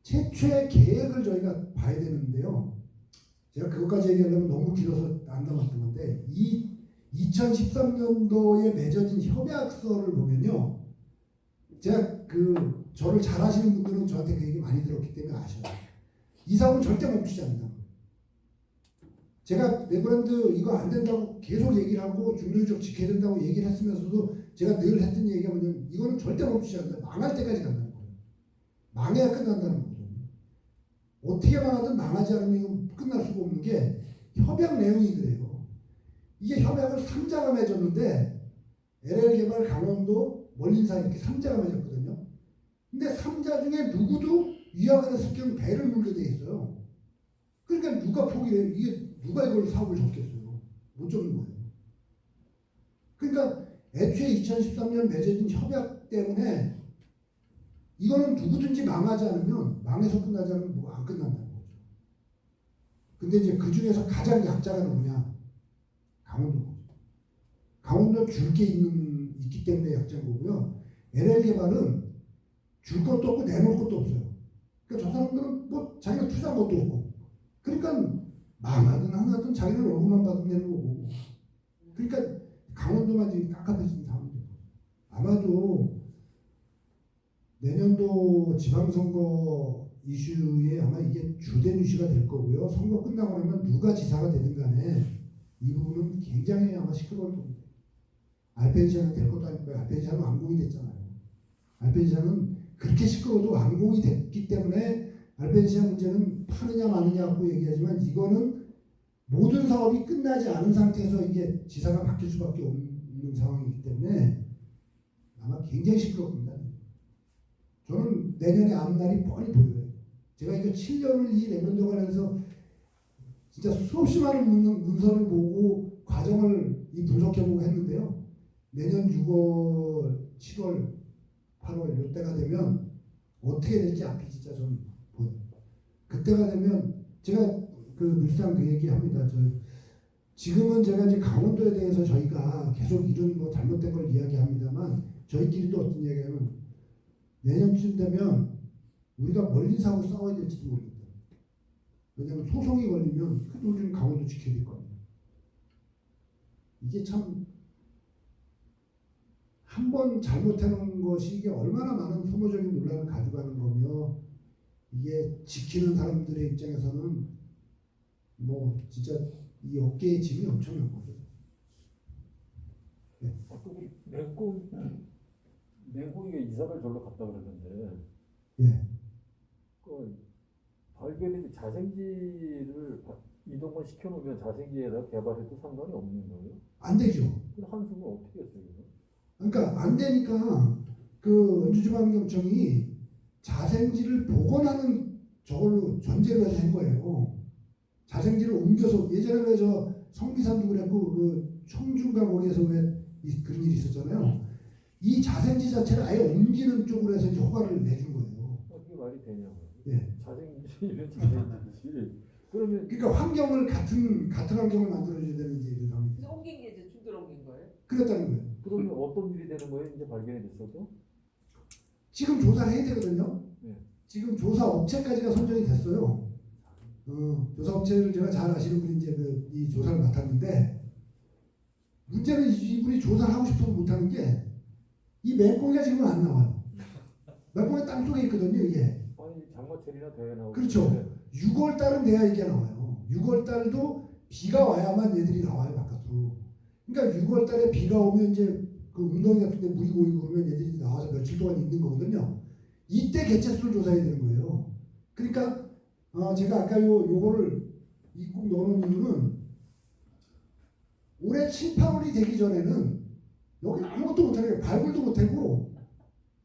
최초의 계획을 저희가 봐야 되는데요. 제가 그것까지 얘기하려면 너무 길어서 안 남았던 건데, 이 2013년도에 맺어진 협약서를 보면요, 제가 저를 잘 아시는 분들은 저한테 그 얘기 많이 들었기 때문에 아셔요. 이 사업은 절대 멈추지 않는다. 제가 레고랜드 이거 안 된다고 계속 얘기를 하고 중도유적 지켜야 된다고 얘기를 했으면서도 제가 늘 했던 얘기가 뭐냐면 이거는 절대 멈추지 않는다. 망할 때까지 간다는 거예요. 망해야 끝난다는 거거든요. 어떻게 망하든 망하지 않으면 끝날 수가 없는 게 협약 내용이 그래요. 이게 협약을 3자가 맺었는데 LL 개발, 강원도, 멀린산 이렇게 3자가 맺었거든요. 근데 3자 중에 누구도 위약을 했을 경우 배를 물게 돼 있어요. 그러니까 누가 포기해? 이게 누가 이걸 사업을 접겠어요? 못 접는 거예요. 그러니까 애초에 2013년 맺어진 협약 때문에 이거는 누구든지 망하지 않으면, 망해서 끝나지 않으면 뭐 안 끝난다는 거죠. 근데 이제 그 중에서 가장 약자가 누구냐? 강원도죠. 강원도는 줄 게 있기 때문에 약자인 거고요. LL 개발은 줄 것도 없고 내놓을 것도 없어요. 그러니까 저 사람들은 뭐 자기가 투자한 것도 없고. 그러니까 망하든 하나든 자기는 얼굴만 받으면 되는 거고. 그러니까 강원도만 지금 깝깝해진 상황이에요. 아마도 내년도 지방선거 이슈에 아마 이게 주된 이슈가 될 거고요. 선거 끝나고 나면 누가 지사가 되든 간에 이 부분은 굉장히 아마 시끄러울 겁니다. 알펜시아는 될 것도 아니고, 알펜시아는 완공이 됐잖아요. 알펜시아는 그렇게 시끄러워도 완공이 됐기 때문에 알펜시아 문제는 파느냐 마느냐 갖고 얘기하지만, 이거는 모든 사업이 끝나지 않은 상태에서 이게 지사가 바뀔 수밖에 없는 상황이기 때문에 아마 굉장히 시끄러울 겁니다. 저는 내년에 앞날이 뻔히 보여요. 제가 이거 7년을 이 레고랜드 관련해서 진짜 수없이 많은 문서를 보고 과정을 분석해보고 했는데요. 내년 6월, 7월, 8월 이때가 되면 어떻게 될지 앞이 진짜 저는 보여요. 그때가 되면 제가 늘상 그 얘기합니다. 지금은 제가 이제 강원도에 대해서 저희가 계속 이런 뭐 잘못된 걸 이야기합니다만, 저희끼리도 어떤 이야기하면 내년쯤 되면 우리가 멀린사하고 싸워야 될지도 모르겠다. 왜냐하면 소송이 걸리면 그래도 우리는 강원도 지켜야 될 겁니다. 이게 참 한 번 잘못해놓은 것이 이게 얼마나 많은 소모적인 논란을 가져가는 거며, 이게 지키는 사람들의 입장에서는 뭐 진짜 이 어깨에 짐이 엄청난 거죠. 네. 맹꽁이가 이사를 절로 갔다 그러는데, 예. 발견이 자생지를 이동을 시켜놓으면 자생지에다 개발해도 상관이 없는 거예요? 안 되죠. 근데 한수가 어떻게 했어요? 그러니까 안 되니까 원주지방경청이 자생지를 복원하는 저걸로 전제로 해서 한 거예요. 자생지를 옮겨서, 예전에 왜 저 성비산도 그랬고 청중가 거기에서 왜 그런 일이 있었잖아요. 이 자생지 자체를 아예 옮기는 쪽으로 해서 이제 허가를 내준 거예요. 그게 말이 되냐고요. 예. 자생지는 자생지. 그러면 그러니까 환경을 같은 환경을 만들어줘야 되는 이제 이런 상황이 그래서 옮긴 게 이제 중도로 옮긴 거예요? 그랬다는 거예요. 그러면 어떤 일이 되는 거예요? 이제 발견이 됐어도? 지금 조사를 해야 되거든요. 네. 지금 조사 업체까지가 선정이 됐어요. 조사 업체를 제가 잘 아시는 분이 이제 이 조사를 맡았는데 문제는 이분이 조사를 하고 싶어도 못하는 게 이 맹꽁이가 지금 안 나와요. 맹꽁이 땅 속에 있거든요, 이게. 아니 장마철이나 대회 나오고. 그렇죠. 6월 달은 돼야 이게 나와요. 6월 달도 비가 와야만 얘들이 나와요, 바깥으로. 그러니까 6월 달에 비가 오면 이제 그 웅덩이 같은 데 물이 고이고 그러면 얘들이 나와서 며칠 동안 있는 거거든요. 이때 개체수를 조사해야 되는 거예요. 그러니까 제가 아까 요거를 꼭 넣어놓은 이유는 올해 7, 8월이 되기 전에는 여기 아무것도 못하게 발굴도 못하고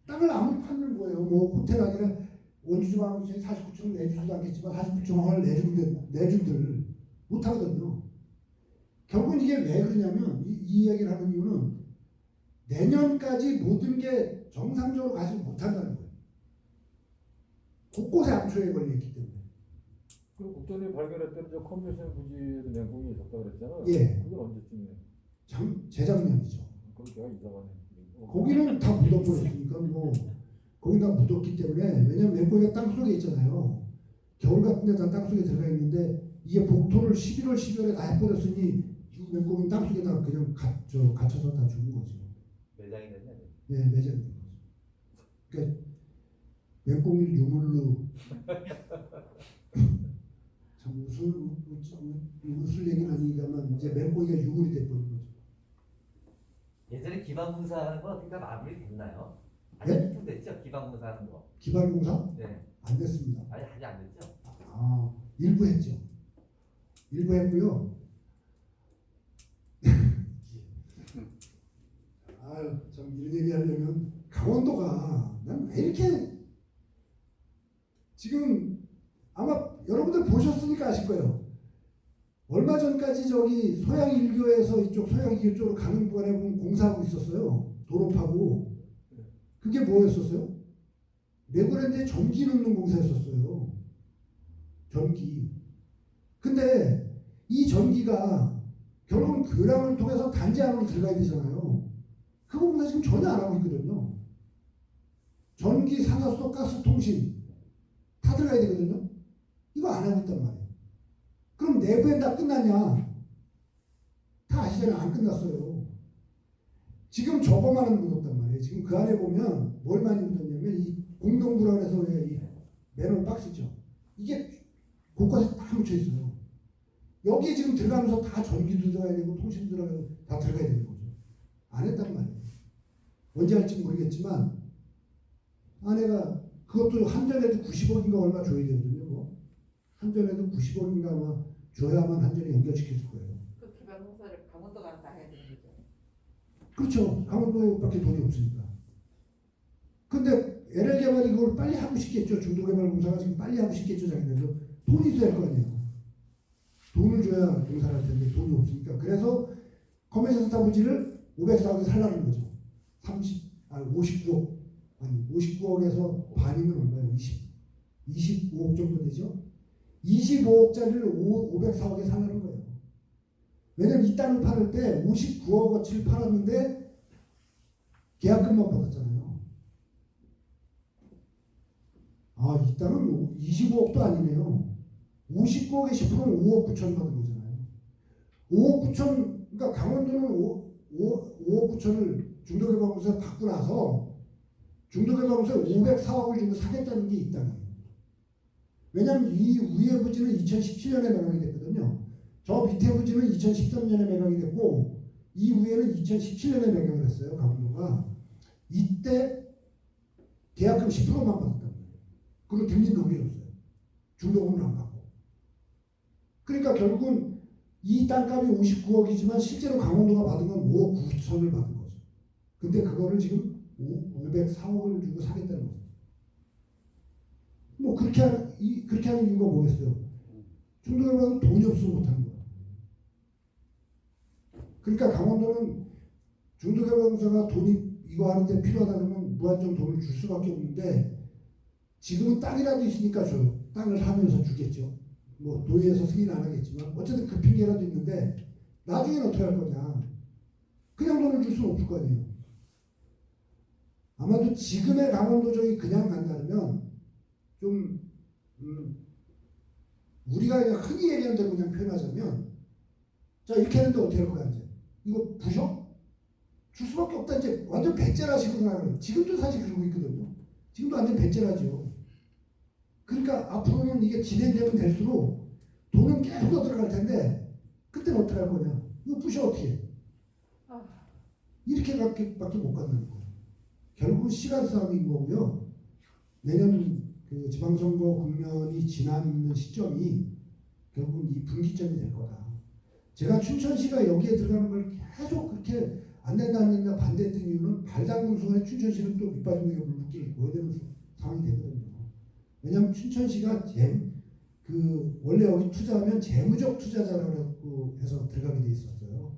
땅을 아무리 파는 거예요. 뭐 호텔 아니라 원주지방 49층을 내주지도 않겠지만 49층을 내준들 못하거든요. 결국은 이게 왜 그러냐면 이 이야기를 하는 이유는 내년까지 모든 게 정상적으로 가지 못한다는 거예요. 곳곳에 암초에 걸려있기 때문에. 그리고 국전이 발견했던 저 컨벤션 부지에도 맹꽁이 있었다고 그랬잖아요. 예. 그건 언제쯤이에요? 재작년이죠. 그럼 제가 이사가네. 거기는 다 묻어버렸으니까 뭐 거기 다 묻었기 때문에 왜냐면 맹꽁이가 땅속에 있잖아요. 겨울 같은 데 다 땅속에 들어가 있는데 이게 복토를 11월, 12월에 다 해버렸으니 이 맹꽁이는 땅속에다 그냥 갇혀서 다 죽은 거죠. 매장이 됐네. 네, 매장이 된 거죠. 그러니까 맹꽁이를 유물로 참 웃을 얘기는 아니니까만 이제 맹꽁이가 유물이 돼버린 거죠. 예전에 기반공사하는 건 어떻게 다 마무리 됐나요? 예? 아직 좀 됐죠? 기반공사하는 거. 기반공사 네. 안 됐습니다. 아직 안 됐죠? 일부 했죠. 일부 했고요. 아유, 참 이런 얘기 하려면 강원도가 난 왜 이렇게 지금 아마 여러분들 보셨으니까 아실 거예요. 얼마 전까지 저기 소양 1교에서 이쪽 소양 2교 쪽으로 가는 구간에 보면 공사하고 있었어요. 도로 파고. 그게 뭐였었어요? 레고랜드에 전기 넣는 공사였었어요. 전기. 근데 이 전기가 결국은 교량을 통해서 단지 안으로 들어가야 되잖아요. 그 공사 지금 전혀 안 하고 있거든요. 전기, 상하수도, 가스, 통신 다 들어가야 되거든요. 이거 안 하고 있단 말이에요. 그럼 내부엔 다 끝났냐? 다 아시잖아요. 안 끝났어요. 지금 저거만은 묻었단 말이에요. 지금 그 안에 보면 뭘 많이 묻었냐면 이 공동부라 그래서 왜 이 맨홀 박스죠. 이게 곳곳에 다 묻혀 있어요. 여기에 지금 들어가면서 다 전기도 들어가야 되고 통신도 들어가야 되고 다 들어가야 되는 거죠. 안 했단 말이에요. 언제 할지 모르겠지만 아내가 그것도 한전에도 90억인가 얼마 줘야 되거든요. 뭐. 한전에도 90억인가 아마 줘야만 한전에 연결시킬 거예요. 그 기반공사를 강원도가 다 해야 되는 거죠. 그렇죠. 강원도밖에 돈이 없으니까. 근데 LL개발이 그걸 빨리 하고 싶겠죠. 중도개발공사가 지금 빨리 하고 싶겠죠. 자기네도 돈이 있어야 할 거 아니에요. 돈을 줘야 공사를 할 텐데 돈이 없으니까. 그래서 컨벤션 센터 부지를 504억에 살라는 거죠. 59억. 아니 59억에서 반이면 얼마예요? 25억 정도 되죠? 25억짜리를 504억에 살라는 거예요. 왜냐면 이 땅을 팔을 때 59억어치를 팔았는데 계약금만 받았잖아요. 이 땅은 25억도 아니네요. 59억에 10%는 5억 9천 받은 거잖아요. 5억 9천, 그러니까 강원도는 5억 9천을 중도개발공사에 받고 나서 중도개발공사에 504억을 주고 사겠다는 게 이 땅이에요. 왜냐하면 이 위에 부지는 2017년에 매각이 됐거든요. 저 밑에 부지는 2013년에 매각이 됐고 이 위에는 2017년에 매각을 했어요. 강원도가. 이때 계약금 10%만 받았다는 거예요. 그리고 등진 넘겨줬어요. 중도금을 안 받고. 그러니까 결국은 이 땅값이 59억이지만 실제로 강원도가 받은 건 5억 9천을 받은 거죠. 근데 그거를 지금 504억을 주고 사겠다는 거죠. 뭐 그렇게 하는 이유가 뭐겠어요? 중도개발은 돈이 없어서 못하는 거야. 그러니까 강원도는 중도개발공사가 돈이 이거 하는데 필요하다 그러면 무한정 돈을 줄 수밖에 없는데 지금은 땅이라도 있으니까 줘요. 땅을 하면서 주겠죠. 뭐 도의에서 승인 안 하겠지만 어쨌든 그 핑계라도 있는데 나중에는 어떻게 할 거냐. 그냥 돈을 줄 수는 없을 거 아니에요. 아마도 지금의 강원도정이 그냥 간다면 좀 우리가 그냥 흔히 얘기하는 대로 그냥 표현하자면 자 이렇게 하는데 어떻게 할 거야 이제 이거 부셔? 줄 수밖에 없다. 이제 완전 배째라식으로 생각을 해요. 지금도 사실 그러고 있거든요. 지금도 완전 배째라죠. 그러니까 앞으로는 이게 진행되면 될수록 돈은 계속 더 들어갈 텐데 그때는 어떻게 할 거냐. 이거 부셔 어떻게 해. 이렇게밖에 못 간다는 거예요. 결국은 시간 싸움인 거고요. 내년 그 지방선거 국면이 지나는 시점이 결국은 이 분기점이 될 거다. 제가 춘천시가 여기에 들어가는 걸 계속 그렇게 안 된다 안 된다 반대했던 이유는 발 담근 순간에 춘천시는 또 밑빠진 게 물기 고야 되는 상황이 되거든요. 왜냐하면 춘천시가 원래 여기 투자하면 재무적 투자자라고 해서 들어가게 돼 있었어요.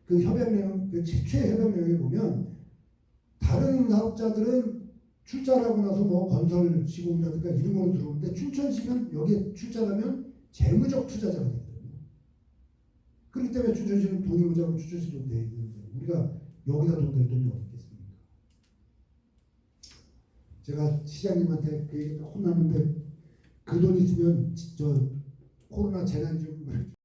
그 협약내용, 그 최초의 협약내용에 보면 다른 사업자들은 출자하고 나서 뭐 건설 시공이라든가 이런 걸로 들어오는데 춘천시는 여기에 출자하면 재무적 투자자가 되거든요. 그렇기 때문에 춘천시는 돈이 모자라고 춘천시 돈 내야 되는데 우리가 여기다 돈 낼 돈이 어디 있겠습니까? 제가 시장님한테 그 얘기 혼났는데 그 돈 있으면 저 코로나 재난지원금